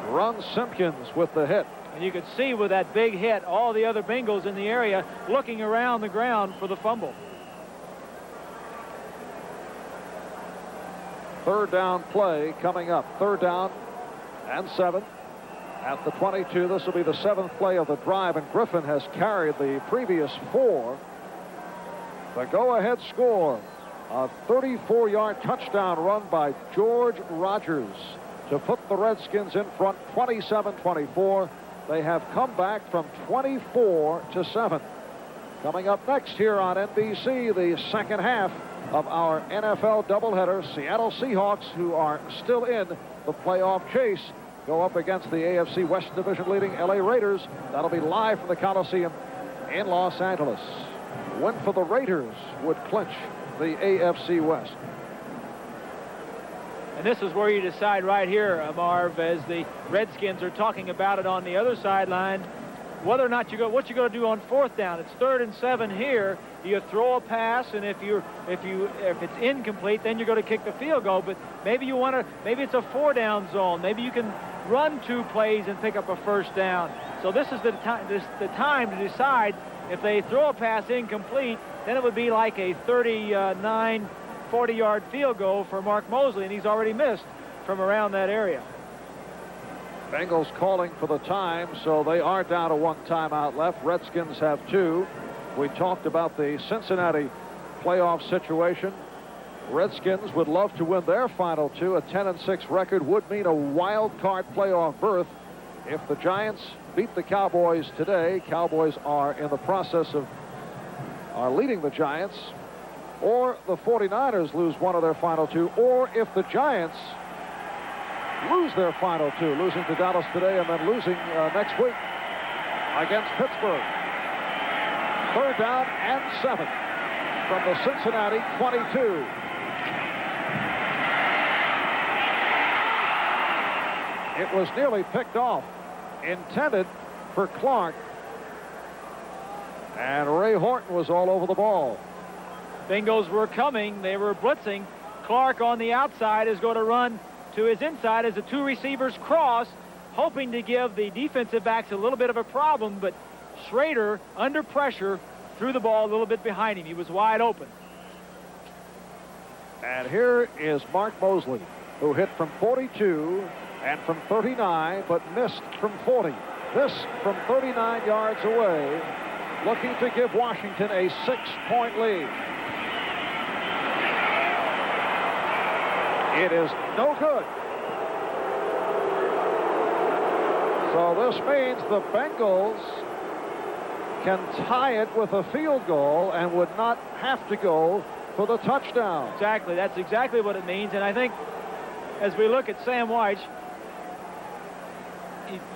Ron Simpkins with the hit. And you could see with that big hit, all the other Bengals in the area looking around the ground for the fumble. Third down play coming up. 3rd down and 7 at the 22. This will be the 7th play of the drive, and Griffin has carried the previous 4. The go-ahead score, a 34-yard touchdown run by George Rogers to put the Redskins in front 27-24. They have come back from 24-7. Coming up next here on NBC, the second half of our NFL doubleheader. Seattle Seahawks, who are still in the playoff chase, go up against the AFC West Division leading LA Raiders. That'll be live from the Coliseum in Los Angeles. Win for the Raiders would clinch the AFC West. And this is where you decide right here, Marv, as the Redskins are talking about it on the other sideline, whether or not what you're going to do on fourth down. It's 3rd and 7 here. You throw a pass, and if it's incomplete, then you're going to kick the field goal. But maybe maybe it's a 4-down zone. Maybe you can run 2 plays and pick up a first down. So this is the time to decide. If they throw a pass incomplete, then it would be like a 39, 40-yard field goal for Mark Mosley, and he's already missed from around that area. Bengals calling for the time, so they are down to 1 timeout left. Redskins have 2. We talked about the Cincinnati playoff situation. Redskins would love to win their final 2. A 10-6 record would mean a wild card playoff berth. If the Giants beat the Cowboys today, Cowboys are in the process of leading the Giants, or the 49ers lose one of their final 2, or if the Giants lose their final 2, losing to Dallas today and then losing next week against Pittsburgh. 3rd down and 7 from the Cincinnati 22. It was nearly picked off, intended for Clark, and Ray Horton was all over the ball. Bengals were coming. They were blitzing. Clark on the outside is going to run to his inside as the 2 receivers cross, hoping to give the defensive backs a little bit of a problem, but Schrader, under pressure, threw the ball a little bit behind him. He was wide open. And here is Mark Mosley, who hit from 42 and from 39, but missed from 40. This from 39 yards away, looking to give Washington a 6-point lead. It is no good. So this means the Bengals can tie it with a field goal and would not have to go for the touchdown. Exactly. That's exactly what it means. And I think as we look at Sam White,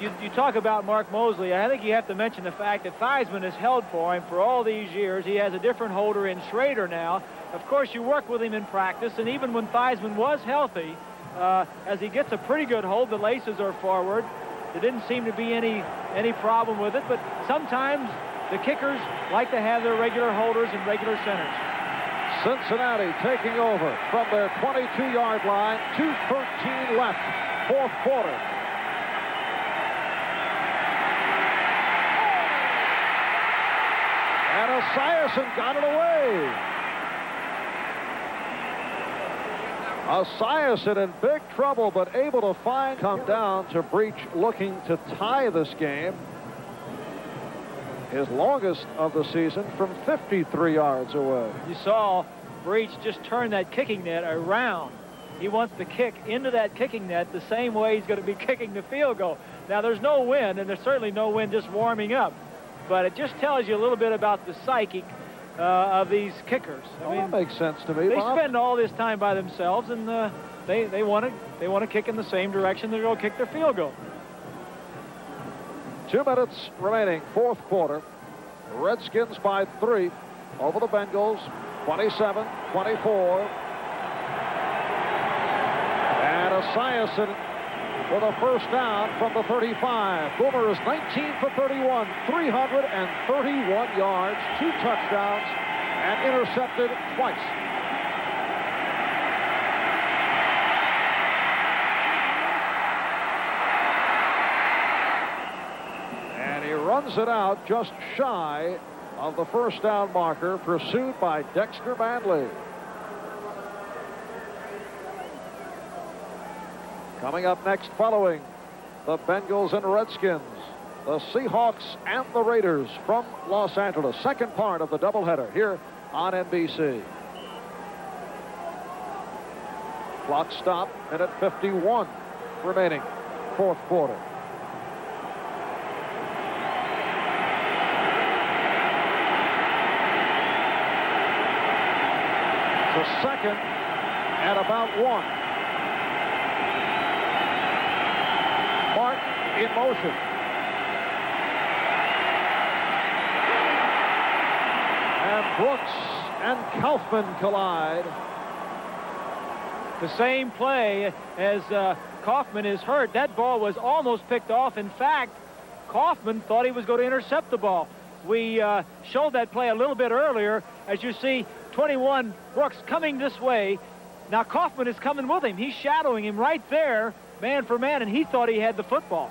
you talk about Mark Mosley. I think you have to mention the fact that Theismann has held for him for all these years. He has a different holder in Schrader now. Of course, you work with him in practice, and even when Theismann was healthy, as he gets a pretty good hold, the laces are forward. There didn't seem to be any problem with it, but sometimes the kickers like to have their regular holders and regular centers. Cincinnati taking over from their 22-yard line, 2:13 left, 4th quarter. And Esiason got it away. Esiason in big trouble, but able to come down to Breach, looking to tie this game. His longest of the season from 53 yards away. You saw Breach just turn that kicking net around. He wants to kick into that kicking net the same way he's going to be kicking the field goal. Now, there's no wind, and there's certainly no wind just warming up. But it just tells you a little bit about the psyche of these kickers. I mean, that makes sense to me, They Bob. spend all this time by themselves, and they want to kick in the same direction they're going to kick their field goal. 2 minutes remaining, 4th quarter. Redskins by 3 over the Bengals, 27-24. And Esiason with a first down from the 35. Boomer is 19 for 31, 331 yards, 2 touchdowns, and intercepted twice. And he runs it out just shy of the first down marker, pursued by Dexter Manley. Coming up next, following the Bengals and Redskins, the Seahawks and the Raiders from Los Angeles. Second part of the doubleheader here on NBC. Clock stop, minute 51 remaining, 4th quarter. second at about 1. Mark in motion. And Brooks and Kaufman collide. The same play as Kaufman is hurt. That ball was almost picked off. In fact, Kaufman thought he was going to intercept the ball. We showed that play a little bit earlier. As you see, 21, Brooks coming this way. Now Kaufman is coming with him. He's shadowing him right there, man for man, and he thought he had the football.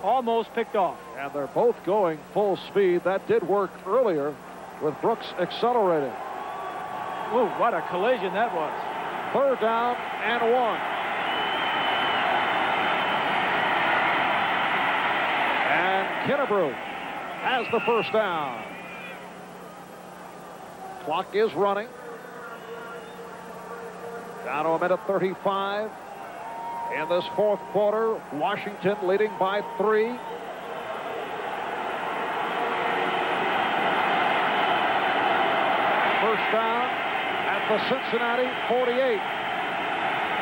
Almost picked off. And they're both going full speed. That did work earlier with Brooks accelerating. Ooh, what a collision that was. 3rd down and 1. And Kennebrew has the 1st down. Clock is running. Down to a minute 35. In this 4th quarter, Washington leading by 3. First down at the Cincinnati 48.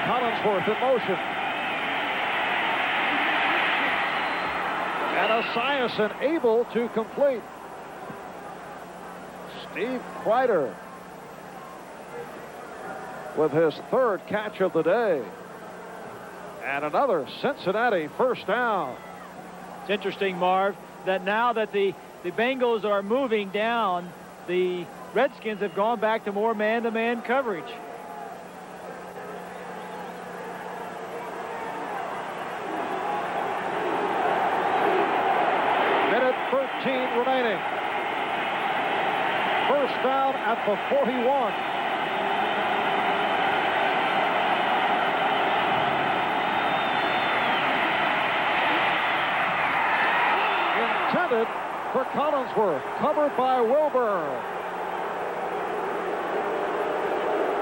Collinsworth in motion. And Esiason able to complete. Steve Kreider with his 3rd catch of the day. And another Cincinnati 1st down. It's interesting, Marv, that now that the Bengals are moving down, the Redskins have gone back to more man-to-man coverage. Minute 13 remaining. 1st down at the 41. Intended for Collinsworth, covered by Wilburn.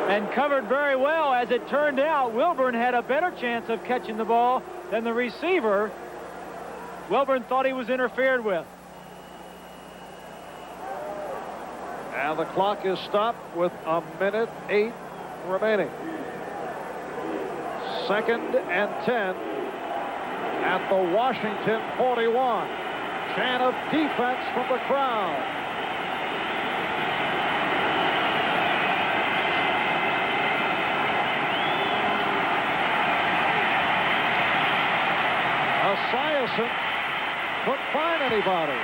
And covered very well. As it turned out, Wilburn had a better chance of catching the ball than the receiver. Wilburn thought he was interfered with. And the clock is stopped with a minute 8 remaining. 2nd and 10 at the Washington 41. Chant of defense from the crowd. Esiason couldn't find anybody.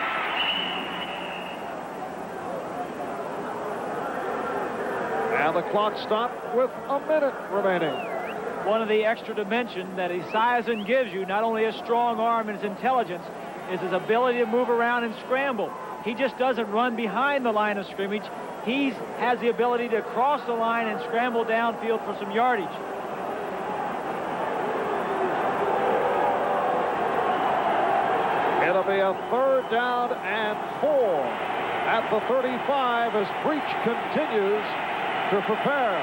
And the clock stopped with a minute remaining. One of the extra dimension that Esiason gives you, not only his strong arm and his intelligence, is his ability to move around and scramble. He just doesn't run behind the line of scrimmage. He has the ability to cross the line and scramble downfield for some yardage. It'll be a 3rd down and 4 at the 35 as Breach continues to prepare.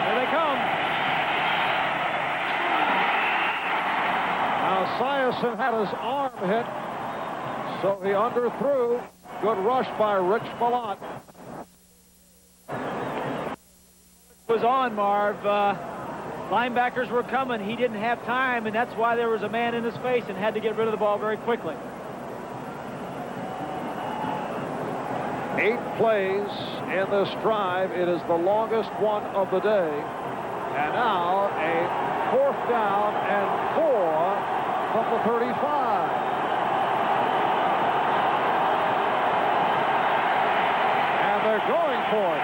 Here they come. Now Esiason had his arm hit, so he underthrew. Good rush by Rich Malott. Was on, Marv. Linebackers were coming. He didn't have time, and that's why there was a man in his face and had to get rid of the ball very quickly. 8 plays in this drive. It is the longest one of the day. And now a 4th down and 4 from the 35. They're going for it.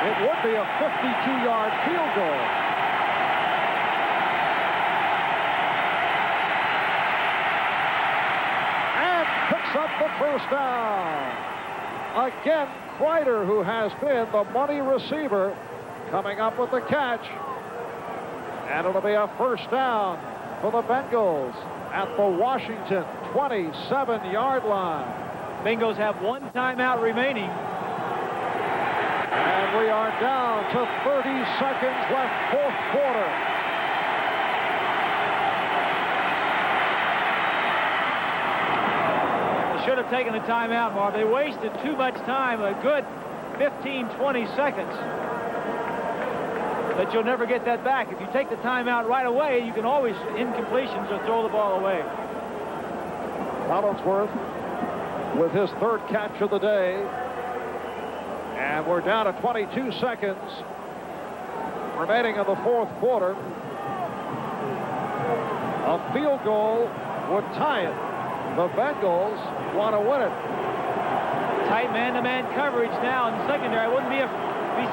It would be a 52-yard field goal. And picks up the 1st down. Again, Kreider, who has been the money receiver, coming up with the catch. And it'll be a 1st down for the Bengals at the Washington 27-yard line. Bengals have 1 timeout remaining. And we are down to 30 seconds left, 4th quarter. should have taken a timeout, Marv. They wasted too much time, a good 15, 20 seconds. But you'll never get that back. If you take the timeout right away, you can always incompletions or throw the ball away. Collinsworth with his third catch of the day. And we're down to 22 seconds remaining in the fourth quarter. A field goal would tie it. The Bengals want to win it. Tight man-to-man coverage now in the secondary. I wouldn't be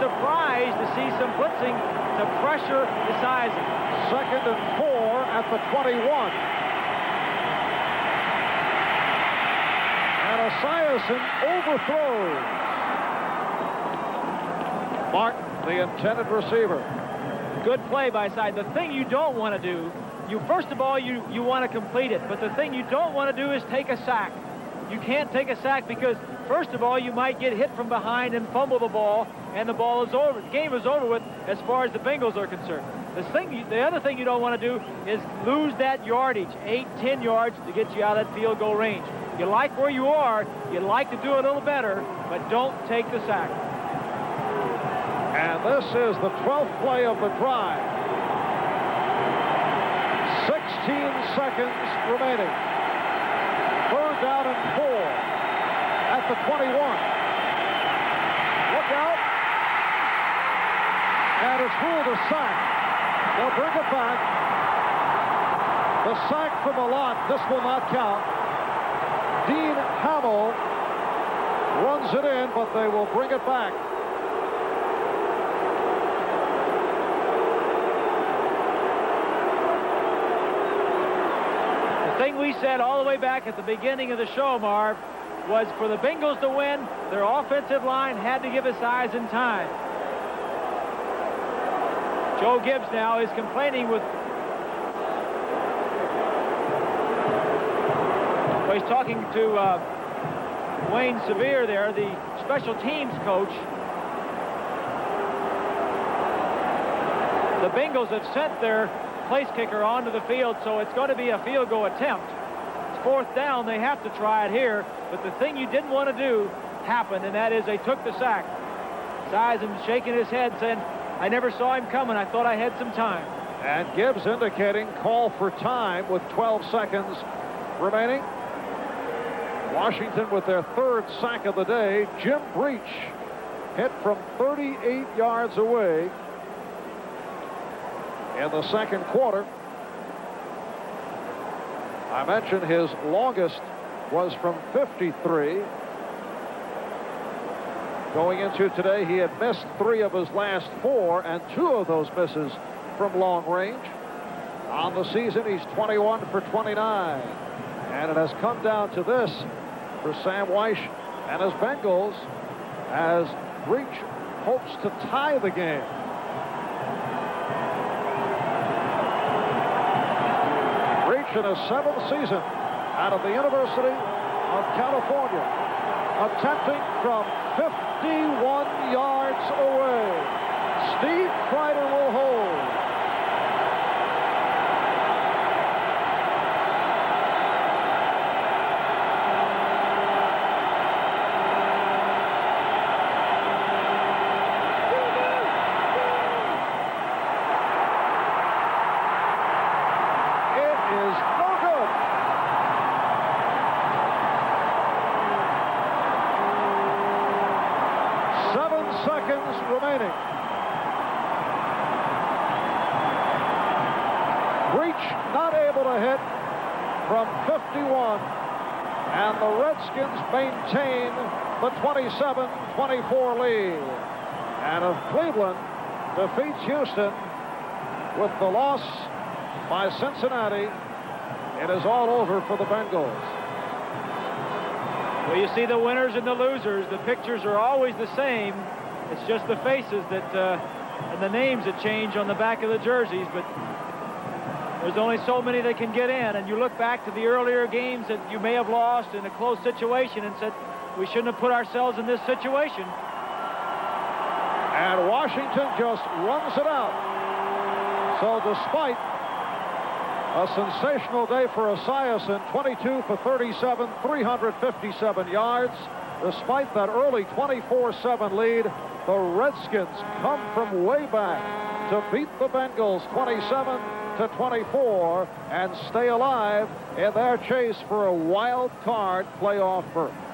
surprised to see some blitzing to pressure the sizing. 2nd and 4 at the 21. And Esiason overthrows Martin, the intended receiver. Good play by side. The thing you don't want to do, first of all, you want to complete it. But the thing you don't want to do is take a sack. You can't take a sack because, first of all, you might get hit from behind and fumble the ball, and the ball is over. The game is over with as far as the Bengals are concerned. The other thing you don't want to do is lose that yardage, 8, 10 yards to get you out of that field goal range. You like where you are, you'd like to do a little better, but don't take the sack. And this is the 12th play of the drive. 16 seconds remaining. 3rd down and 4 at the 21. Look out. And it's ruled a sack. They'll bring it back. The sack from the lot. This will not count. Dean Hamill runs it in, but they will bring it back. The thing we said all the way back at the beginning of the show, Marv, was for the Bengals to win, their offensive line had to give us size and time. Joe Gibbs now is complaining with... Well, he's talking to Wayne Sevier there, the special teams coach. The Bengals have sent their place kicker onto the field, so it's going to be a field goal attempt. It's 4th down. They have to try it here, but the thing you didn't want to do happened, and that is they took the sack. Sizen shaking his head saying, I never saw him coming. I thought I had some time. And Gibbs indicating call for time with 12 seconds remaining. Washington with their 3rd sack of the day. Jim Breach hit from 38 yards away in the 2nd quarter. I mentioned his longest was from 53. Going into today, he had missed 3 of his last 4, and 2 of those misses from long range. On the season, he's 21 for 29. And it has come down to this for Sam Weish and his Bengals as Breach hopes to tie the game. Breach in his 7th season out of the University of California, attempting from 51 yards away. Steve Kreider will hold. Remaining. Breach not able to hit from 51, and the Redskins maintain the 27-24 lead. And if Cleveland defeats Houston with the loss by Cincinnati, it is all over for the Bengals. Well, you see the winners and the losers. The pictures are always the same. It's just the faces that and the names that change on the back of the jerseys, but there's only so many that can get in. And you look back to the earlier games that you may have lost in a close situation and said, we shouldn't have put ourselves in this situation. And Washington just runs it out. So despite A sensational day for Esiason, 22 for 37, 357 yards. Despite that early 24-7 lead, the Redskins come from way back to beat the Bengals 27-24 and stay alive in their chase for a wild card playoff berth.